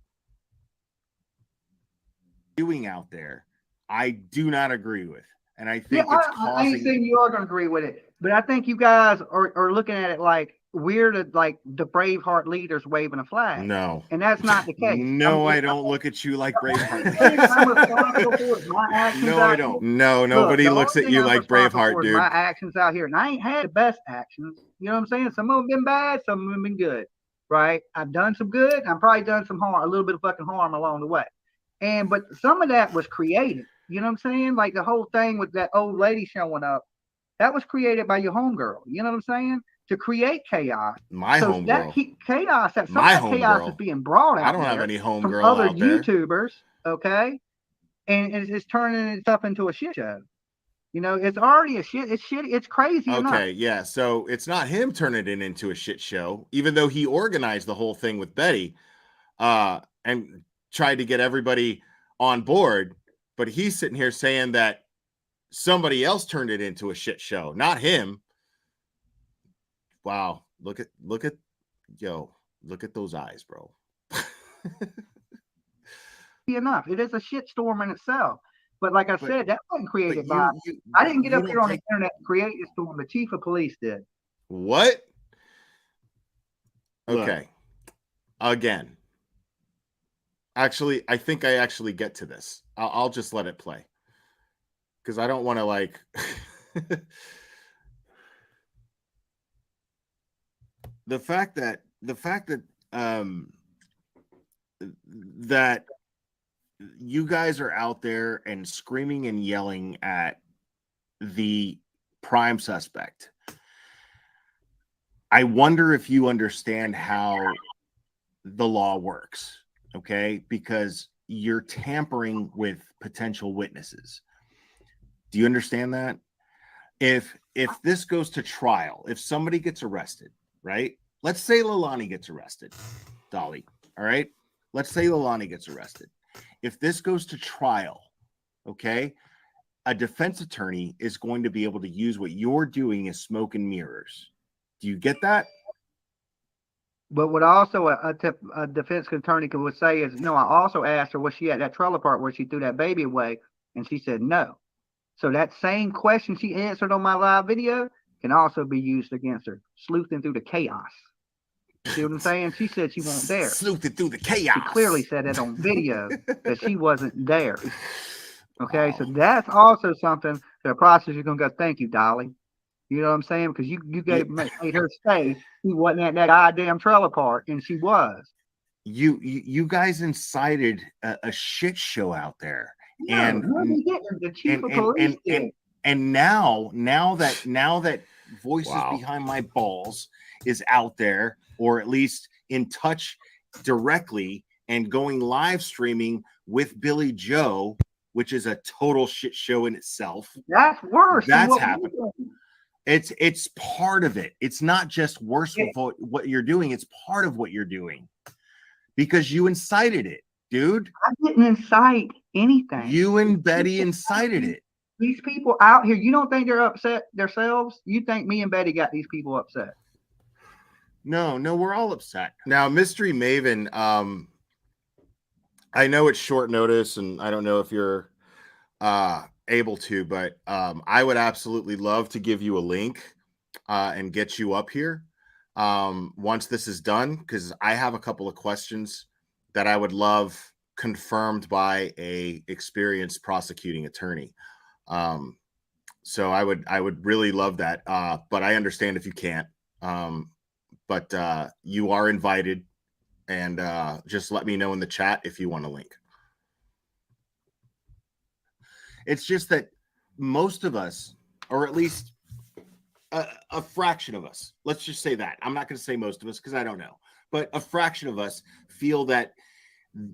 Doing out there, I do not agree with. And I think I ain't saying you are going to agree with it, but I think you guys are looking at it like we're like the Braveheart leaders waving a flag. No. And that's not the case. No, I don't look at you like Braveheart. I'm responsible for my actions. No, I don't. No, nobody looks at you like Braveheart, dude. My actions out here, and I ain't had the best actions. You know what I'm saying? Some of them been bad, some of them been good. Right? I've done some good. I've probably done some harm, a little bit of fucking harm along the way. But some of that was created. You know what I'm saying? Like the whole thing with that old lady showing up, that was created by your homegirl. You know what I'm saying? To create chaos. My homegirl. Chaos, that some of that chaos is being brought out. I don't have any homegirl from other out there. YouTubers, okay? And it's turning itself into a shit show. You know, it's already a shit. It's shit. It's crazy enough. Okay, yeah. So it's not him turning it into a shit show, even though he organized the whole thing with Betty, and tried to get everybody on board. But he's sitting here saying that somebody else turned it into a shit show, not him. Wow. Look at those eyes, bro. Enough. It is a shitstorm in itself. But like I said, that wasn't created by me. I didn't get up here on the internet to create this storm. The chief of police did. What? Okay. Again. Actually, I think I actually get to this. I'll just let it play. Because I don't want to like... The fact that that you guys are out there and screaming and yelling at the prime suspect, I wonder if you understand how the law works, okay? Because you're tampering with potential witnesses. Do you understand that? If this goes to trial, if somebody gets arrested, right? Let's say Leilani gets arrested, Dolly. All right. Let's say Leilani gets arrested. If this goes to trial, okay, a defense attorney is going to be able to use what you're doing as smoke and mirrors. Do you get that? But what also a defense attorney would say is, no, I also asked her, was she at that trailer park where she threw that baby away? And she said no. So that same question she answered on my live video can also be used against her, sleuthing through the chaos. See what I'm saying? She said she wasn't there. Sleuthing through the chaos. She clearly said that on video that she wasn't there. Okay, wow. So that's also something that the prosecutor's gonna go, thank you, Dolly. You know what I'm saying? Because you made her say she wasn't at that goddamn trailer park, and she was. You guys incited a shit show out there. No, and the chief of police did. And now that Voices Behind My Balls is out there, or at least in touch directly and going live streaming with Billy Joe, which is a total shit show in itself. That's worse. That's happening. It's part of it. It's not just worse with what you're doing. It's part of what you're doing because you incited it, dude. I didn't incite anything. You and Betty incited it. These people out here, you don't think they're upset themselves? You think me and Betty got these people upset? No, we're all upset. Now, Mystery Maven, I know it's short notice, and I don't know if you're able to, but I would absolutely love to give you a link and get you up here. once this is done, because I have a couple of questions that I would love confirmed by a experienced prosecuting attorney. So I would really love that. But I understand if you can't. But you are invited, and just let me know in the chat if you want a link. It's just that most of us, or at least a fraction of us, let's just say that. I'm not going to say most of us because I don't know, but a fraction of us feel that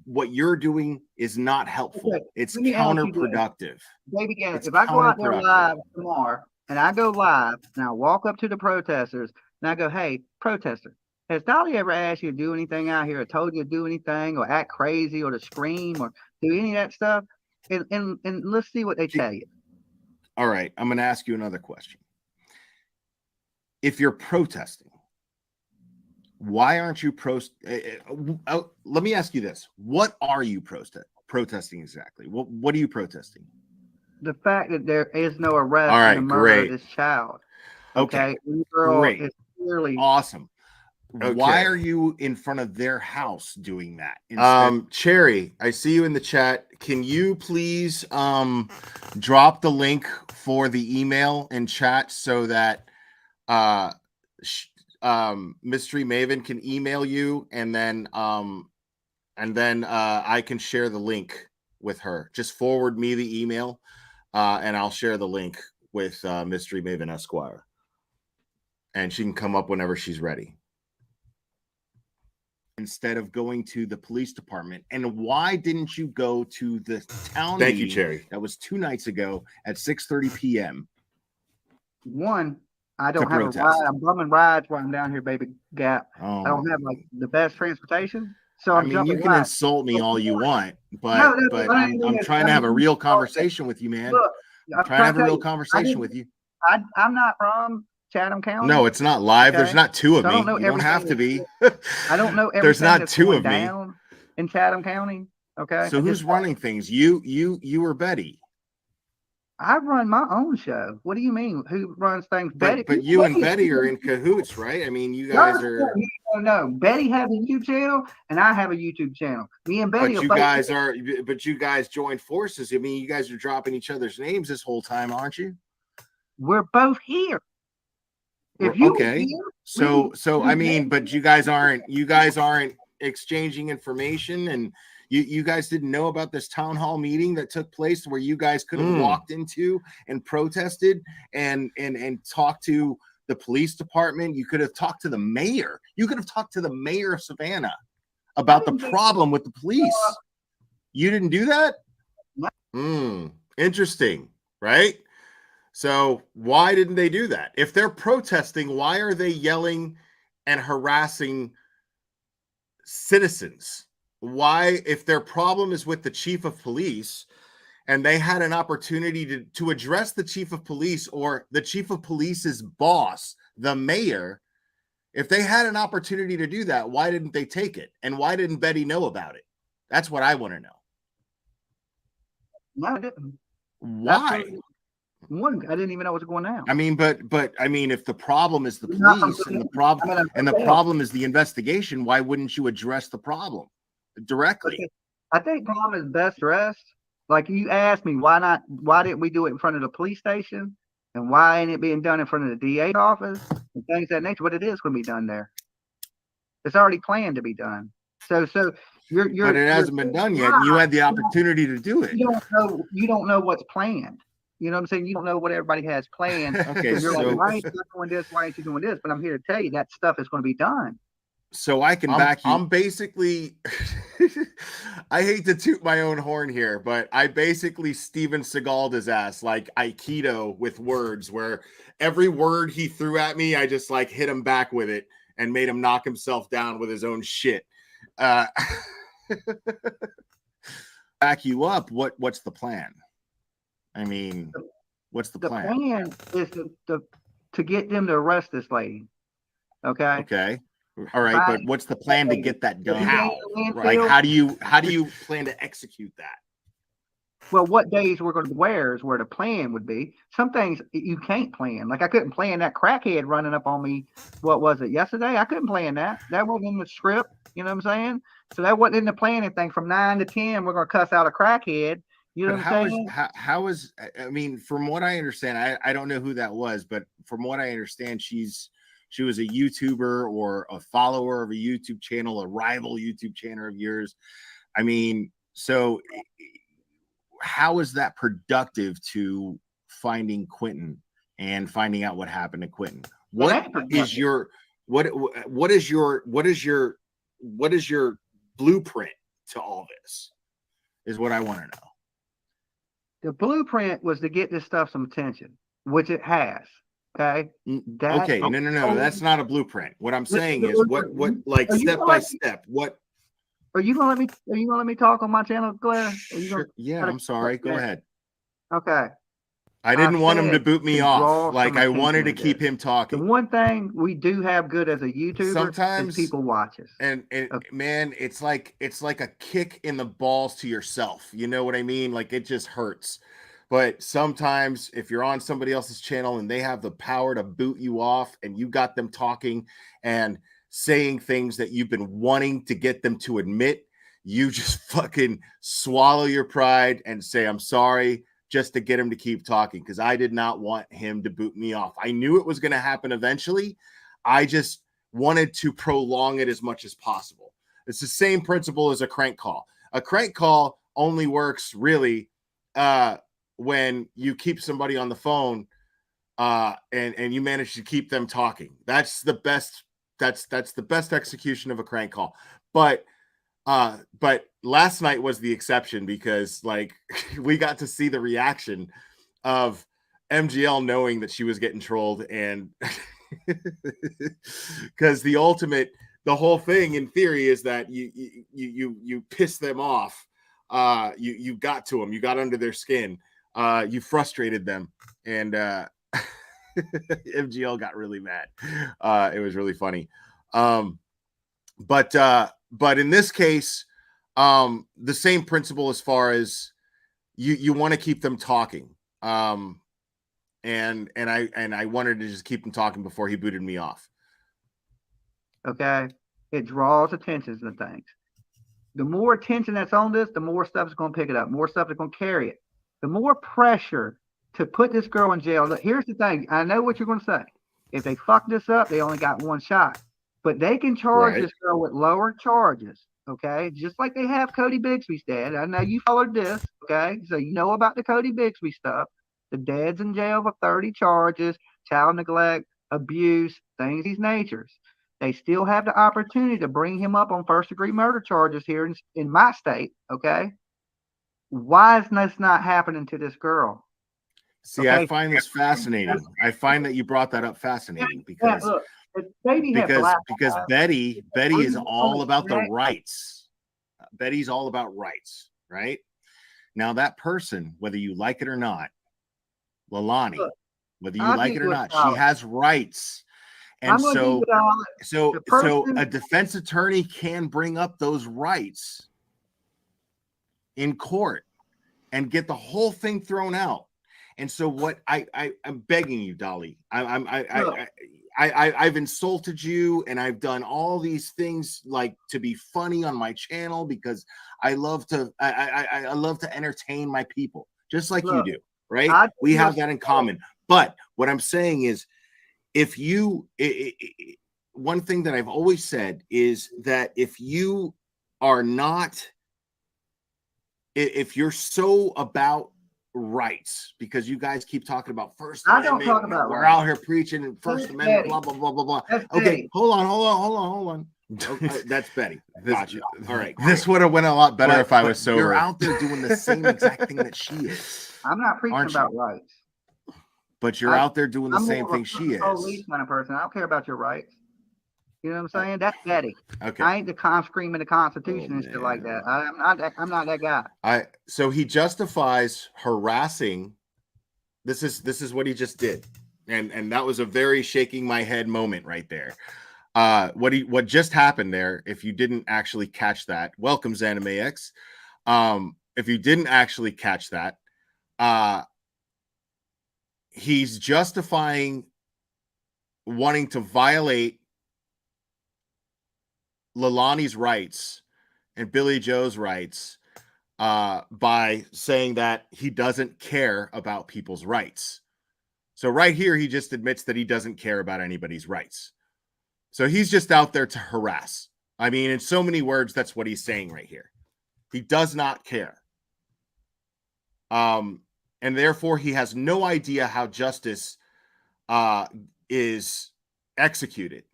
what you're doing is not helpful. Okay, it's let me ask you this. counterproductive. Baby Gannon, It's if I go out there counterproductive. live tomorrow and I go live and I walk up to the protesters and I go, hey, protester, has Dolly ever asked you to do anything out here or told you to do anything or act crazy or to scream or do any of that stuff? And let's see what they tell you. All right. I'm going to ask you another question. If you're protesting, why aren't you let me ask you this. What are you protesting exactly? What are you protesting? The fact that there is no arrest All right, in the murder great. of this child. Okay, the girl great. is clearly awesome. Okay. Why are you in front of their house doing that? Cherry, I see you in the chat. Can you please drop the link for the email in chat so that Mystery Maven can email you, and then I can share the link with her. Just forward me the email, and I'll share the link with Mystery Maven Esquire, and she can come up whenever she's ready. Instead of going to the police department. And why didn't you go to the town Thank you, meeting Cherry. that was 2 nights ago at 6:30 p.m.? One, I don't have protest. a ride. I'm bumming rides while I'm down here, baby Gap. Oh, I don't have like the best transportation. So I I'm mean, you jumping can rides. insult me all you want, but No, I'm trying to have a real conversation with you, man. Look, I'm trying to have a real conversation with you. I'm not from Chatham County. No, it's not live. Okay? There's not two of So I me. don't know You don't have to everything be. I don't know everything There's not that's two going of me. down in Chatham County. Okay. So who's running things? You or Betty? I run my own show. What do you mean? Who runs things? Betty. But you and Betty are in cahoots, right? I mean, you guys are. No. Betty has a YouTube channel, and I have a YouTube channel. Me and Betty. But you guys joined forces. I mean, you guys are dropping each other's names this whole time, aren't you? We're both here. If you okay, here, I mean, but you guys aren't exchanging information, and you guys didn't know about this town hall meeting that took place where you guys could have walked into and protested and talked to the police department. You could have talked to the mayor. You could have talked to the mayor of Savannah about the problem with the police. You didn't do that? Interesting, right? So why didn't they do that? If they're protesting, why are they yelling and harassing citizens? Why, if their problem is with the chief of police and they had an opportunity to address the chief of police or the chief of police's boss, the mayor, if they had an opportunity to do that, why didn't they take it? And why didn't Betty know about it? That's what I want to know. No, I didn't. Why? One, I didn't even know what was going on. I mean, but I mean, if the problem is the police and the problem is the investigation, why wouldn't you address the problem directly? Okay. I think problem is best addressed. Like you asked me, why didn't we do it in front of the police station? And why ain't it being done in front of the DA's office and things of that nature? But it is going to be done there. It's already planned to be done. So but it hasn't been done yet. And you had the opportunity to do it. You don't know what's planned. You know what I'm saying? You don't know what everybody has planned. Okay, you're like, why ain't you doing this? Why ain't you doing this? But I'm here to tell you that stuff is going to be done. So I can back you. I'm basically, I hate to toot my own horn here, but I basically Steven Seagal'd his ass like Aikido with words, where every word he threw at me, I just like hit him back with it and made him knock himself down with his own shit. Back you up. What's the plan? I mean, what's the plan? The plan is to get them to arrest this lady. Okay. Okay. All right, but what's the plan to get that done? How? Like, how do you plan to execute that? Well, what days we're going to wear is where the plan would be. Some things you can't plan. Like I couldn't plan that crackhead running up on me. What was it, yesterday? I couldn't plan that. That wasn't in the script. You know what I'm saying? So that wasn't in the planning thing. From 9 to 10, we're going to cuss out a crackhead. You know But what I'm saying? how is I mean, from what I understand, I don't know who that was, but from what I understand, she was a YouTuber or a follower of a YouTube channel, a rival YouTube channel of yours. I mean, so how is that productive to finding Quentin and finding out what happened to Quentin? What is your blueprint to all this? Is what I want to know. The blueprint was to get this stuff some attention, which it has. Okay. Okay. No. That's not a blueprint. What I'm saying is what like step by step. What are you gonna let me talk on my channel, Claire? Sure. Yeah, I'm sorry. Go ahead. Okay. I didn't want him to boot me off. Like I wanted to keep him talking. The one thing we do have good as a YouTuber sometimes is people watch us. And man, it's like a kick in the balls to yourself. You know what I mean? Like it just hurts. But sometimes if you're on somebody else's channel and they have the power to boot you off and you got them talking and saying things that you've been wanting to get them to admit, you just fucking swallow your pride and say, I'm sorry, just to get him to keep talking, because I did not want him to boot me off. I knew it was going to happen eventually. I just wanted to prolong it as much as possible. It's the same principle as a crank call. A crank call only works really when you keep somebody on the phone and you manage to keep them talking. That's the best. That's the best execution of a crank call. But last night was the exception because like we got to see the reaction of MGL knowing that she was getting trolled, and because the whole thing in theory is that you piss them off, you got to them, you got under their skin, you frustrated them, and MGL got really mad. It was really funny. But in this case, the same principle as far as you want to keep them talking. And I wanted to just keep him talking before he booted me off. Okay. It draws attention to things. The more attention that's on this, the more stuff is going to pick it up. More stuff is going to carry it. The more pressure to put this girl in jail. Look, here's the thing. I know what you're going to say. If they fuck this up, they only got one shot. But they can charge this girl with lower charges, okay? Just like they have Cody Bixby's dad. I know you followed this, okay? So you know about the Cody Bixby stuff. The dad's in jail for 30 charges, child neglect, abuse, things of these natures. They still have the opportunity to bring him up on first-degree murder charges here in my state, okay? Why is this not happening to this girl? See, okay? I find this fascinating. I find that you brought that up fascinating because... Yeah, look, because Betty is all about the rights. Betty's all about rights, right? Now that person, whether you like it or not, Lalani, whether you like it or not, she has rights. And so a defense attorney can bring up those rights in court and get the whole thing thrown out. And so what I'm begging you, Dolly, I've insulted you and I've done all these things like to be funny on my channel because I love to entertain my people just like you do, right? We have that in common. But what I'm saying is, one thing that I've always said is that if you're so about rights, because you guys keep talking about First Amendment. I don't talk about we're rights. Out here preaching and First Amendment, blah blah blah blah blah. Okay, hold on. Okay, that's Betty. Gotcha. All right. This would have went a lot better if I was sober. You're out there doing the same exact thing that she is. I'm not preaching about rights. But you're out there doing the same thing she is. Police kind of person. I don't care about your rights. You know what I'm saying? That's Betty. Okay. I ain't the screaming the Constitution and shit like that. I'm not that guy. So he justifies harassing. This is what he just did, and that was a very shaking my head moment right there. What just happened there? If you didn't actually catch that, welcome ZanimeX. if you didn't actually catch that, he's justifying wanting to violate Leilani's rights and Billy Joe's rights by saying that he doesn't care about people's rights. So right here, he just admits that he doesn't care about anybody's rights. So he's just out there to harass. I mean, in so many words, that's what he's saying right here. He does not care. And therefore, he has no idea how justice is executed.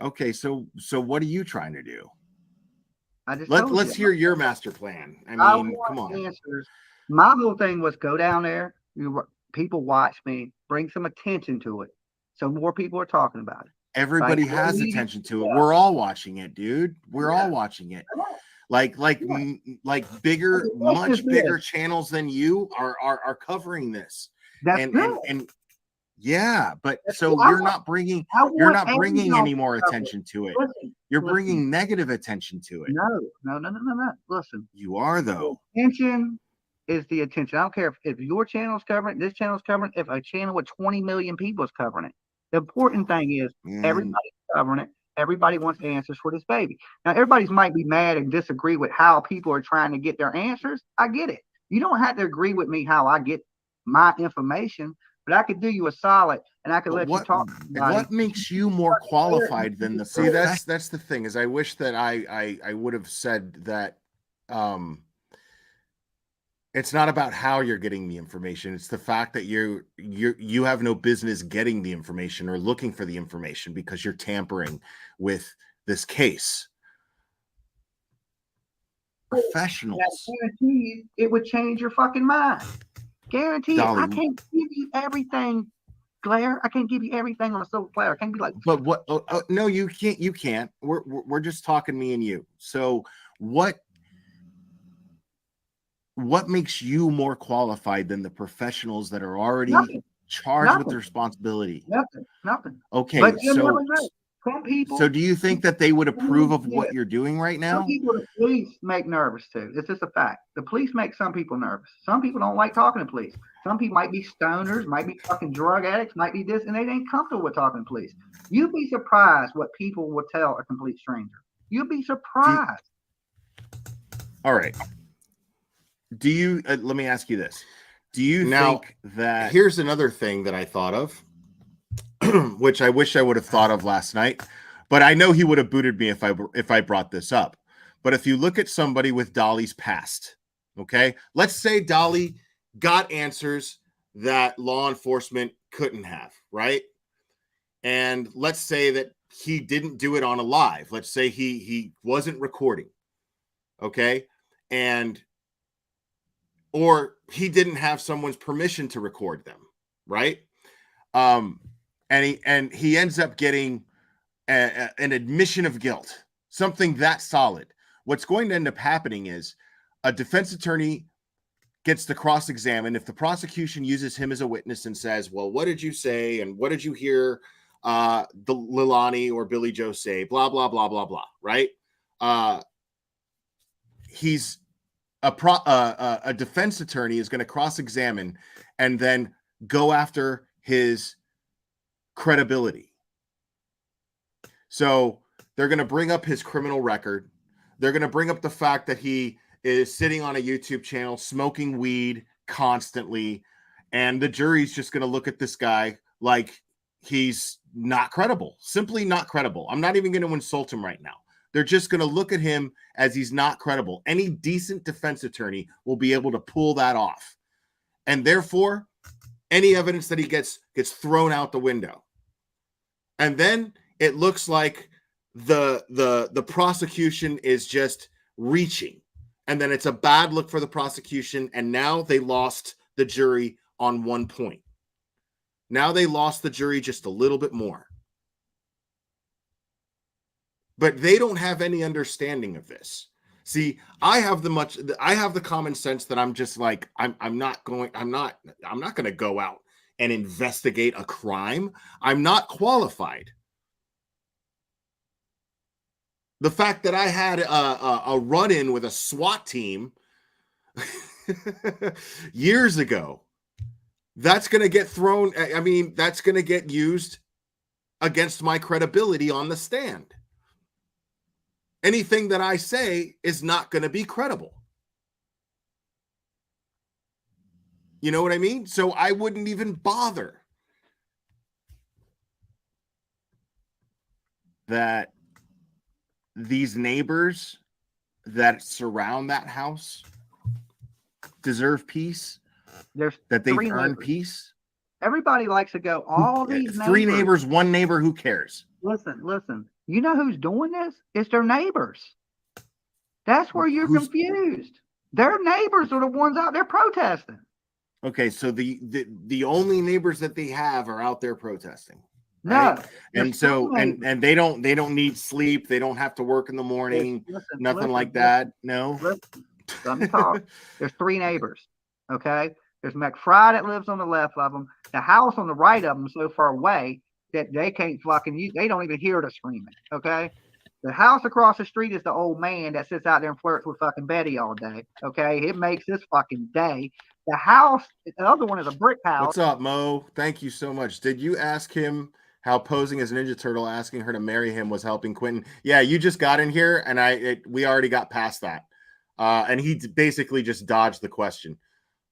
Okay, so what are you trying to do? Let's hear your master plan. I mean, come on. Answers. My whole thing was go down there. People watch me. Bring some attention to it, so more people are talking about it. Everybody has attention to it. We're all watching it, dude. We're all watching it. Like bigger, much bigger channels than you are covering this. And yeah, but so you're not bringing any more attention to it. You're bringing negative attention to it. No. Listen, you are though. Attention is the attention. I don't care if your channel's covering it, this channel's covering it, if a channel with 20 million people is covering it. The important thing is everybody's covering it. Everybody wants answers for this baby. Now, everybody's might be mad and disagree with how people are trying to get their answers. I get it. You don't have to agree with me how I get my information, but I could do you a solid and I could let you talk. What makes you more qualified than the? See, that's the thing is I wish that I would have said that. It's not about how you're getting the information. It's the fact that you have no business getting the information or looking for the information because you're tampering with this case. Professionals. I guarantee you, it would change your fucking mind. Guarantee it. I can't give you everything, Claire. I can't give you everything on a silver platter. I can't be like. But what? No, you can't. You can't. We're just talking me and you. So what makes you more qualified than the professionals that are already charged with the responsibility? Nothing. Okay, but some people. So do you think that they would approve of what you're doing right now? Some people, the police make nervous too. It's just a fact. The police make some people nervous. Some people don't like talking to police. Some people might be stoners, might be fucking drug addicts, might be this, and they ain't comfortable with talking to police. You'd be surprised what people will tell a complete stranger. You'd be surprised. All right. Do you let me ask you this? Do you think that here's another thing that I thought of, which I wish I would have thought of last night, but I know he would have booted me if I brought this up. But if you look at somebody with Dolly's past, okay, let's say Dolly got answers that law enforcement couldn't have, right? And let's say that he didn't do it on a live. Let's say he wasn't recording, okay, or he didn't have someone's permission to record them, right? And he ends up getting an admission of guilt, something that solid. What's going to end up happening is a defense attorney gets to cross-examine. If the prosecution uses him as a witness and says, well, what did you say? And what did you hear the Leilani or Billy Joe say? Blah, blah, blah, blah, blah, right? He's a defense attorney is going to cross-examine and then go after his credibility. So they're going to bring up his criminal record. They're going to bring up the fact that he is sitting on a YouTube channel smoking weed constantly, and the jury's just going to look at this guy like he's not credible, simply not credible. I'm not even going to insult him right now. They're just going to look at him as he's not credible. Any decent defense attorney will be able to pull that off. And therefore, any evidence that he gets thrown out the window. And then it looks like the prosecution is just reaching. And then it's a bad look for the prosecution. And now they lost the jury on 1 point. Now they lost the jury just a little bit more. But they don't have any understanding of this. See, I have the common sense that I'm just like, I'm not going to go out and investigate a crime. I'm not qualified. The fact that I had a run-in with a SWAT team years ago, that's going to get thrown. I mean, that's going to get used against my credibility on the stand. Anything that I say is not going to be credible. You know what I mean? So I wouldn't even bother. That these neighbors that surround that house deserve peace. That they've earned peace. Everybody likes to go, all these three neighbors, one neighbor, who cares? Listen. You know who's doing this? It's their neighbors. That's where you're confused. Their neighbors are the ones out there protesting. Okay, so the only neighbors that they have are out there protesting. Right? No. And so and they don't need sleep, they don't have to work in the morning, nothing like that. No. Let me talk. There's 3 neighbors. Okay. There's McFry that lives on the left of them. The house on the right of them is so far away that they can't they don't even hear the screaming. Okay. The house across the street is the old man that sits out there and flirts with fucking Betty all day. Okay. It makes his fucking day. The house, the other one is a brick house. What's up, Mo? Thank you so much. Did you ask him how posing as Ninja Turtle, asking her to marry him, was helping Quentin? Yeah, you just got in here and we already got past that. And he basically just dodged the question.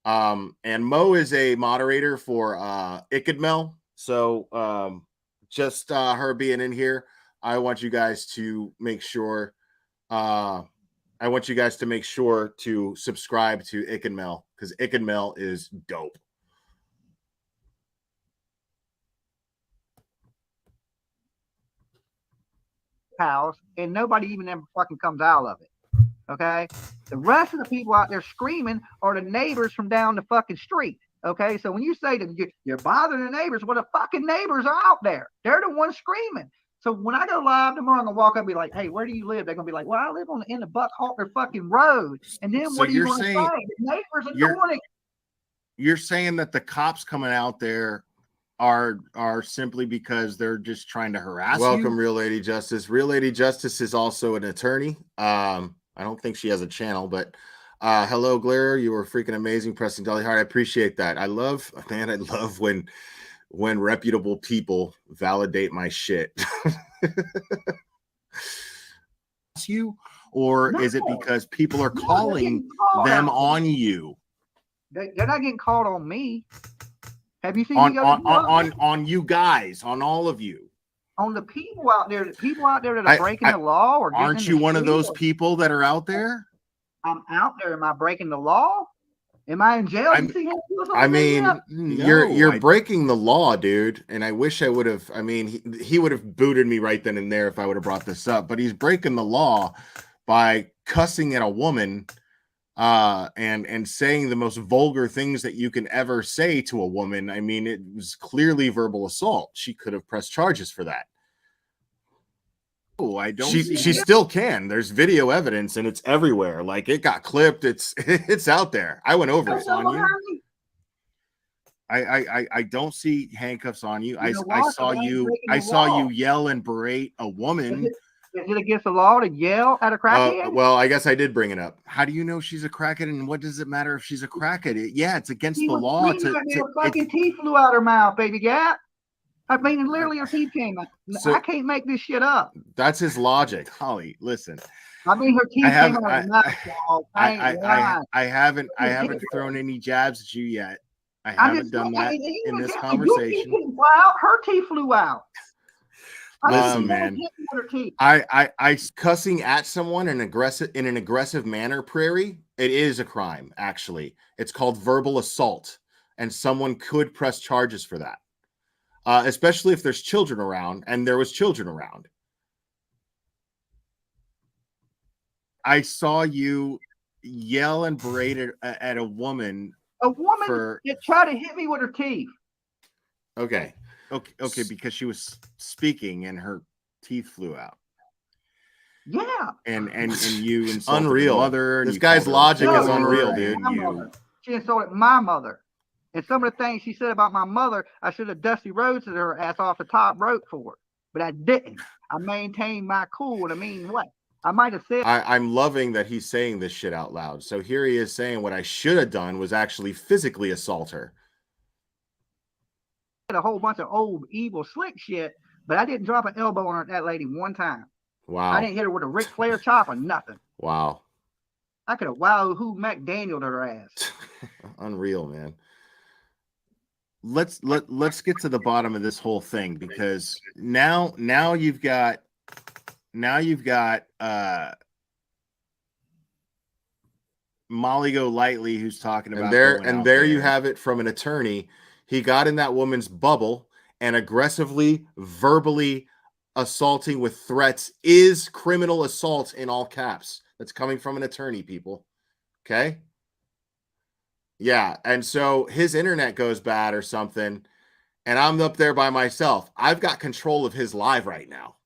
And Mo is a moderator for Ikadmel. So just her being in here, I want you guys to make sure to subscribe to Ikadmel, because Ikadmel is dope. House, and nobody even ever fucking comes out of it. Okay, the rest of the people out there screaming are the neighbors from down the fucking street. Okay, so when you say that you're bothering the neighbors, well, the fucking neighbors are out there. They're the ones screaming. So when I go live tomorrow, I'm gonna walk up and be like, "Hey, where do you live?" They're gonna be like, "Well, I live on the end of Buck Halter fucking road." And then So what are you you're gonna say? saying- The neighbors are doing it. You're saying that the cops coming out there are simply because they're just trying to harass you? Welcome, Real Lady Justice. Real Lady Justice is also an attorney. I don't think she has a channel, but hello, Glare. You were freaking amazing, Preston Dolly Hart. I appreciate that. I love when reputable people validate my shit. You, or is it because people are calling them on you? They're not getting called on me. Have you seen on you guys, on all of you, on the people out there that are breaking the law? Or aren't you one of those people that are out there? I'm out there. Am I breaking the law? Am I in jail? You're breaking the law, dude. And I wish I would have. I mean, he would have booted me right then and there if I would have brought this up. But he's breaking the law by cussing at a woman. And saying the most vulgar things that you can ever say to a woman. I mean, it was clearly verbal assault. She could have pressed charges for that. Oh, I don't. She still can. There's video evidence, and it's everywhere. Like, it got clipped. It's out there. I went over it on you. I don't see handcuffs on you. I saw you yell and berate a woman. Is it against the law to yell at a crackhead? Well, I guess I did bring it up. How do you know she's a crackhead, and what does it matter if she's a crackhead? Yeah, it's against the law. Fucking teeth flew out her mouth, baby gap. I mean, literally her teeth came out. So, I can't make this shit up. That's his logic. Holly, listen. I mean, her teeth came out her mouth. I haven't thrown any jabs at you yet. I haven't done that in this conversation. Her teeth flew out. Listen, man. I cussing at someone in an aggressive manner, Prairie. It is a crime, actually. It's called verbal assault, and someone could press charges for that, especially if there's children around, and there was children around. I saw you yell and berate at a woman. A woman that tried to hit me with her teeth. Okay, because she was speaking and her teeth flew out. Yeah, and you insulted unreal mother. This guy's logic is unreal, dude. She insulted my mother, and some of the things she said about my mother, I should have Dusty Rhodes her ass off the top rope for, but I didn't. I maintained my cool in a mean way. I might have said I'm loving that he's saying this shit out loud. So here he is saying what I should have done was actually physically assault her. a whole bunch of old, evil, slick shit, but I didn't drop an elbow on that lady one time. Wow. I didn't hit her with a Ric Flair chop or nothing. Wow. I could have Wahoo McDaniel'd her ass. Unreal, man. Let's get to the bottom of this whole thing, because now you've got Molly Golightly, who's talking about, and there you have it from an attorney. He got in that woman's bubble and aggressively, verbally assaulting with threats is criminal assault in all caps. That's coming from an attorney, people. Okay. Yeah. And so his internet goes bad or something, and I'm up there by myself. I've got control of his live right now.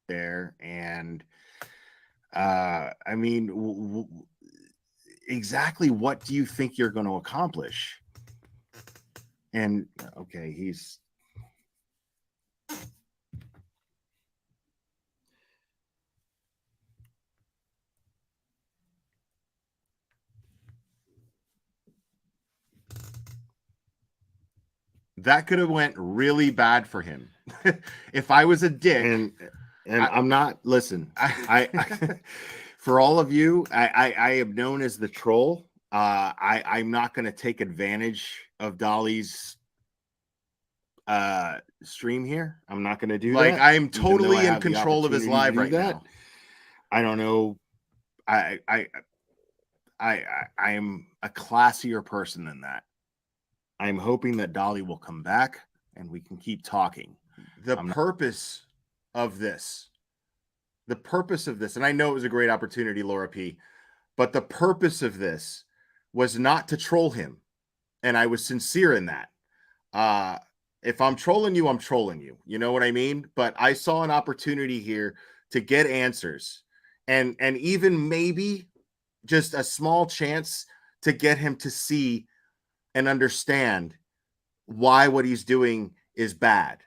There. And I mean, exactly what do you think you're going to accomplish? And okay, he's that could have went really bad for him. If I was a dick, and I'm not, listen, I for all of you, I am known as the troll. I'm not going to take advantage of Dolly's stream here. I'm not going to do that. Like, I am totally in control of his live right now. I don't know. I am a classier person than that. I'm hoping that Dolly will come back and we can keep talking. The purpose of this, and I know it was a great opportunity, Laura P., but the purpose of this was not to troll him. And I was sincere in that. If I'm trolling you, I'm trolling you. You know what I mean? But I saw an opportunity here to get answers, and even maybe just a small chance to get him to see and understand why what he's doing is bad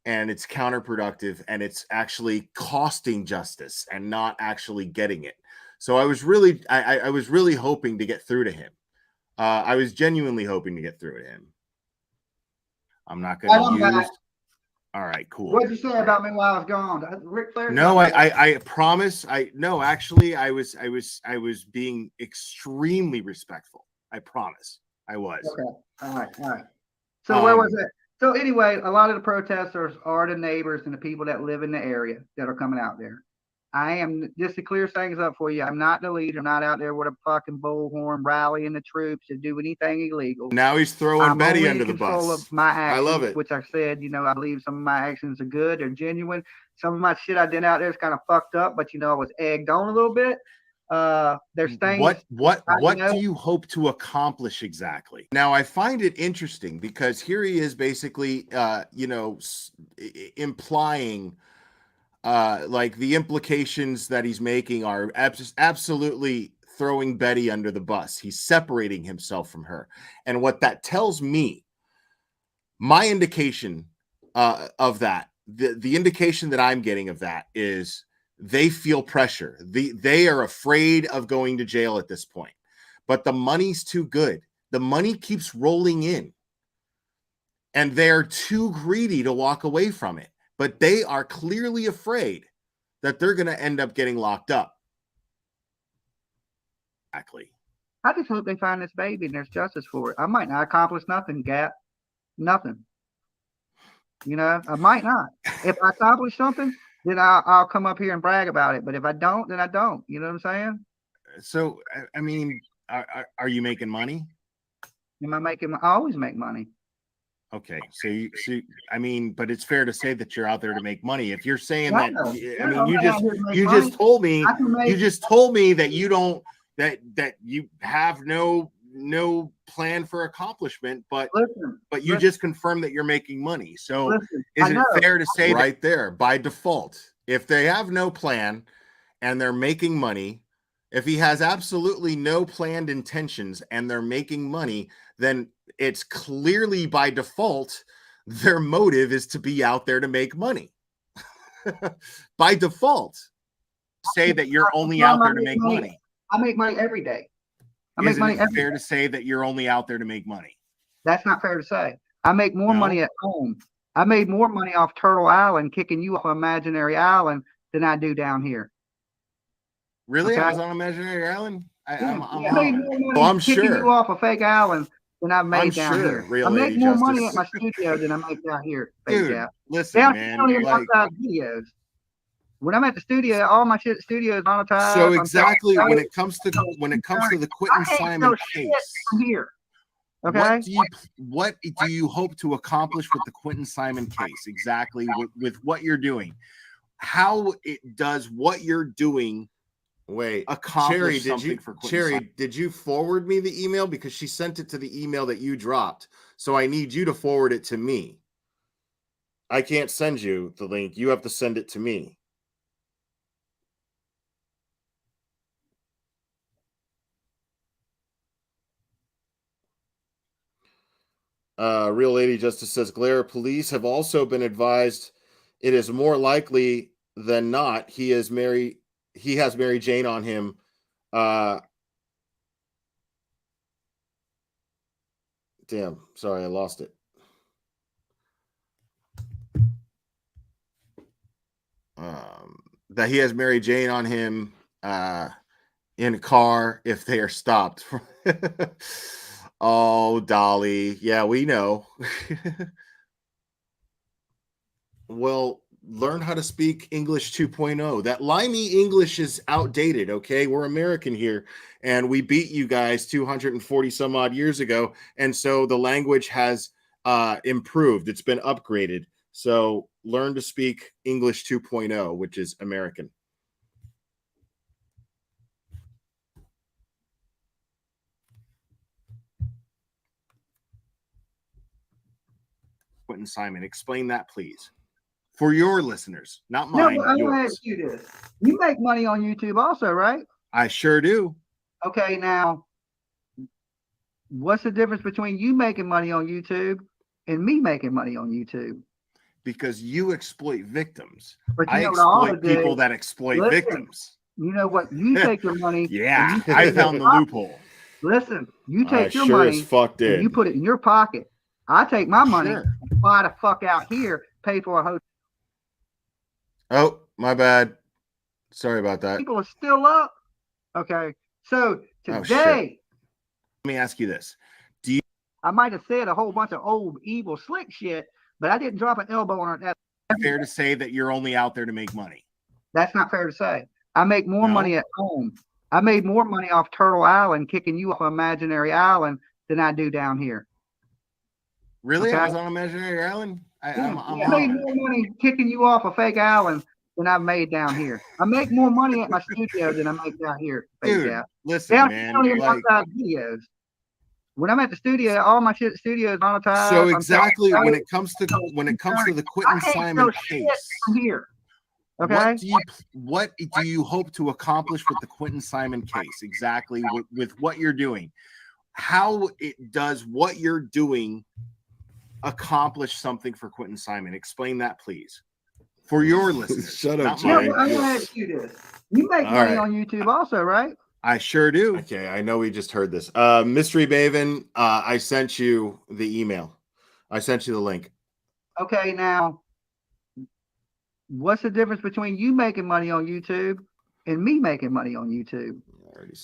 and it's counterproductive and it's actually costing justice and not actually getting it. So I was really, I was really hoping to get through to him. I was genuinely hoping to get through to him. I'm not going to use. All right, cool. What did you say about me while I was gone? Ric Flair? No, I promise. No, actually, I was being extremely respectful. I promise. I was. Okay. All right. So where was it? So anyway, a lot of the protesters are the neighbors and the people that live in the area that are coming out there. I am, just to clear things up for you, I'm not the leader. I'm not out there with a fucking bullhorn rallying the troops to do anything illegal. Now he's throwing Betty under the bus. Of my actions, I love it. Which I said, I believe some of my actions are good. They're genuine. Some of my shit I did out there is kind of fucked up, but I was egged on a little bit. There's things. What do you hope to accomplish exactly? Now I find it interesting because here he is basically implying like the implications that he's making are absolutely throwing Betty under the bus. He's separating himself from her. And what that tells me, my indication of that, the indication that I'm getting of that is they feel pressure. They are afraid of going to jail at this point, but the money's too good. The money keeps rolling in and they're too greedy to walk away from it, but they are clearly afraid that they're going to end up getting locked up. Exactly. I just hope they find this baby and there's justice for it. I might not accomplish nothing, Gap. Nothing. I might not. If I accomplish something, then I'll come up here and brag about it. But if I don't, then I don't. You know what I'm saying? So, I mean, are you making money? I always make money. Okay. So I mean, but it's fair to say that you're out there to make money. If you're saying that, I mean, you just told me that you don't, that you have no plan for accomplishment, but you just confirmed that you're making money. So is it fair to say right there, by default, if they have no plan and they're making money, if he has absolutely no planned intentions and they're making money, then it's clearly by default their motive is to be out there to make money. by default say that you're only out there to make money. I make money every day. Isn't it fair to say that you're only out there to make money? That's not fair to say. I make more money at home. I made more money off Turtle Island, kicking you off an imaginary island, than I do down here. Really? Okay? I was on imaginary island? I made more money kicking you off a fake island than I've made down here. Real I make Lady more Justice. money at my studio than I make down here. Dude, listen, down man. Here, I don't even talk about videos. When I'm at the studio, all my shit studio is monetized. So exactly when it comes to the Quentin Simon case, here. Okay. What do you hope to accomplish with the Quentin Simon case? Exactly with what you're doing. How it does what you're doing. Wait, accomplish Cherry, did you forward me the email? Because she sent it to the email that you dropped. So I need you to forward it to me. I can't send you the link. You have to send it to me. Real Lady Justice says Glare police have also been advised it is more likely than not he has Mary Jane on him. Damn, sorry, I lost it. That he has Mary Jane on him in a car if they are stopped. Oh, Dolly. Yeah, we know. Well, learn how to speak English 2.0. That limey English is outdated, okay? We're American here, and we beat you guys 240 some odd years ago, and so the language has improved. It's been upgraded. So learn to speak English 2.0, which is American. Quentin Simon, explain that, please, for your listeners, not mine. No, I want to ask you this: you make money on YouTube, also, right? I sure do. Okay, now, what's the difference between you making money on YouTube and me making money on YouTube? Because you exploit victims. But I exploit people that exploit victims. You know what? You take your money. Yeah, I found the loophole. Listen, you take your sure money and you put it in your pocket. I take my money, fly the fuck out here, pay for a hotel. Oh, my bad. Sorry about that. People are still up. Okay, so today, let me ask you this: I might have said a whole bunch of old, evil, slick shit, but I didn't drop an elbow on it. Fair to say that you're only out there to make money? That's not fair to say. I make more money at home. I made more money off Turtle Island, kicking you off an imaginary island, than I do down here. Really? Okay? I was on imaginary island? I made more money kicking you off a fake island than I've made down here. I make more money at my studio than I make down here. Dude, listen, man. Videos. When I'm at the studio, all my shit studio is monetized. So exactly when it comes to the Quentin Simon case here. Okay. What do you hope to accomplish with the Quentin Simon case? Exactly with what you're doing. How it does what you're doing accomplish something for Quentin Simon? Explain that, please, for your listeners. Shut up, Jerry. I'm gonna ask you this: you make money on YouTube, also, right? I sure do. Okay, I know we just heard this. Mystery Maven, I sent you the email. I sent you the link. Okay, now, what's the difference between you making money on YouTube and me making money on YouTube?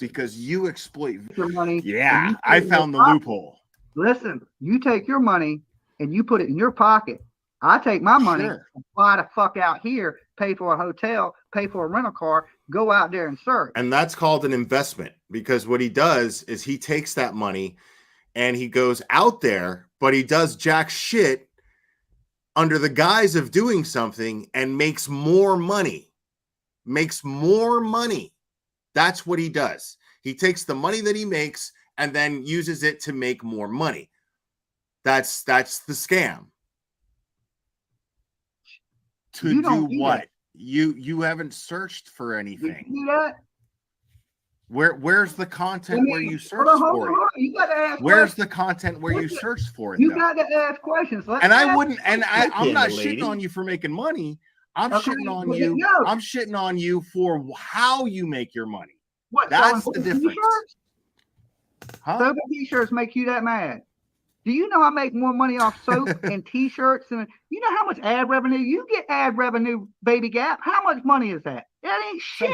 Because you exploit your money. Yeah, I found the loophole. Listen, you take your money and you put it in your pocket. I take my money, fly the fuck out here, pay for a hotel, pay for a rental car, go out there and surf. And that's called an investment, because what he does is he takes that money and he goes out there, but he does jack shit under the guise of doing something and makes more money. That's what he does. He takes the money that he makes and then uses it to make more money. That's the scam. To do what? You haven't searched for anything. You see that? Where's the content where you search for it? You gotta ask where's the content where you search for it? You got to ask questions. And I wouldn't. And I'm not shitting on you for making money. I'm Okay, shitting on well, you. no. I'm shitting on you for how you make your money. What? That's selling the difference. T-shirts? Huh? Soap and T-shirts make you that mad? Do you know I make more money off soap and T-shirts than you know how much ad revenue you get? Ad revenue, Baby Gap. How much money is that? It ain't shit.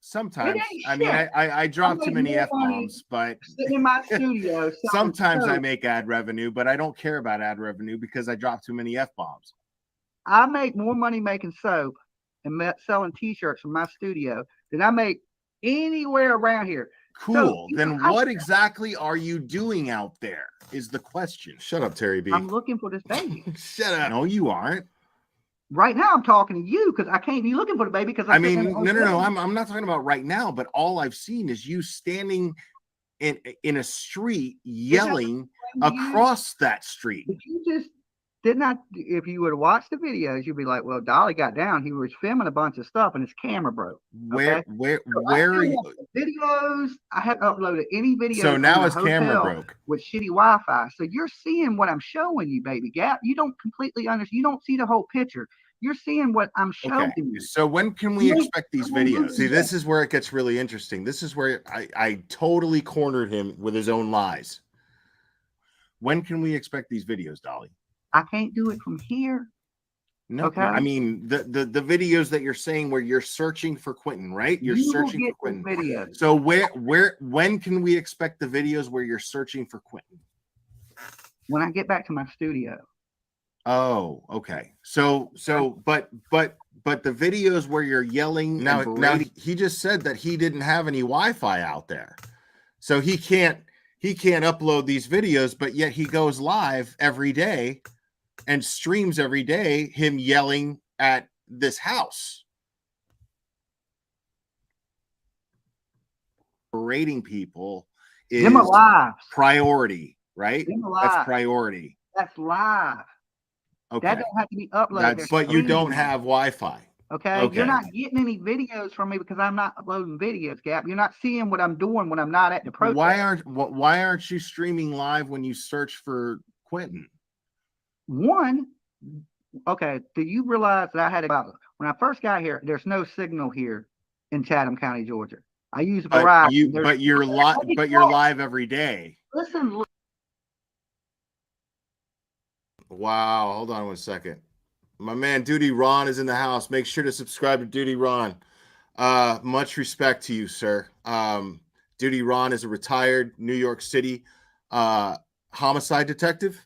Sometimes. It ain't I mean, shit. I drop too make many more F-bombs, but sitting in my studio. sometimes I soap. make ad revenue, but I don't care about ad revenue because I drop too many F-bombs. I make more money making soap and selling T-shirts from my studio than I make anywhere around here. Cool. So, then what exactly are you doing out there is the question. Shut up, Terry B. I'm looking for this baby. Shut up. No, you aren't. Right now, I'm talking to you because I can't be looking for the baby because I mean, no. I'm not talking about right now, but all I've seen is you standing in a street yelling across that street. But you just did not. If you would have watched the videos, you'd be like, "Well, Dolly got down. He was filming a bunch of stuff, and his camera broke." Where are you? Videos. I haven't uploaded any videos. So now his camera broke with shitty Wi-Fi. So you're seeing what I'm showing you, Baby Gap. You don't completely understand. You don't see the whole picture. You're seeing what I'm showing you. So when can we expect these videos? See, this is where it gets really interesting. This is where I totally cornered him with his own lies. When can we expect these videos, Dolly? I can't do it from here. No, okay. I mean the videos that you're saying where you're searching for Quentin, right? You're searching for Quentin. Videos. So when can we expect the videos where you're searching for Quentin? When I get back to my studio. Oh, okay. So but the videos where you're yelling now he just said that he didn't have any Wi-Fi out there. So he can't upload these videos, but yet he goes live every day and streams every day him yelling at this house. Berating people is priority, right? That's priority. That's live. Okay. That don't have to be uploaded. But you don't have Wi-Fi. Okay. You're not getting any videos from me because I'm not uploading videos, Gap. You're not seeing what I'm doing when I'm not at the protest. Why aren't you streaming live when you search for Quentin? One, okay. Do you realize that I had when I first got here? There's no signal here in Chatham County, Georgia. I use Verizon. But you're live every day. Listen. Wow, hold on 1 second. My man Duty Ron is in the house. Make sure to subscribe to Duty Ron. Much respect to you, sir. Duty Ron is a retired New York City homicide detective.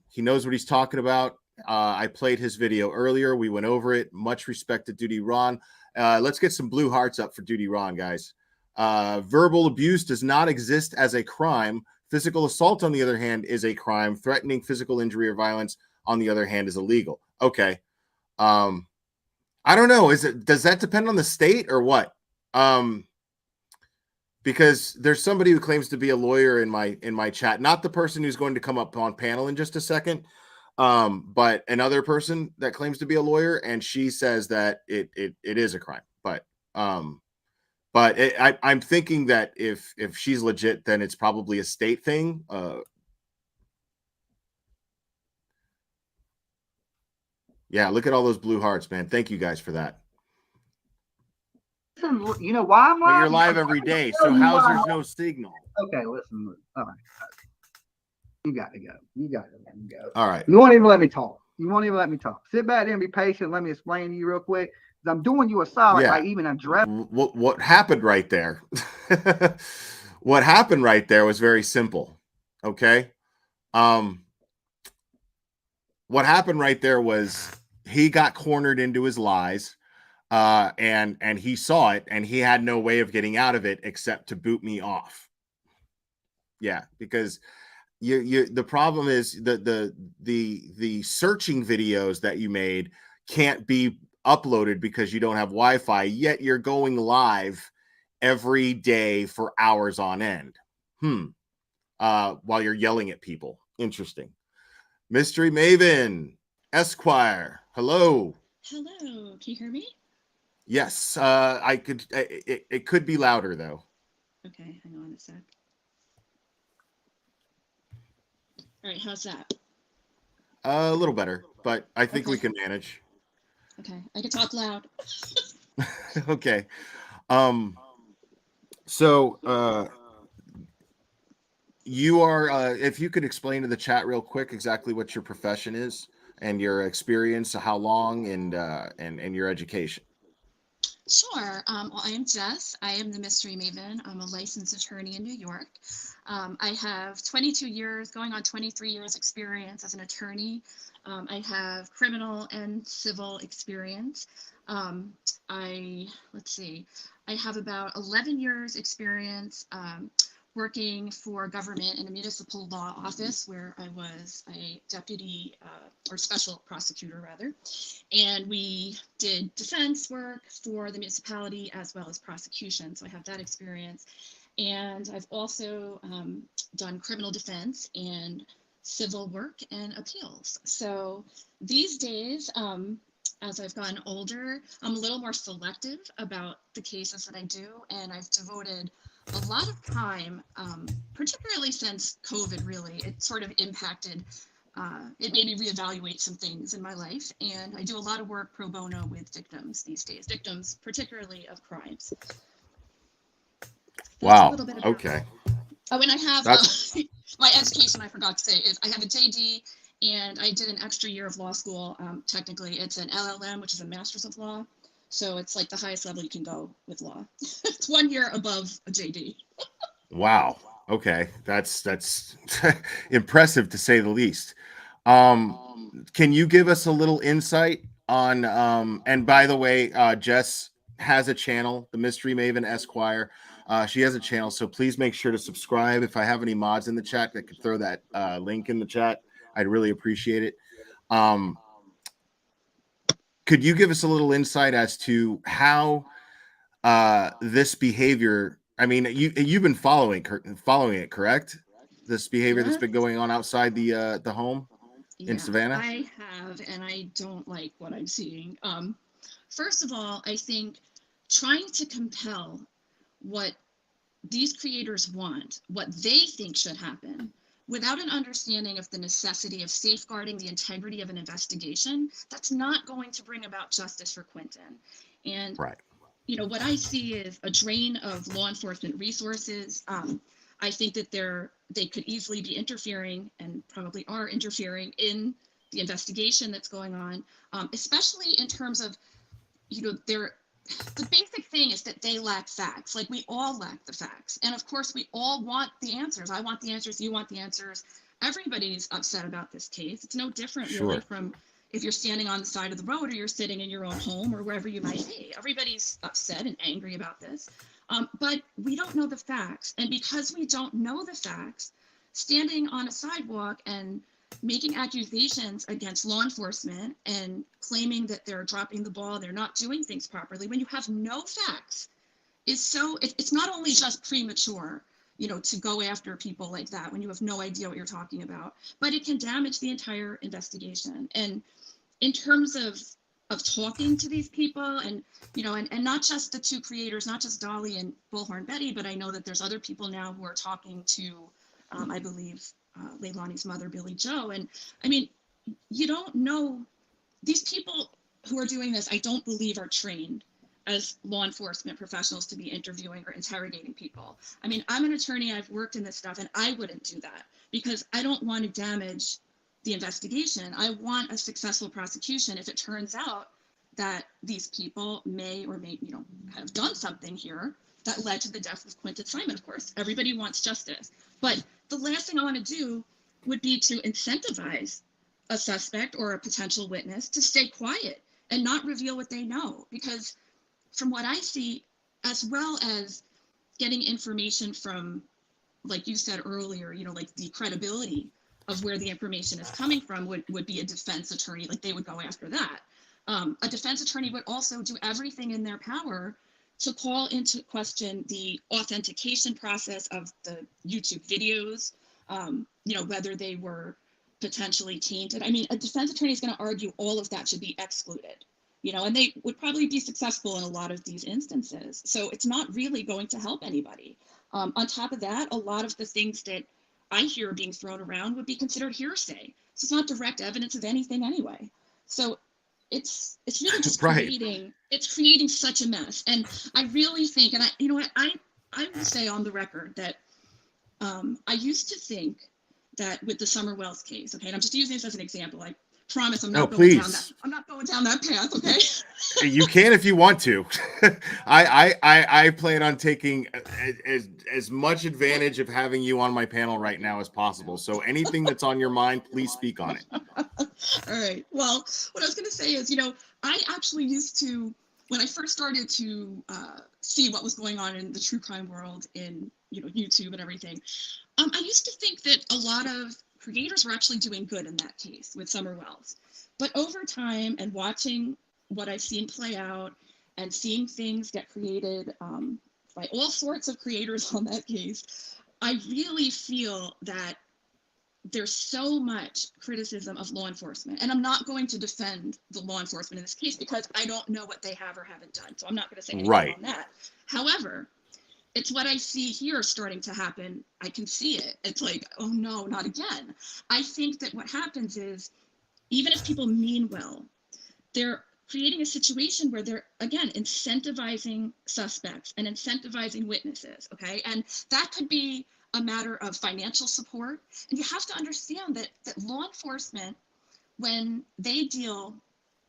He knows what he's talking about. I played his video earlier. We went over it. Much respect to Duty Ron. Let's get some blue hearts up for Duty Ron, guys. Verbal abuse does not exist as a crime. Physical assault, on the other hand, is a crime. Threatening physical injury or violence, on the other hand, is illegal. Okay. I don't know. Does that depend on the state or what? Because there's somebody who claims to be a lawyer in my chat, not the person who's going to come up on panel in just a second, but another person that claims to be a lawyer, and she says that it is a crime. But I'm thinking that if she's legit, then it's probably a state thing. Yeah, look at all those blue hearts, man. Thank you guys for that. Listen, you know why I'm live? But you're live every day, so how's there's no signal? Okay, listen. All right. You got to go. You got to let me go. All right. You won't even let me talk. Sit back there and be patient. Let me explain to you real quick. I'm doing you a solid by even addressing. What happened right there? What happened right there was very simple. Okay. What happened right there was he got cornered into his lies, and he saw it, and he had no way of getting out of it except to boot me off. Yeah, because the problem is the searching videos that you made can't be uploaded because you don't have Wi-Fi, yet you're going live every day for hours on end. While you're yelling at people. Interesting. Mystery Maven Esquire. Hello. Hello. Can you hear me? Yes. I could. It could be louder though. Okay, hang on a sec. All right, how's that? A little better, but I think we can manage. Okay, I can talk loud. Okay. So you are if you could explain to the chat real quick exactly what your profession is and your experience, how long, and your education. Sure. Well, I am Jess. I am the Mystery Maven. I'm a licensed attorney in New York. I have 22 years, going on 23 years experience as an attorney. I have criminal and civil experience. Let's see, I have about 11 years experience working for government in a municipal law office where I was a deputy or special prosecutor rather. And we did defense work for the municipality as well as prosecution. So I have that experience. And I've also done criminal defense and civil work and appeals. So these days, as I've gotten older, I'm a little more selective about the cases that I do. And I've devoted a lot of time, particularly since COVID really, it sort of impacted it made me reevaluate some things in my life. And I do a lot of work pro bono with victims these days, victims particularly of crimes. That's Wow. A little bit about Okay. Oh, and I have my education, I forgot to say, is I have a JD and I did an extra year of law school. Technically, it's an LLM, which is a master's of law. So it's like the highest level you can go with law. It's 1 year above a JD. Wow. Okay. That's impressive to say the least. Can you give us a little insight on and by the way, Jess has a channel, the Mystery Maven Esquire. She has a channel, so please make sure to subscribe. If I have any mods in the chat that could throw that link in the chat, I'd really appreciate it. Could you give us a little insight as to how this behavior, I mean, you've been following it, correct? This behavior that's been going on outside the home in Savannah? I have, and I don't like what I'm seeing. First of all, I think trying to compel what these creators want, what they think should happen, without an understanding of the necessity of safeguarding the integrity of an investigation, that's not going to bring about justice for Quentin. And right. You know, what I see is a drain of law enforcement resources. I think that they could easily be interfering and probably are interfering in the investigation that's going on, especially in terms of, you know, the basic thing is that they lack facts. Like we all lack the facts. And of course, we all want the answers. I want the answers. You want the answers. Everybody's upset about this case. It's no different really from if you're standing on the side of the road or you're sitting in your own home or wherever you might be. Everybody's upset and angry about this. But we don't know the facts. And because we don't know the facts, standing on a sidewalk and making accusations against law enforcement and claiming that they're dropping the ball, they're not doing things properly, when you have no facts, it's not only just premature, you know, to go after people like that when you have no idea what you're talking about, but it can damage the entire investigation. And in terms of talking to these people and, you know, and not just the two creators, not just Dolly and Bullhorn Betty, but I know that there's other people now who are talking to, I believe, Leilani's mother, Billy Joe. And I mean, you don't know, these people who are doing this, I don't believe are trained as law enforcement professionals to be interviewing or interrogating people. I mean, I'm an attorney, I've worked in this stuff, and I wouldn't do that because I don't want to damage the investigation. I want a successful prosecution if it turns out that these people may or may, you know, have done something here that led to the death of Quentin Simon. Of course, everybody wants justice. But the last thing I want to do would be to incentivize a suspect or a potential witness to stay quiet and not reveal what they know. Because from what I see, as well as getting information from, like you said earlier, you know, like the credibility of where the information is coming from would be a defense attorney, like they would go after that. A defense attorney would also do everything in their power to call into question the authentication process of the YouTube videos, you know, whether they were potentially tainted. I mean, a defense attorney is going to argue all of that should be excluded, you know, and they would probably be successful in a lot of these instances. So it's not really going to help anybody. On top of that, a lot of the things that I hear being thrown around would be considered hearsay. So it's not direct evidence of anything anyway. So it's really just Right. creating such a mess. And I really think, and you know what, I will say on the record that I used to think that with the Summer Wells case, okay, and I'm just using this as an example. I promise I'm not going down that. I'm not going down that path, okay? You can if you want to. I plan on taking as much advantage of having you on my panel right now as possible. So anything that's on your mind, please speak on it. All right. Well, what I was going to say is, I actually used to, when I first started to see what was going on in the true crime world in YouTube and everything, I used to think that a lot of creators were actually doing good in that case with Summer Wells. But over time and watching what I've seen play out and seeing things get created by all sorts of creators on that case, I really feel that there's so much criticism of law enforcement. And I'm not going to defend the law enforcement in this case because I don't know what they have or haven't done. So I'm not going to say anything on that. However, it's what I see here starting to happen. I can see it. It's like, oh no, not again. I think that what happens is, even if people mean well, they're creating a situation where they're, again, incentivizing suspects and incentivizing witnesses, okay? And that could be a matter of financial support. And you have to understand that law enforcement, when they deal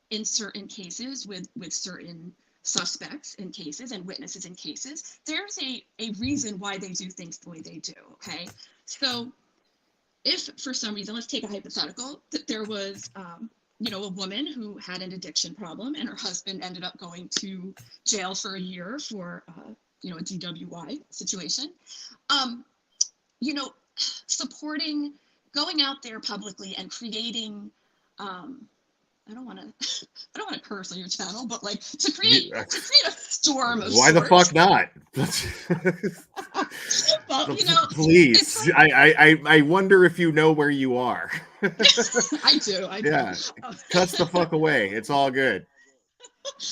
in certain cases with certain suspects in cases and witnesses in cases, there's a reason why they do things the way they do, okay? So if for some reason, let's take a hypothetical, that there was a woman who had an addiction problem and her husband ended up going to jail for a year for a DWI situation, supporting, going out there publicly and creating I don't want to curse on your channel, but like to create a storm of why sorts. the fuck not? Well, please. I wonder if you know where you are. I do. Yeah, cuts the fuck away. It's all good.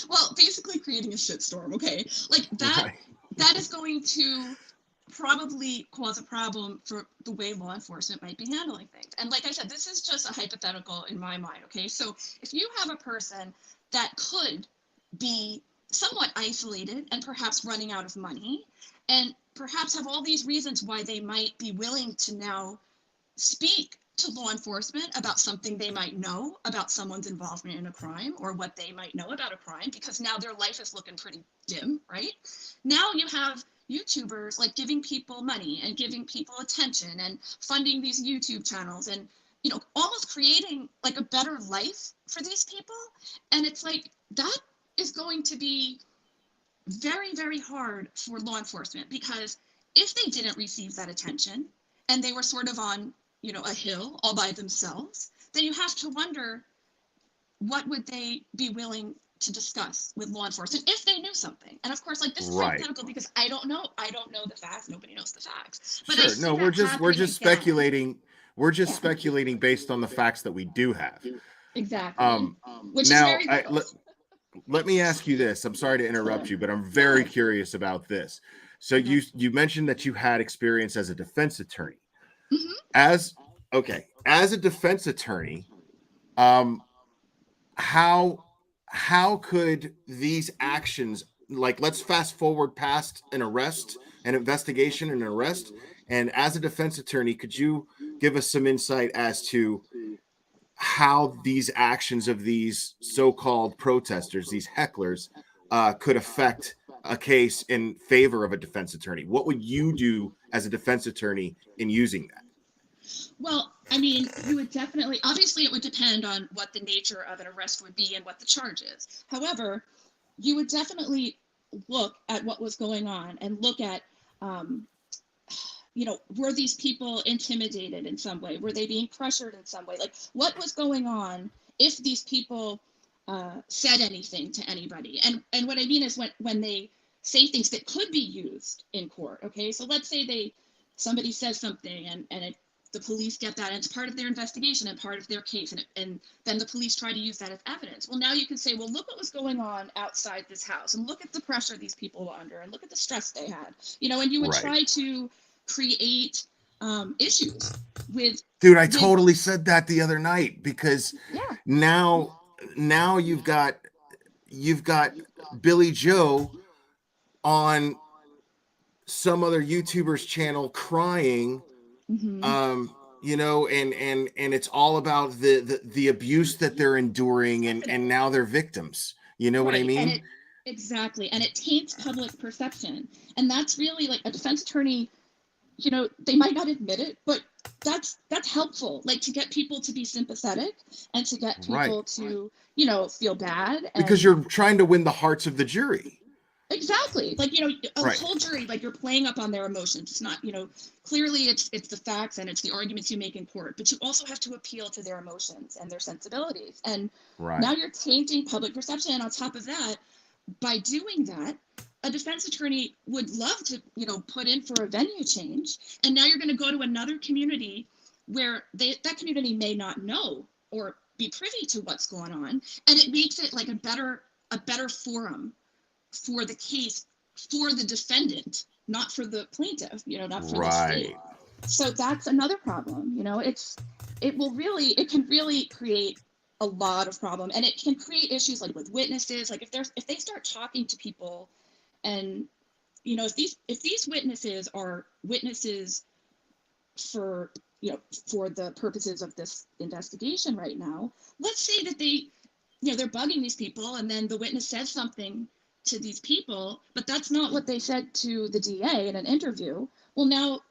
Well, basically creating a shitstorm. Okay, like that. Right. That is going to probably cause a problem for the way law enforcement might be handling things. And like I said, this is just a hypothetical in my mind, okay? So if you have a person that could be somewhat isolated and perhaps running out of money and perhaps have all these reasons why they might be willing to now speak to law enforcement about something they might know about someone's involvement in a crime or what they might know about a crime, because now their life is looking pretty dim, right? Now you have YouTubers like giving people money and giving people attention and funding these YouTube channels and almost creating like a better life for these people. And it's like that is going to be very, very hard for law enforcement, because if they didn't receive that attention and they were sort of on a hill all by themselves, then you have to wonder, what would they be willing to discuss with law enforcement if they knew something? And of course, like, this is hypothetical because I don't know the facts. Nobody knows the facts. But sure. No, we're just speculating. We're just speculating based on the facts that we do have. Exactly. Which now, is very let me ask you this. I'm sorry to interrupt you, but I'm very curious about this. So you mentioned that you had experience as a defense attorney. Mm-hmm. As a defense attorney, how could these actions, like, let's fast forward past an arrest, an investigation, and an arrest, and as a defense attorney, could you give us some insight as to how these actions of these so-called protesters, these hecklers, could affect a case in favor of a defense attorney? What would you do as a defense attorney in using that? Well, I mean, you would definitely, obviously it would depend on what the nature of an arrest would be and what the charge is. However, you would definitely look at what was going on and look at, were these people intimidated in some way? Were they being pressured in some way? Like, what was going on if these people said anything to anybody? And what I mean is when they say things that could be used in court, okay? So let's say somebody says something and the police get that, and it's part of their investigation and part of their case, and then the police try to use that as evidence. Well, now you can say, well, look what was going on outside this house, and look at the pressure these people were under, and look at the stress they had, and you would try to create issues with. Dude, I totally said that the other night, because now now you've got Billy Joe on some other YouTuber's channel crying, you know, and it's all about the abuse that they're enduring, and now they're victims. You know what I mean? Exactly. And it taints public perception. And that's really like a defense attorney, you know, they might not admit it, but that's helpful, like to get people to be sympathetic and to get people to, you know, feel bad. Because you're trying to win the hearts of the jury. Exactly. Like, you know, a whole jury, like you're playing up on their emotions. It's not, you know, clearly it's the facts and it's the arguments you make in court, but you also have to appeal to their emotions and their sensibilities. And now you're tainting public perception. And on top of that, by doing that, a defense attorney would love to, you know, put in for a venue change. And now you're going to go to another community where that community may not know or be privy to what's going on. And it makes it like a better forum for the case for the defendant, not for the plaintiff, you know, not for the state. So that's another problem. You know, it can really create a lot of problem, and it can create issues like with witnesses. Like if they start talking to people, and you know, if these witnesses are witnesses for, you know, for the purposes of this investigation right now, let's say that they, you know, they're bugging these people, and then the witness says something to these people, but that's not what they said to the DA in an interview. Well, now,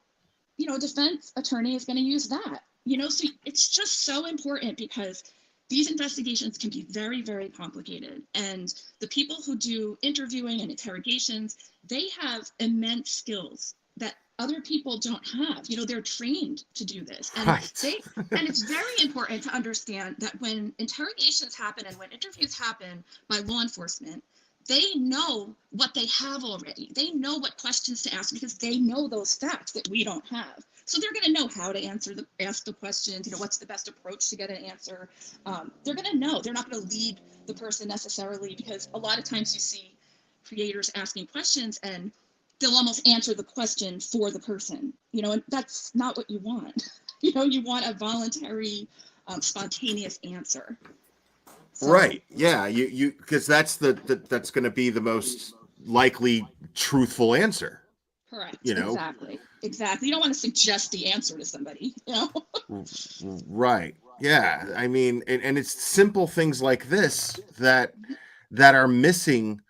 you know, a defense attorney is going to use that, you know, so it's just so important because these investigations can be very, very complicated. And the people who do interviewing and interrogations, they have immense skills that other people don't have. You know, they're trained to do this. And and it's very important to understand that when interrogations happen and when interviews happen by law enforcement, they know what they have already. They know what questions to ask because they know those facts that we don't have. So they're going to know how to ask the questions. You know, what's the best approach to get an answer. They're going to know. They're not going to lead the person necessarily, because a lot of times you see creators asking questions and they'll almost answer the question for the person. You know, and that's not what you want. You know, you want a voluntary, spontaneous answer. So, right. Yeah. You because that's that's going to be the most likely truthful answer. Correct. You know? Exactly. You don't want to suggest the answer to somebody, you know? Right. Yeah. I mean, and it's simple things like this that are missing,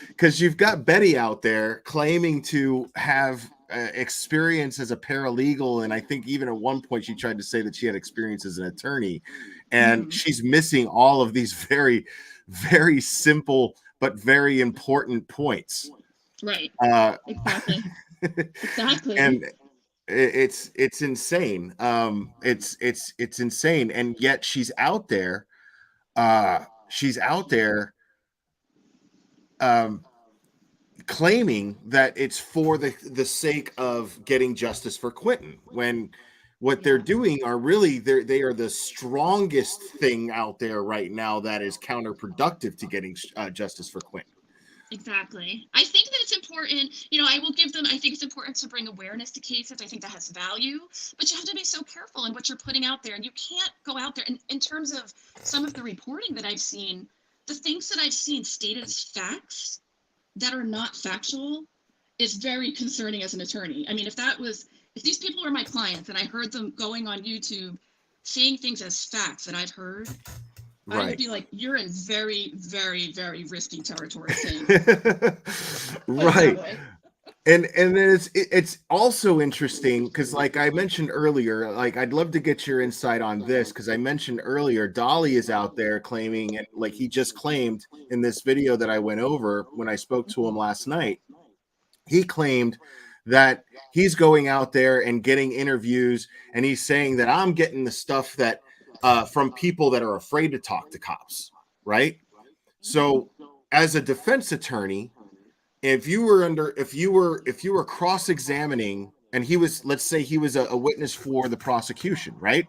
because you've got Betty out there claiming to have experience as a paralegal, and I think even at one point she tried to say that she had experience as an attorney, and she's missing all of these very, very simple but very important points. Right. Exactly. Exactly. And it's insane. It's insane, and yet she's out there. Claiming that it's for the sake of getting justice for Quentin, when what they're doing are really they are the strongest thing out there right now that is counterproductive to getting justice for Quentin. Exactly. I think that it's important, you know, I think it's important to bring awareness to cases. I think that has value, but you have to be so careful in what you're putting out there, and you can't go out there. And in terms of some of the reporting that I've seen, the things that I've seen stated as facts that are not factual is very concerning as an attorney. I mean, if these people were my clients and I heard them going on YouTube saying things as facts that I've heard, I would be like, you're in very, very, very risky territory. Right. And it's also interesting because, like I mentioned earlier, like I'd love to get your insight on this, because I mentioned earlier Dolly is out there claiming, and like he just claimed in this video that I went over when I spoke to him last night, he claimed that he's going out there and getting interviews, and he's saying that I'm getting the stuff that from people that are afraid to talk to cops, right? So as a defense attorney, if you were cross-examining, and he was, let's say he was a witness for the prosecution, right?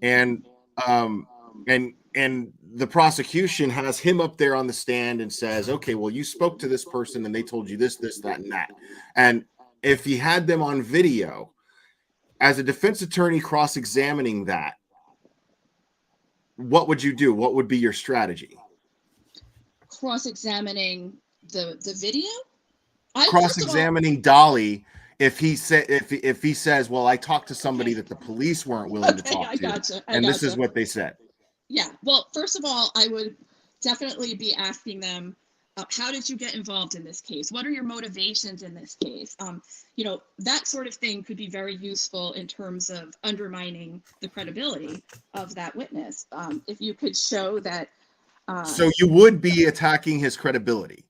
And the prosecution has him up there on the stand and says, okay, well, you spoke to this person and they told you this, that, and that. And if he had them on video, as a defense attorney cross-examining that, what would you do? What would be your strategy? Cross-examining the video. Cross-examining Dolly. If he says, well, I talked to somebody that the police weren't willing to talk to, and this is what they said. Yeah. Well, first of all, I would definitely be asking them, how did you get involved in this case? What are your motivations in this case? That sort of thing could be very useful in terms of undermining the credibility of that witness. If you could show that. So you would be attacking his credibility.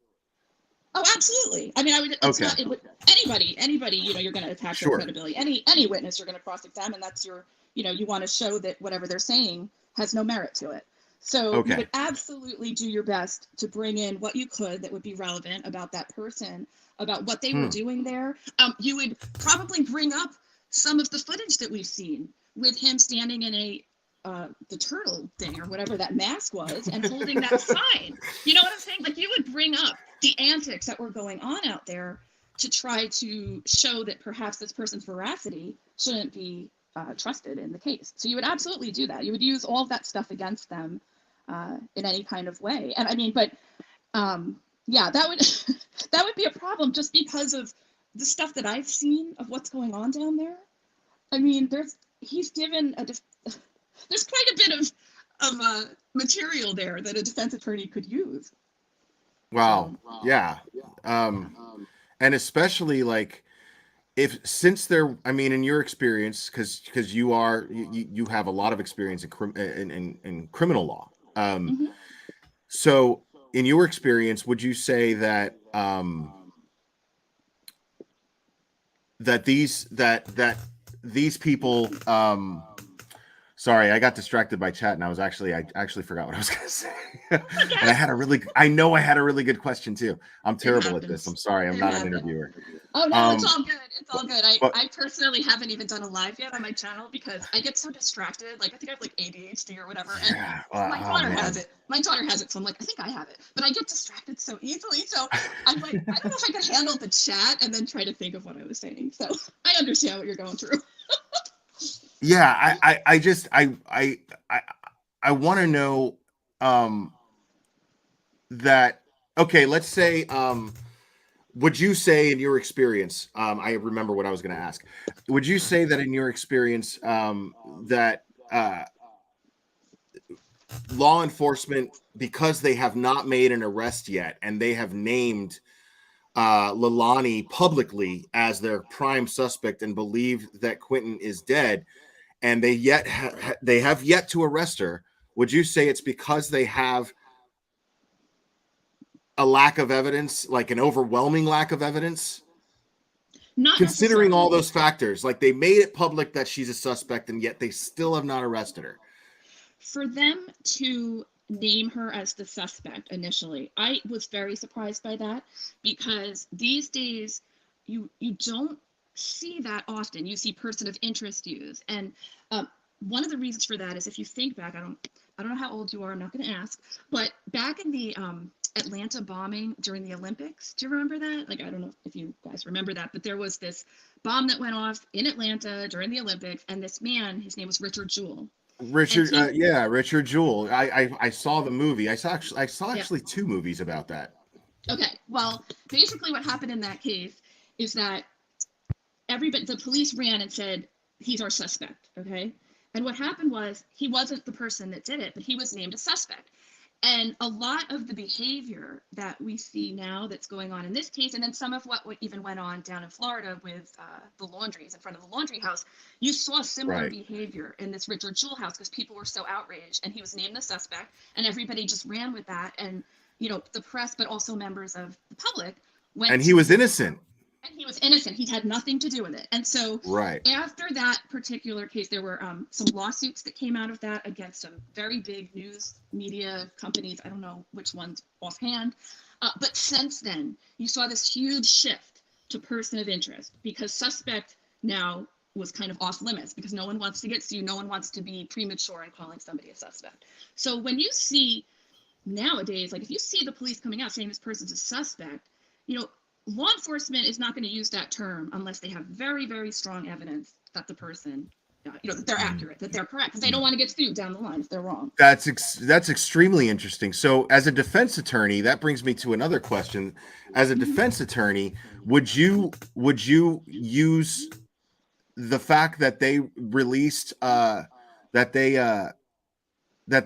Oh, absolutely. I mean, I would. It's not. It would, anybody. You're going to attack their credibility. Any witness you're going to cross-examine. That's your. You want to show that whatever they're saying has no merit to it. So you would absolutely do your best to bring in what you could that would be relevant about that person, about what they were doing there. You would probably bring up some of the footage that we've seen with him standing in the turtle thing or whatever that mask was and holding that sign. You know what I'm saying? Like, you would bring up the antics that were going on out there to try to show that perhaps this person's veracity shouldn't be trusted in the case. So you would absolutely do that. You would use all of that stuff against them in any kind of way. And I mean, but that would that would be a problem just because of the stuff that I've seen of what's going on down there. I mean, he's given there's quite a bit of material there that a defense attorney could use. Wow. Yeah. And especially like in your experience, because you have a lot of experience in criminal law. So in your experience, would you say that that these people sorry, I got distracted by chat and I actually forgot what I was going to say. And I had a really good question too. I'm terrible at this. I'm sorry. I'm not an interviewer. Oh no, it's all good. It's all good. I personally haven't even done a live yet on my channel because I get so distracted. Like, I think I have like ADHD or whatever. And my daughter has it. My daughter has it. So I'm like, I think I have it. But I get distracted so easily. So I'm like, I don't know if I could handle the chat and then try to think of what I was saying. So I understand what you're going through. Yeah, I want to know that. Okay, let's say would you say in your experience, I remember what I was going to ask. Would you say that in your experience that law enforcement, because they have not made an arrest yet and they have named Leilani publicly as their prime suspect and believe that Quentin is dead, and they have yet to arrest her, would you say it's because they have a lack of evidence, like an overwhelming lack of evidence? Not considering all those factors, like they made it public that she's a suspect and yet they still have not arrested her. For them to name her as the suspect initially, I was very surprised by that, because these days you don't see that often. You see person of interest used, and one of the reasons for that is, if you think back, I don't know how old you are, I'm not going to ask, but back in the Atlanta bombing during the Olympics, do you remember that? Like, I don't know if you guys remember that, but there was this bomb that went off in Atlanta during the Olympics, and this man, his name was Richard Jewell. Richard Jewell. I saw the movie. I saw actually two movies about that. Okay, well, basically what happened in that case is that the police ran and said, he's our suspect, okay? And what happened was, he wasn't the person that did it, but he was named a suspect. And a lot of the behavior that we see now that's going on in this case, and then some of what even went on down in Florida with the laundries in front of the laundry house, you saw similar behavior in this Richard Jewell house because people were so outraged, and he was named the suspect, and everybody just ran with that. And, the press, but also members of the public went. And he was innocent. And he was innocent. He had nothing to do with it. And so after that particular case, there were some lawsuits that came out of that against some very big news media companies. I don't know which ones offhand. But since then, you saw this huge shift to person of interest, because suspect now was kind of off limits, because no one wants to get sued. No one wants to be premature in calling somebody a suspect. So when you see nowadays, like if you see the police coming out saying this person's a suspect, law enforcement is not going to use that term unless they have very, very strong evidence that the person that they're accurate, that they're correct, because they don't want to get sued down the line if they're wrong. That's extremely interesting. So, as a defense attorney, that brings me to another question. As a defense attorney, would you use the fact that they released that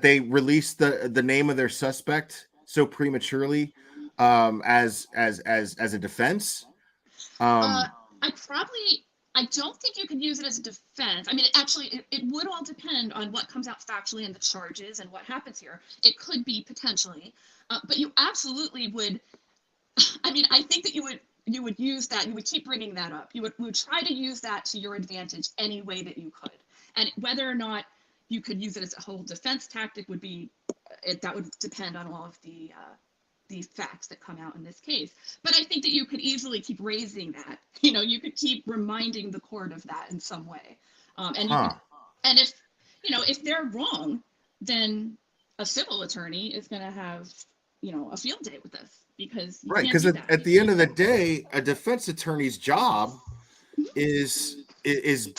they released the name of their suspect so prematurely as a defense? I don't think you could use it as a defense. I mean, it would all depend on what comes out factually in the charges and what happens here. It could be potentially, but you absolutely would. I mean, I think that you would use that. You would keep bringing that up. You would try to use that to your advantage any way that you could. And whether or not you could use it as a whole defense tactic would be, that would depend on all of the facts that come out in this case. But I think that you could easily keep raising that. You could keep reminding the court of that in some way. And if they're wrong, then a civil attorney is going to have, a field day with this, because at the end of the day, a defense attorney's job is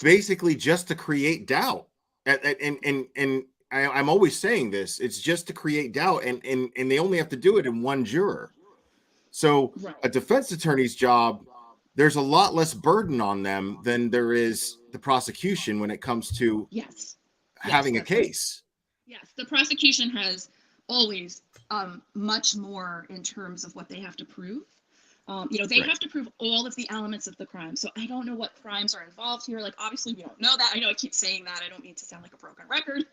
basically just to create doubt. And I'm always saying this, it's just to create doubt, and they only have to do it in one juror. So a defense attorney's job, there's a lot less burden on them than there is the prosecution when it comes to having a case. Yes, the prosecution has always much more in terms of what they have to prove. They have to prove all of the elements of the crime. So I don't know what crimes are involved here. Like, obviously, we don't know that. I know I keep saying that. I don't mean to sound like a broken record.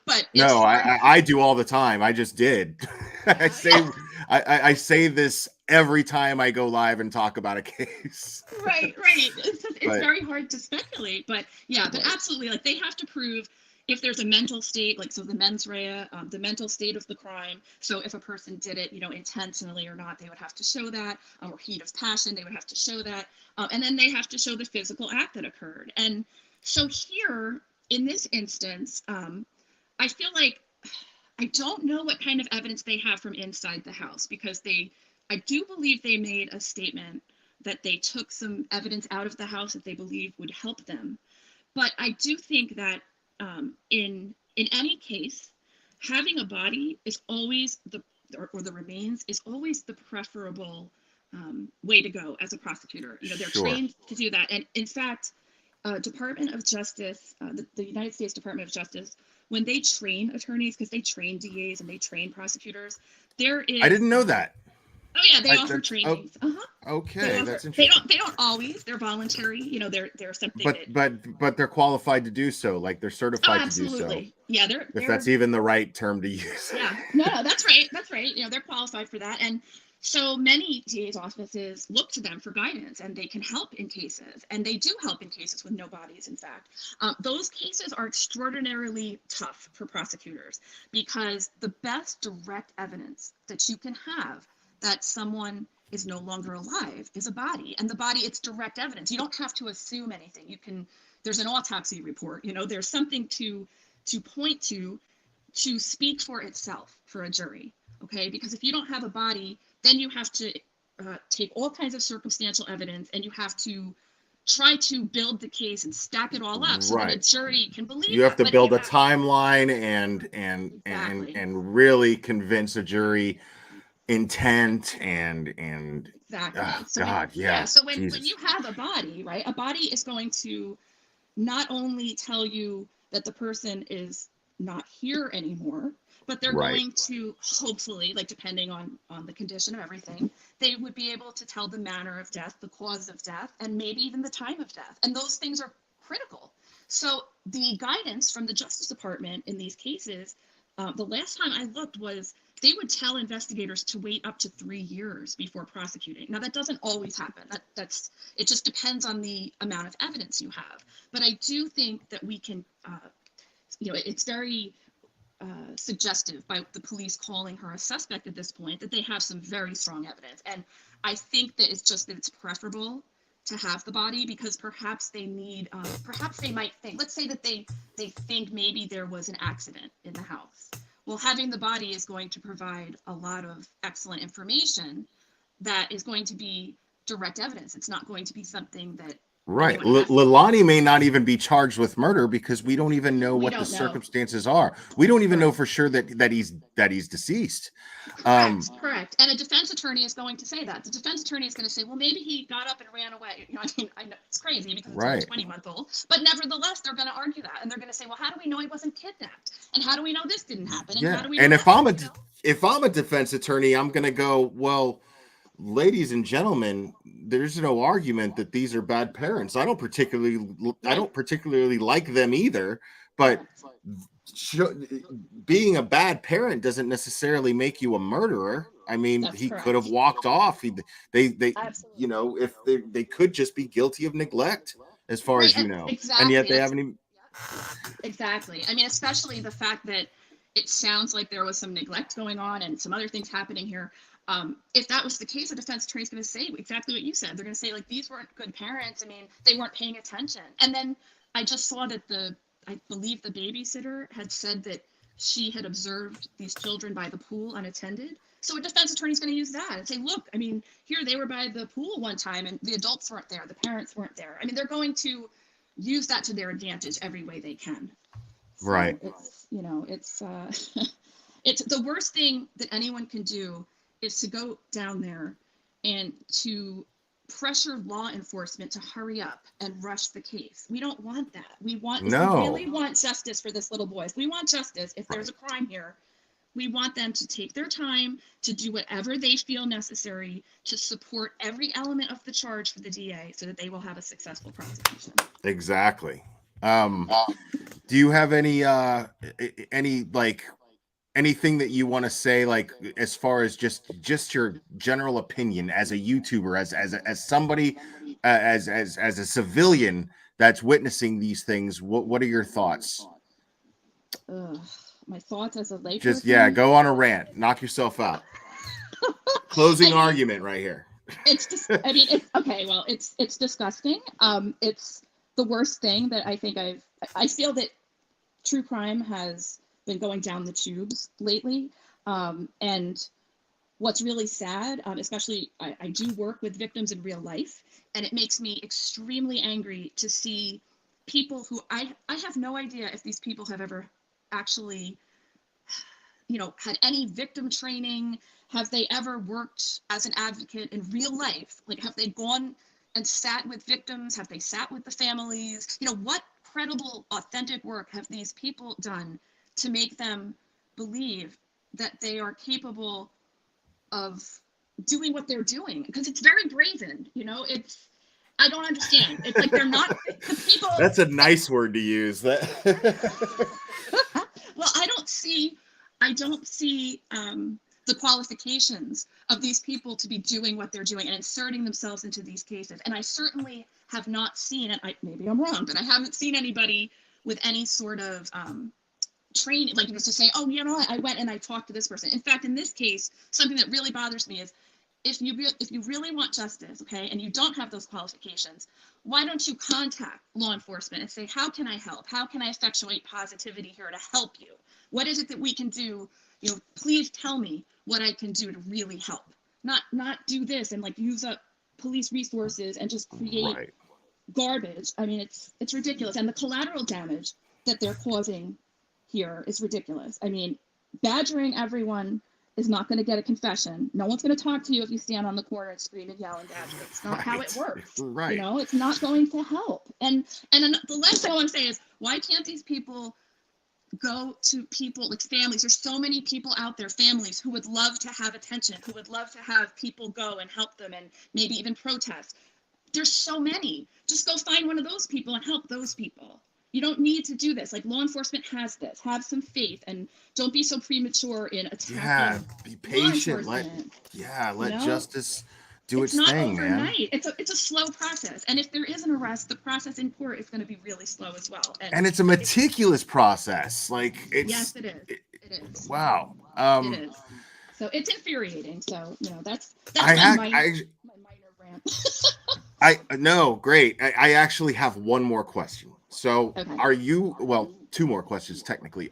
But no, I do all the time. I just did. I say this every time I go live and talk about a case. Right. It's very hard to speculate. But absolutely. Like, they have to prove if there's a mental state, like, so the mens rea, the mental state of the crime. So if a person did it, intentionally or not, they would have to show that, or heat of passion, they would have to show that. And then they have to show the physical act that occurred. And so here, in this instance, I feel like I don't know what kind of evidence they have from inside the house, because I do believe they made a statement that they took some evidence out of the house that they believe would help them. But I do think that in any case, having a body is always the remains is always the preferable way to go as a prosecutor. They're trained to do that. And in fact, Department of Justice, the United States Department of Justice, when they train attorneys, because they train DAs and they train prosecutors, there is. I didn't know that. Oh yeah, they offer trainings. Okay, that's interesting. They don't always. They're voluntary. They're something. But they're qualified to do so. Like, they're certified to do so. Absolutely. Yeah, if that's even the right term to use. Yeah. No, that's right. That's right. They're qualified for that, and so many DA's offices look to them for guidance, and they can help in cases, and they do help in cases with no bodies. In fact, those cases are extraordinarily tough for prosecutors, because the best direct evidence that you can have that someone is no longer alive is a body, and the body, it's direct evidence. You don't have to assume anything. There's an autopsy report, there's something to point to speak for itself for a jury. Okay. Because if you don't have a body, then you have to take all kinds of circumstantial evidence, and you have to try to build the case and stack it all up so that a jury can believe it. You have to build a timeline and really convince a jury intent and exactly. So when you have a body, right, a body is going to not only tell you that the person is not here anymore, but they're going to hopefully, like, depending on the condition of everything, they would be able to tell the manner of death, the cause of death, and maybe even the time of death. And those things are critical. So the guidance from the Justice Department in these cases, the last time I looked, was they would tell investigators to wait up to 3 years before prosecuting. Now, that doesn't always happen. It just depends on the amount of evidence you have. But I do think that we can, it's very suggestive by the police calling her a suspect at this point that they have some very strong evidence. And I think that it's preferable to have the body, because perhaps they might think, let's say that they think maybe there was an accident in the house. Well, having the body is going to provide a lot of excellent information that is going to be direct evidence. It's not going to be something that Right. Lilani may not even be charged with murder because we don't even know what the circumstances are. We don't even know for sure that he's deceased. Correct. And a defense attorney is going to say that. The defense attorney is going to say, well, maybe he got up and ran away. You know, I mean, I know it's crazy because it's a 20-month-old, but nevertheless, they're going to argue that, and they're going to say, well, how do we know he wasn't kidnapped? And how do we know this didn't happen? And how do we know if I'm a defense attorney, I'm going to go, well, ladies and gentlemen, there's no argument that these are bad parents. I don't particularly like them either, but being a bad parent doesn't necessarily make you a murderer. I mean, he could have walked off. They you know, if they could just be guilty of neglect, as far as you know, and yet they haven't even. Exactly. I mean, especially the fact that it sounds like there was some neglect going on and some other things happening here. If that was the case, the defense attorney is going to say exactly what you said. They're going to say, like, these weren't good parents. I mean, they weren't paying attention. And then I just saw that I believe the babysitter had said that she had observed these children by the pool unattended. So a defense attorney is going to use that and say, look, I mean, here they were by the pool one time and the adults weren't there. The parents weren't there. I mean, they're going to use that to their advantage every way they can. So right. It's, you know, it's it's the worst thing that anyone can do is to go down there and to pressure law enforcement to hurry up and rush the case. We don't want that. We really want justice for this little boy. If we want justice, if there's a crime here, we want them to take their time to do whatever they feel necessary to support every element of the charge for the DA so that they will have a successful prosecution. Exactly. Do you have any like anything that you want to say, like, as far as just your general opinion as a YouTuber, as somebody, as a civilian that's witnessing these things? What are your thoughts? My thoughts as a layperson? Just go on a rant, knock yourself out. Closing argument right here. It's just, I mean, it's okay. Well, it's disgusting. It's the worst thing that I think I feel that true crime has been going down the tubes lately. And what's really sad, especially I do work with victims in real life, and it makes me extremely angry to see people who I have no idea if these people have ever actually, you know, had any victim training. Have they ever worked as an advocate in real life? Like, have they gone and sat with victims? Have they sat with the families? You know, what credible, authentic work have these people done to make them believe that they are capable of doing what they're doing? Because it's very brazen, you know, I don't understand. It's like they're not people. That's a nice word to use. That. Well, I don't see the qualifications of these people to be doing what they're doing and inserting themselves into these cases. And I certainly have not seen, and maybe I'm wrong, but I haven't seen anybody with any sort of training, like, just to say, oh, you know what, I went and I talked to this person. In fact, in this case, something that really bothers me is if you really want justice, okay, and you don't have those qualifications, why don't you contact law enforcement and say, how can I help? How can I effectuate positivity here to help you? What is it that we can do? You know, please tell me what I can do to really help. Not do this and like use up police resources and just create garbage. I mean, it's ridiculous. And the collateral damage that they're causing here is ridiculous. I mean, badgering everyone is not going to get a confession. No one's going to talk to you if you stand on the corner and scream and yell and badger. It's not how it works. Right. You know, it's not going to help. And the last thing I want to say is, why can't these people go to people, like families? There's so many people out there, families who would love to have attention, who would love to have people go and help them and maybe even protest. There's so many. Just go find one of those people and help those people. You don't need to do this. Like, law enforcement has this. Have some faith and don't be so premature in attacking. Yeah, be patient. Let justice do its thing, man. It's not overnight. It's a slow process. And if there is an arrest, the process in court is going to be really slow as well. And it's a meticulous process. Like, it's yes, it is. It is. Wow. It is. So it's infuriating. So, you know, that's my minor rant. No, great. I actually have one more question. So Are you, well, two more questions technically.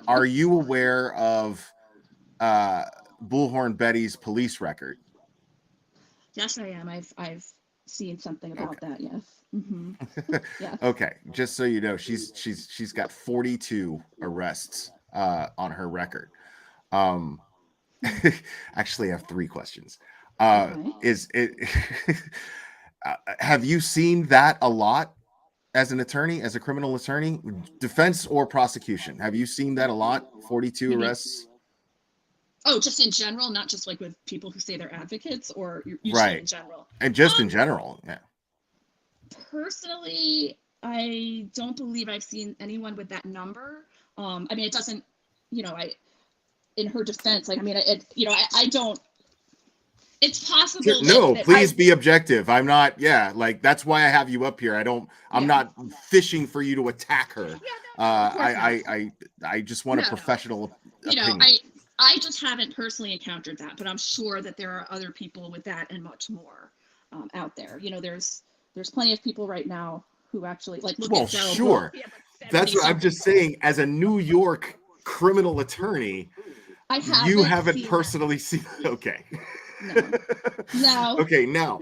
Are you aware of Bullhorn Betty's police record? Yes, I am. I've seen something about that. Yes. Yes. Okay, just so you know, she's got 42 arrests on her record. Actually, I have 3 questions. Okay. Is it have you seen that a lot as an attorney, as a criminal attorney, defense or prosecution? Have you seen that a lot? 42 You mean- arrests? Oh, just in general, not just like with people who say they're advocates, or you Right. in general. And just in general, yeah. Personally, I don't believe I've seen anyone with that number. I mean, it doesn't, in her defense, like, I mean, I don't, it's possible. No, that please be objective. I'm not, like, that's why I have you up here. I'm not fishing for you to attack her. I just want a professional opinion. I just haven't personally encountered that, but I'm sure that there are other people with that and much more out there. There's plenty of people right now who actually look at Daryl sure. Bull. That's what I'm just saying. As a New York criminal attorney, you haven't personally seen. Okay. No. Okay. Now,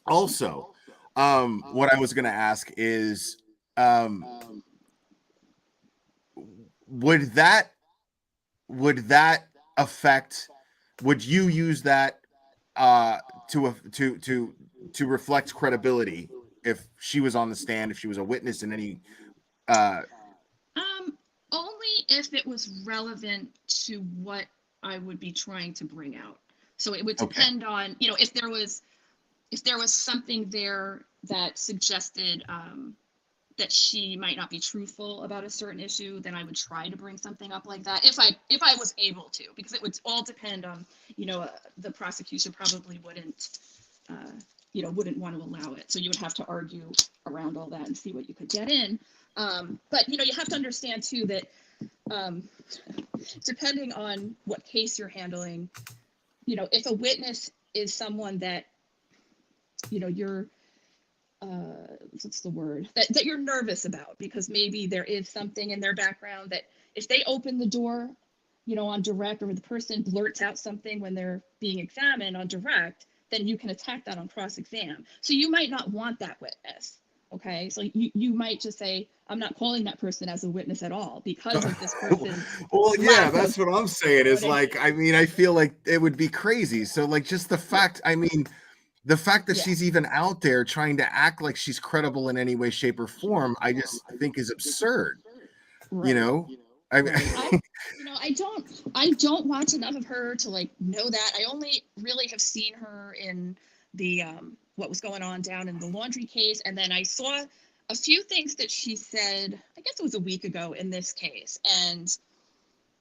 also, what I was going to ask is, would that affect? Would you use that to reflect credibility if she was on the stand, if she was a witness in any? Only if it was relevant to what I would be trying to bring out. So it would depend on, if there was something there that suggested that she might not be truthful about a certain issue, then I would try to bring something up like that if I was able to, because it would all depend on, the prosecution probably wouldn't want to allow it. So you would have to argue around all that and see what you could get in. But you have to understand too that depending on what case you're handling, if a witness is someone that, you're, what's the word, that you're nervous about, because maybe there is something in their background that if they open the door, on direct, or the person blurts out something when they're being examined on direct, then you can attack that on cross-exam. So you might not want that witness. Okay, so you might just say, I'm not calling that person as a witness at all because of this person. Well, yeah, that's what I'm saying is like, I mean, I feel like it would be crazy. So like just the fact, that she's even out there trying to act like she's credible in any way, shape, or form, I just think is absurd. Right. I mean, I don't watch enough of her to know that. I only really have seen her in the what was going on down in the laundry case, and then I saw a few things that she said, I guess it was a week ago in this case, and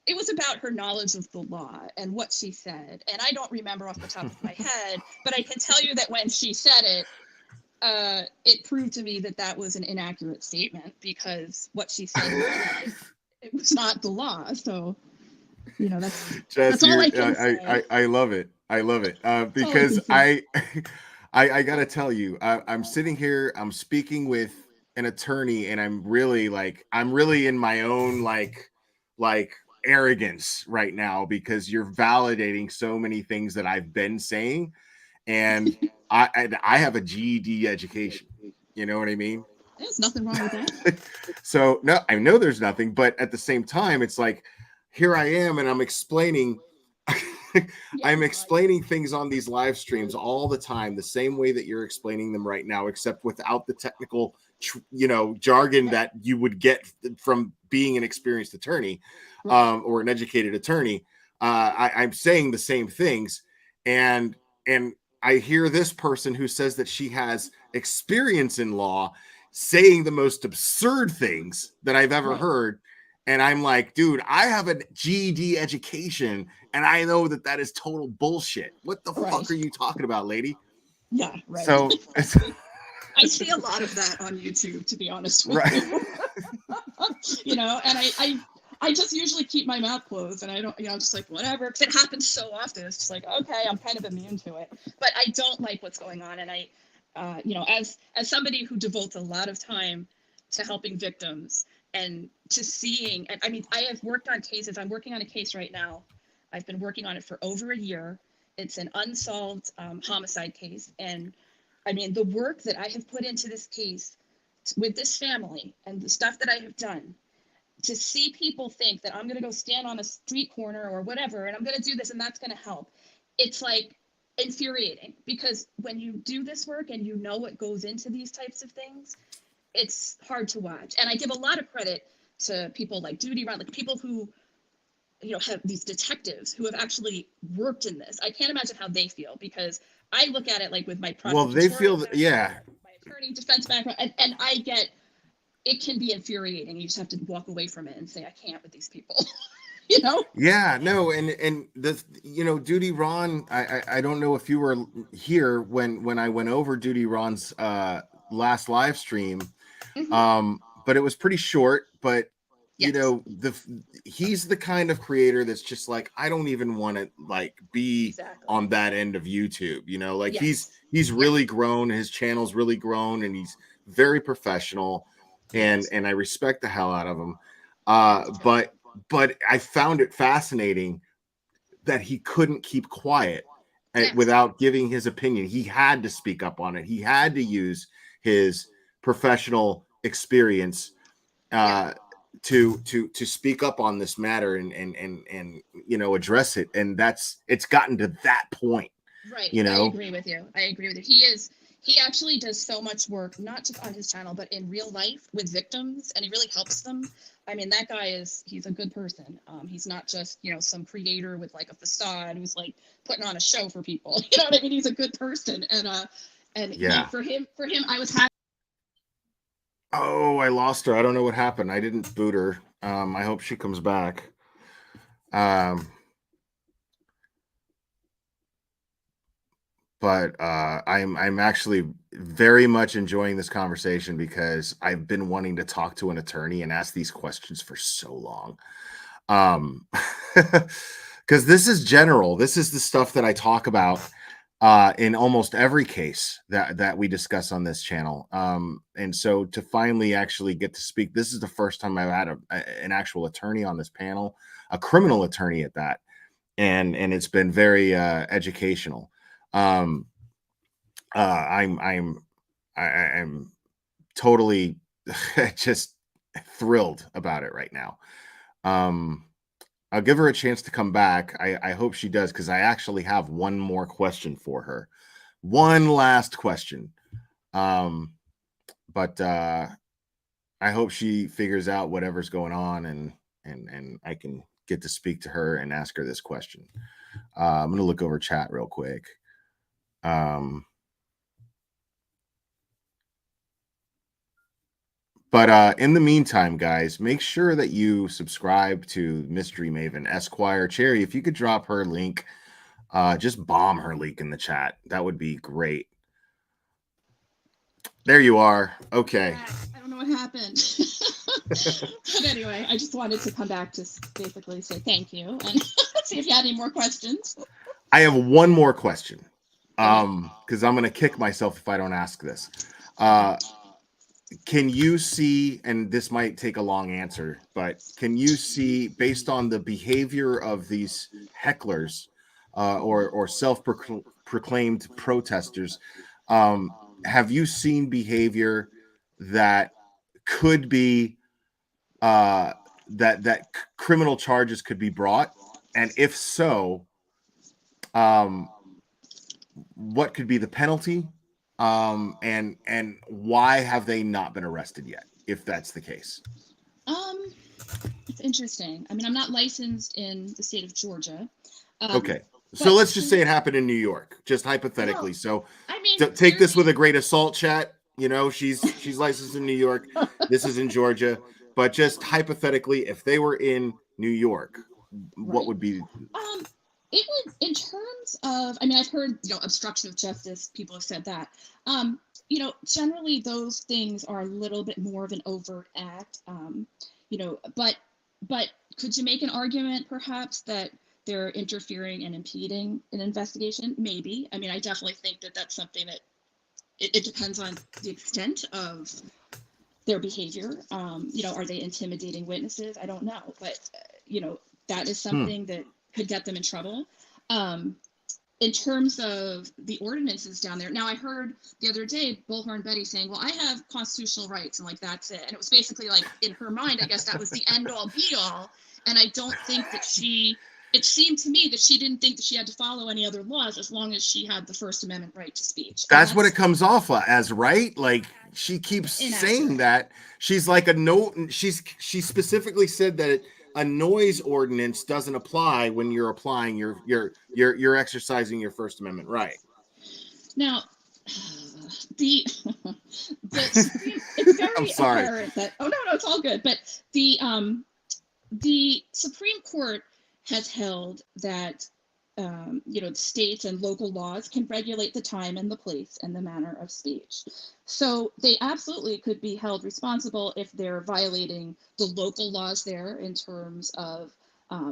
it was about her knowledge of the law and what she said. And I don't remember off the top of my head, but I can tell you that when she said it, it proved to me that was an inaccurate statement, because what she said it was not the law. So, that's all I can say. I love it. I love it because I gotta tell you, I'm sitting here, I'm speaking with an attorney, and I'm really in my own like arrogance right now, because you're validating so many things that I've been saying, and I have a GED education. You know what I mean? There's nothing wrong with that. So no, I know there's nothing, but at the same time, it's like, here I am, and I'm explaining. I'm explaining things on these live streams all the time, the same way that you're explaining them right now, except without the technical, jargon that you would get from being an experienced attorney, or an educated attorney. I'm saying the same things, and I hear this person who says that she has experience in law saying the most absurd things that I've ever heard. And I'm like, dude, I have a GED education, and I know that is total bullshit. What the fuck are you talking about, lady? Yeah, right. So I see a lot of that on YouTube, to be honest with you. And I just usually keep my mouth closed, and I don't, I'm just like, whatever, because it happens so often. It's just like, okay, I'm kind of immune to it. But I don't like what's going on, and I, as somebody who devotes a lot of time to helping victims and to seeing, and I mean, I have worked on cases. I'm working on a case right now. I've been working on it for over a year. It's an unsolved homicide case, and I mean, the work that I have put into this case with this family and the stuff that I have done, to see people think that I'm going to go stand on a street corner or whatever, and I'm going to do this and that's going to help. It's like infuriating, because when you do this work and you know what goes into these types of things, it's hard to watch. And I give a lot of credit to people like Doin, like people who, you know, have these detectives who have actually worked in this. I can't imagine how they feel, because I look at it like with my well, they feel that, yeah, my attorney defense background, and I get, it can be infuriating. You just have to walk away from it and say, I can't with these people. You know? Yeah, no, and the, you know, Duty Ron, I don't know if you were here when I went over Duty Ron's last live stream, but it was pretty short. But you know, he's the kind of creator that's just like, I don't even want to like be on that end of YouTube. You know, like he's really grown. His channel's really grown, and he's very professional, and I respect the hell out of him. But I found it fascinating that he couldn't keep quiet without giving his opinion. He had to speak up on it. He had to use his professional experience to speak up on this matter and you know, address it. And it's gotten to that point. Right. You know, I agree with you. He actually does so much work, not just on his channel, but in real life with victims, and he really helps them. I mean, that guy he's a good person. He's not just, you know, some creator with like a facade who's like putting on a show for people. You know what I mean? He's a good person. And for him, I was happy. Oh, I lost her. I don't know what happened. I didn't boot her. I hope she comes back. But I'm actually very much enjoying this conversation, because I've been wanting to talk to an attorney and ask these questions for so long. Because this is general. This is the stuff that I talk about in almost every case that we discuss on this channel. And so to finally actually get to speak, this is the first time I've had an actual attorney on this panel, a criminal attorney at that, and it's been very educational. I'm totally just thrilled about it right now. I'll give her a chance to come back. I hope she does, because I actually have one more question for her. One last question. But I hope she figures out whatever's going on, and I can get to speak to her and ask her this question. I'm going to look over chat real quick. But in the meantime, guys, make sure that you subscribe to Mystery Maven Esquire. Cherry, if you could drop her link, just bomb her link in the chat. That would be great. There you are. Okay. I don't know what happened. But anyway, I just wanted to come back to basically say thank you and see if you had any more questions. I have one more question, because I'm going to kick myself if I don't ask this. Can you see, and this might take a long answer, but can you see, based on the behavior of these hecklers or self-proclaimed protesters, have you seen behavior that could be that criminal charges could be brought? And if so, what could be the penalty? And why have they not been arrested yet, if that's the case? It's interesting. I mean, I'm not licensed in the state of Georgia. Okay, so let's just say it happened in New York, just hypothetically. Well, so I mean, take this with a grain of salt, chat. You know, she's licensed in New York. This is in Georgia, but just hypothetically, if they were in New York, what would be? It would, in terms of, I mean, I've heard, you know, obstruction of justice, people have said that. You know, generally those things are a little bit more of an overt act, you know, but could you make an argument perhaps that they're interfering and impeding an investigation? Maybe. I mean, I definitely think that that's something that it depends on the extent of their behavior. You know, are they intimidating witnesses? I don't know, but, you know, that is something that could get them in trouble. in terms of the ordinances down there, now I heard the other day Bullhorn Betty saying, well, I have constitutional rights and like that's it. And it was basically like in her mind, I guess that was the end all be all. And I don't think that it seemed to me that she didn't think that she had to follow any other laws as long as she had the First Amendment right to speech. That's what it comes off as, right? Like she keeps inaccurate. saying that she's like she specifically said that a noise ordinance doesn't apply when you're applying you're exercising your First Amendment right. Now, the Supreme, it's very apparent that no, it's all good. But the Supreme Court has held that states and local laws can regulate the time and the place and the manner of speech. So they absolutely could be held responsible if they're violating the local laws there in terms of, I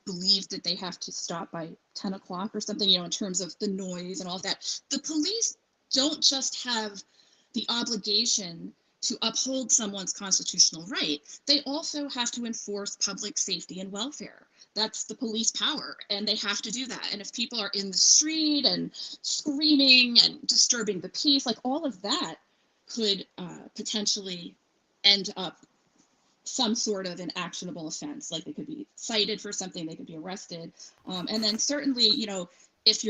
believe that they have to stop by 10 o'clock or something, in terms of the noise and all of that. The police don't just have the obligation to uphold someone's constitutional right. They also have to enforce public safety and welfare. That's the police power, and they have to do that. And if people are in the street and screaming and disturbing the peace, like all of that could potentially end up some sort of an actionable offense. Like they could be cited for something, they could be arrested. And then certainly, if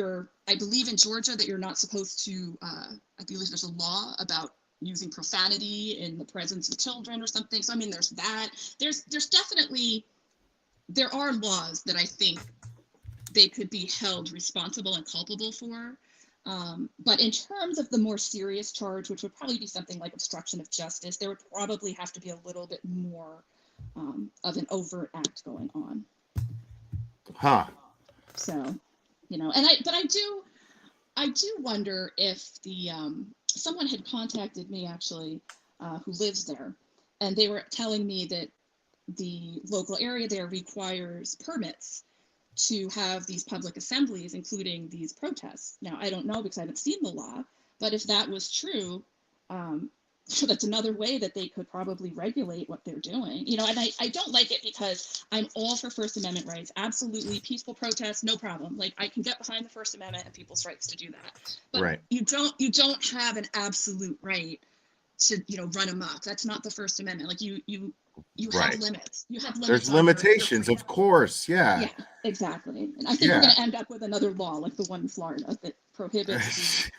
I believe in Georgia that you're not supposed to, I believe there's a law about using profanity in the presence of children or something. So, there's that. There's definitely, there are laws that I think they could be held responsible and culpable for. But in terms of the more serious charge, which would probably be something like obstruction of justice, there would probably have to be a little bit more of an overt act going on. Huh. So, but I do wonder if someone had contacted me actually who lives there, and they were telling me that the local area there requires permits to have these public assemblies, including these protests. Now, I don't know because I haven't seen the law, but if that was true, so that's another way that they could probably regulate what they're doing. And I don't like it because I'm all for First Amendment rights. Absolutely, peaceful protests, no problem. Like I can get behind the First Amendment and people's rights to do that. But right. you don't have an absolute right to run amok. That's not the First Amendment. Like you right. have limits. You have limits. There's limitations, of course. Yeah. Yeah, exactly. And I think we're going to end up with another law like the one in Florida that prohibits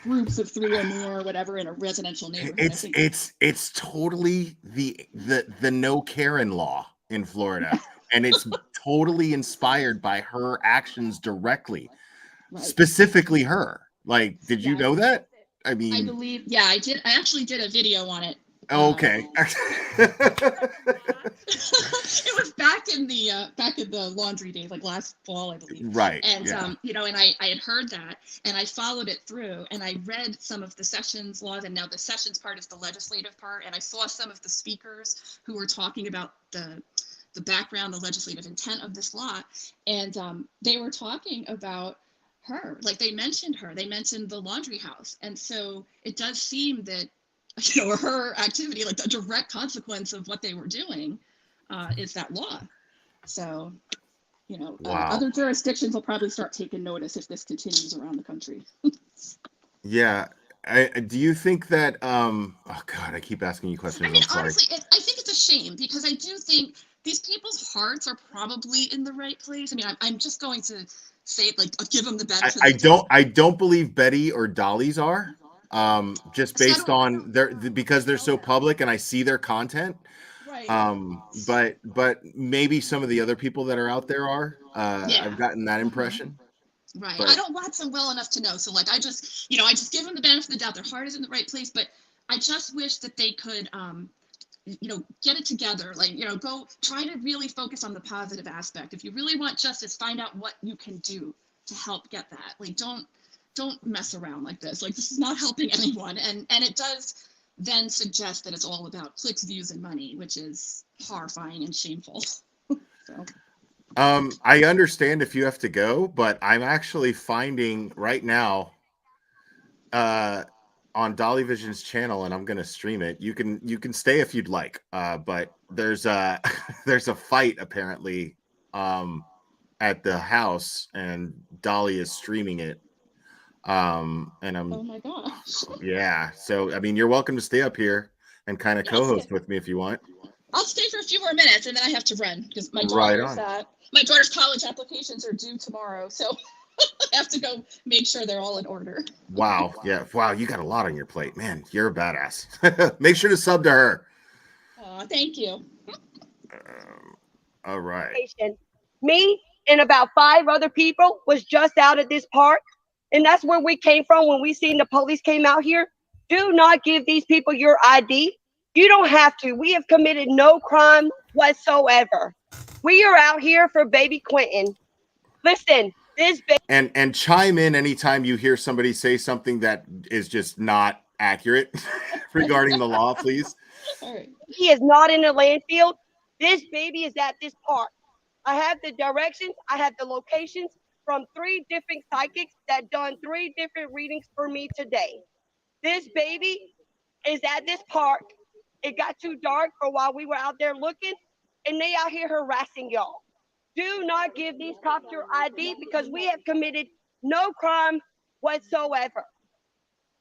groups of 3 or more, whatever, in a residential neighborhood. It's totally the no Karen law in Florida, and it's totally inspired by her actions directly, right. Specifically her. Like, did you know that? I believe, yeah, I did. I actually did a video on it. Okay. It was back in the laundry days, like last fall, I believe. Right. And and I had heard that, and I followed it through, and I read some of the sessions laws, and now the sessions part is the legislative part, and I saw some of the speakers who were talking about the background, the legislative intent of this law, and they were talking about her, like they mentioned her, they mentioned the laundry house, and so it does seem that her activity, like the direct consequence of what they were doing, is that law. So, other jurisdictions will probably start taking notice if this continues around the country. Yeah. Do you think that? Oh God, I keep asking you questions. Honestly, I think it's a shame because I do think these people's hearts are probably in the right place. I'm just going to say, like, give them the benefit. I don't believe Betty or Dolly's are. Just based on because they're so public and I see their content. Right. But maybe some of the other people that are out there are. I've gotten that impression. Right. But I don't watch them well enough to know. So like I just give them the benefit of the doubt. Their heart is in the right place, but I just wish that they could get it together. Like, go try to really focus on the positive aspect. If you really want justice, find out what you can do to help get that. Like don't mess around like this. Like this is not helping anyone. And it does then suggest that it's all about clicks, views, and money, which is horrifying and shameful. So. I understand if you have to go, but I'm actually finding right now on Dolly Vision's channel, and I'm gonna stream it. You can stay if you'd like. But there's a fight apparently at the house, and Dolly is streaming it. And I'm Oh my gosh. yeah. So I mean, you're welcome to stay up here and kind of Yeah, co-host with me if you want. I'll stay for a few more minutes and then I have to run because Right on. my daughter's college applications are due tomorrow, so I have to go make sure they're all in order. Wow. Yeah. Wow. You got a lot on your plate, man. You're a badass. Make sure to sub to her. Thank you. All right. Me and about 5 other people was just out at this park, and that's where we came from when we seen the police came out here. Do not give these people your ID. You don't have to. We have committed no crime whatsoever. We are out here for baby Quentin. Listen, this baby and chime in anytime you hear somebody say something that is just not accurate regarding the law, please. All right. He is not in the landfill. This baby is at this park. I have the directions. I have the locations from 3 different psychics that done 3 different readings for me today. This baby is at this park. It got too dark for while we were out there looking, and they out here harassing y'all. Do not give these cops your ID because we have committed no crime whatsoever.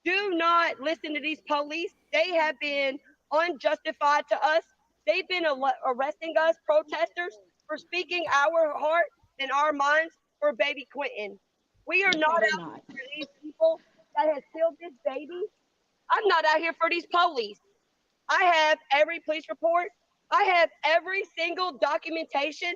Do not listen to these police. They have been unjustified to us. They've been arresting us, protesters, for speaking our heart and our minds for baby Quentin. We are not out for these people that has killed this baby. I'm not out here for these police. I have every police report. I have every single documentation.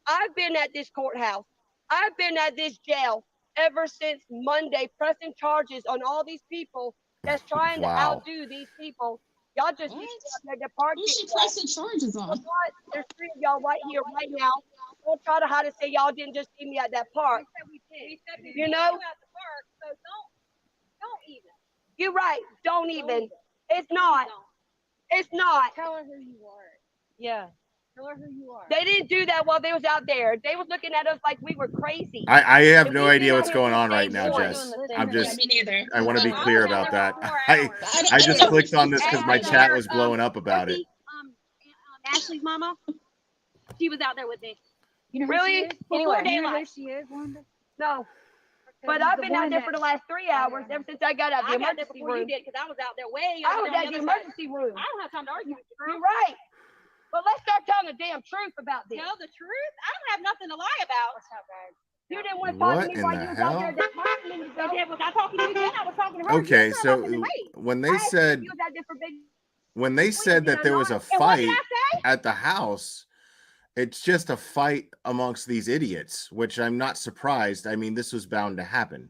I've been at this courthouse. I've been at this jail ever since Monday, pressing charges on all these people that's trying to outdo these people. Y'all just need to the park. Who's she pressing charges on? There's 3 of y'all right here, right now. Don't try to hide and say y'all didn't just see me at that park. You know? At the park, so don't even. You're right. Don't even. It's not. It's not. Tell her who you are. Yeah. Tell her who you are. They didn't do that while they was out there. They was looking at us like we were crazy. I have no idea what's going on right now, Jess. I'm just, me neither. I want to be clear about that. I just clicked on this because my chat was blowing up about it. Ashley's mama, she was out there with me. You know really? Anyway, You know who she is, Wanda? No. But I've been out there for the last 3 hours ever since I got out the emergency room. You did because I was out there way. I was at the emergency room. I don't have time to argue with you. You're right. But let's start telling the damn truth about this. Tell the truth? I don't have nothing to lie about. What's up, guys? You didn't want to talk to me while you was out there at that park. Was I talking to you then? I was talking to her. Okay, so when they said that there was a fight at the house, it's just a fight amongst these idiots, which I'm not surprised. I mean, this was bound to happen.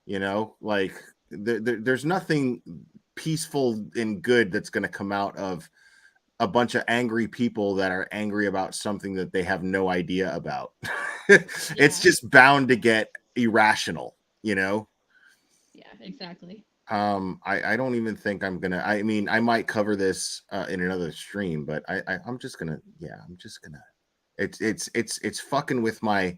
You know, like there's nothing peaceful and good that's going to come out of a bunch of angry people that are angry about something that they have no idea about. It's just bound to get irrational, you know? Yeah, exactly. I don't even think I'm gonna, I mean, I might cover this in another stream, but I'm just gonna, it's fucking with my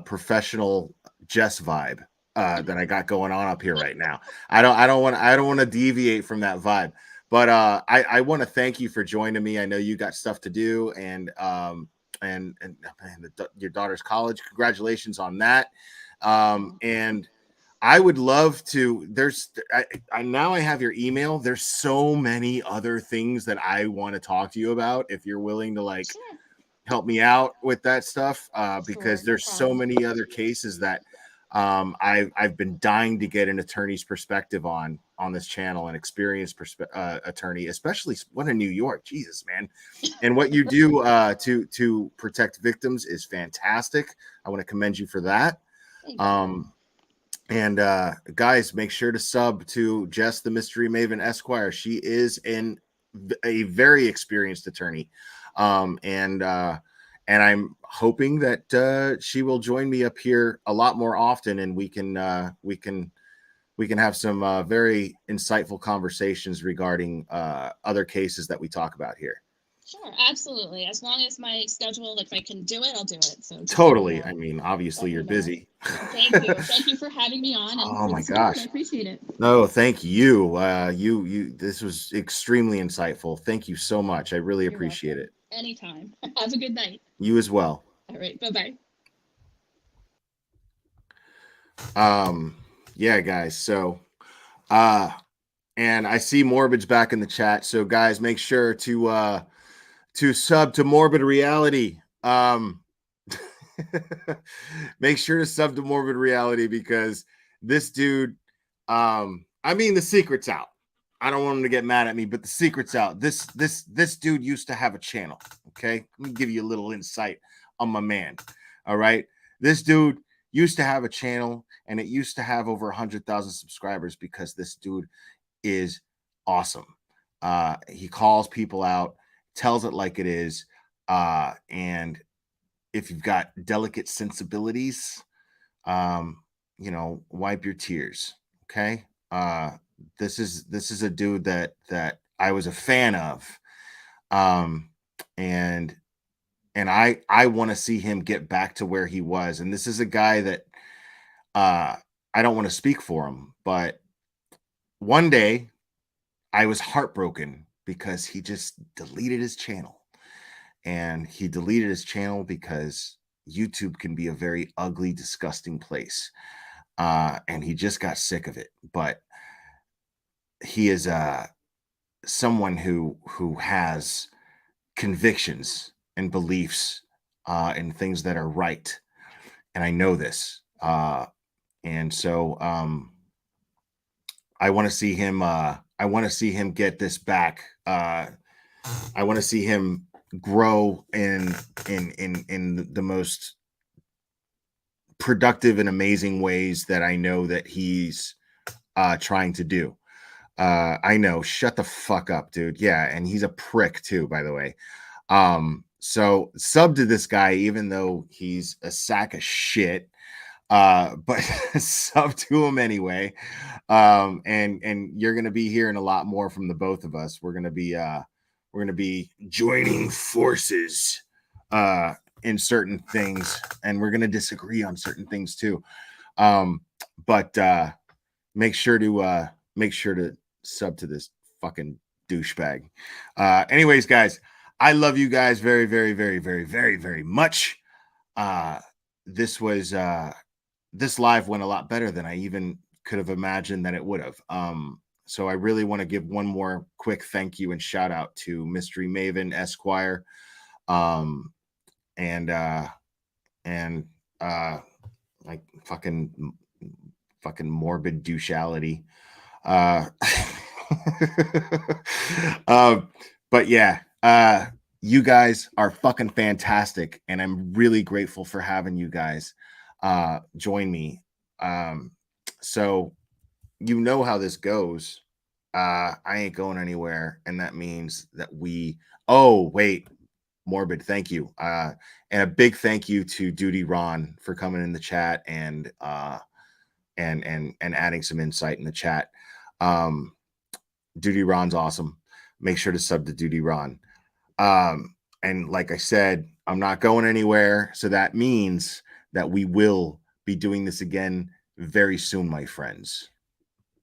professional Jess vibe that I got going on up here right now. I don't want to deviate from that vibe. But I want to thank you for joining me. I know you got stuff to do, and your daughter's college. Congratulations on that. And I would love to. I now I have your email. There's so many other things that I want to talk to you about. If you're willing to help me out with that stuff, because there's so many other cases that I've been dying to get an attorney's perspective on this channel, an experienced attorney, especially one in New York. Jesus, man. And what you do to protect victims is fantastic. I want to commend you for that. And guys, make sure to sub to Jess the Mystery Maven Esquire. She is a very experienced attorney. And I'm hoping that she will join me up here a lot more often, and we can have some very insightful conversations regarding other cases that we talk about here. Sure, absolutely. As long as my schedule, if I can do it, I'll do it. So totally. I mean, obviously you're busy. Thank you. Thank you for having me on. And oh my gosh, I appreciate it. No, thank you. You. This was extremely insightful. Thank you so much. I really appreciate it. Anytime. Have a good night. You as well. All right. Bye-bye. Yeah, guys. So, and I see Morbid's back in the chat. So, guys, make sure to sub to Morbid Reality. Make sure to sub to Morbid Reality because this dude, I mean, the secret's out. I don't want him to get mad at me, but the secret's out. This dude used to have a channel. Okay, let me give you a little insight on my man. All right, this dude used to have a channel, and it used to have over 100,000 subscribers because this dude is awesome. He calls people out, tells it like it is, and if you've got delicate sensibilities, wipe your tears. Okay. This is a dude that I was a fan of. And I want to see him get back to where he was. And this is a guy that I don't want to speak for him, but one day I was heartbroken because he just deleted his channel. And he deleted his channel because YouTube can be a very ugly, disgusting place. And he just got sick of it. But he is someone who has convictions and beliefs and things that are right. And I know this. And so I want to see him get this back. I want to see him grow in the most productive and amazing ways that I know that he's trying to do. I know, shut the fuck up, dude. Yeah, and he's a prick too, by the way. So sub to this guy, even though he's a sack of shit. But sub to him anyway. And you're gonna be hearing a lot more from the both of us. We're gonna be joining forces in certain things, and we're gonna disagree on certain things too. But make sure to sub to this fucking douchebag. Anyways, guys, I love you guys very, very, very, very, very, very much. This live went a lot better than I even could have imagined that it would have. So I really want to give one more quick thank you and shout out to Mystery Maven Esquire, and like fucking morbid douchality. But yeah, you guys are fucking fantastic, and I'm really grateful for having you guys join me. So you know how this goes. I ain't going anywhere, and that means that Morbid, thank you. And a big thank you to Duty Ron for coming in the chat and adding some insight in the chat. Duty Ron's awesome. Make sure to sub to Duty Ron. And like I said, I'm not going anywhere. So that means that we will be doing this again very soon, my friends.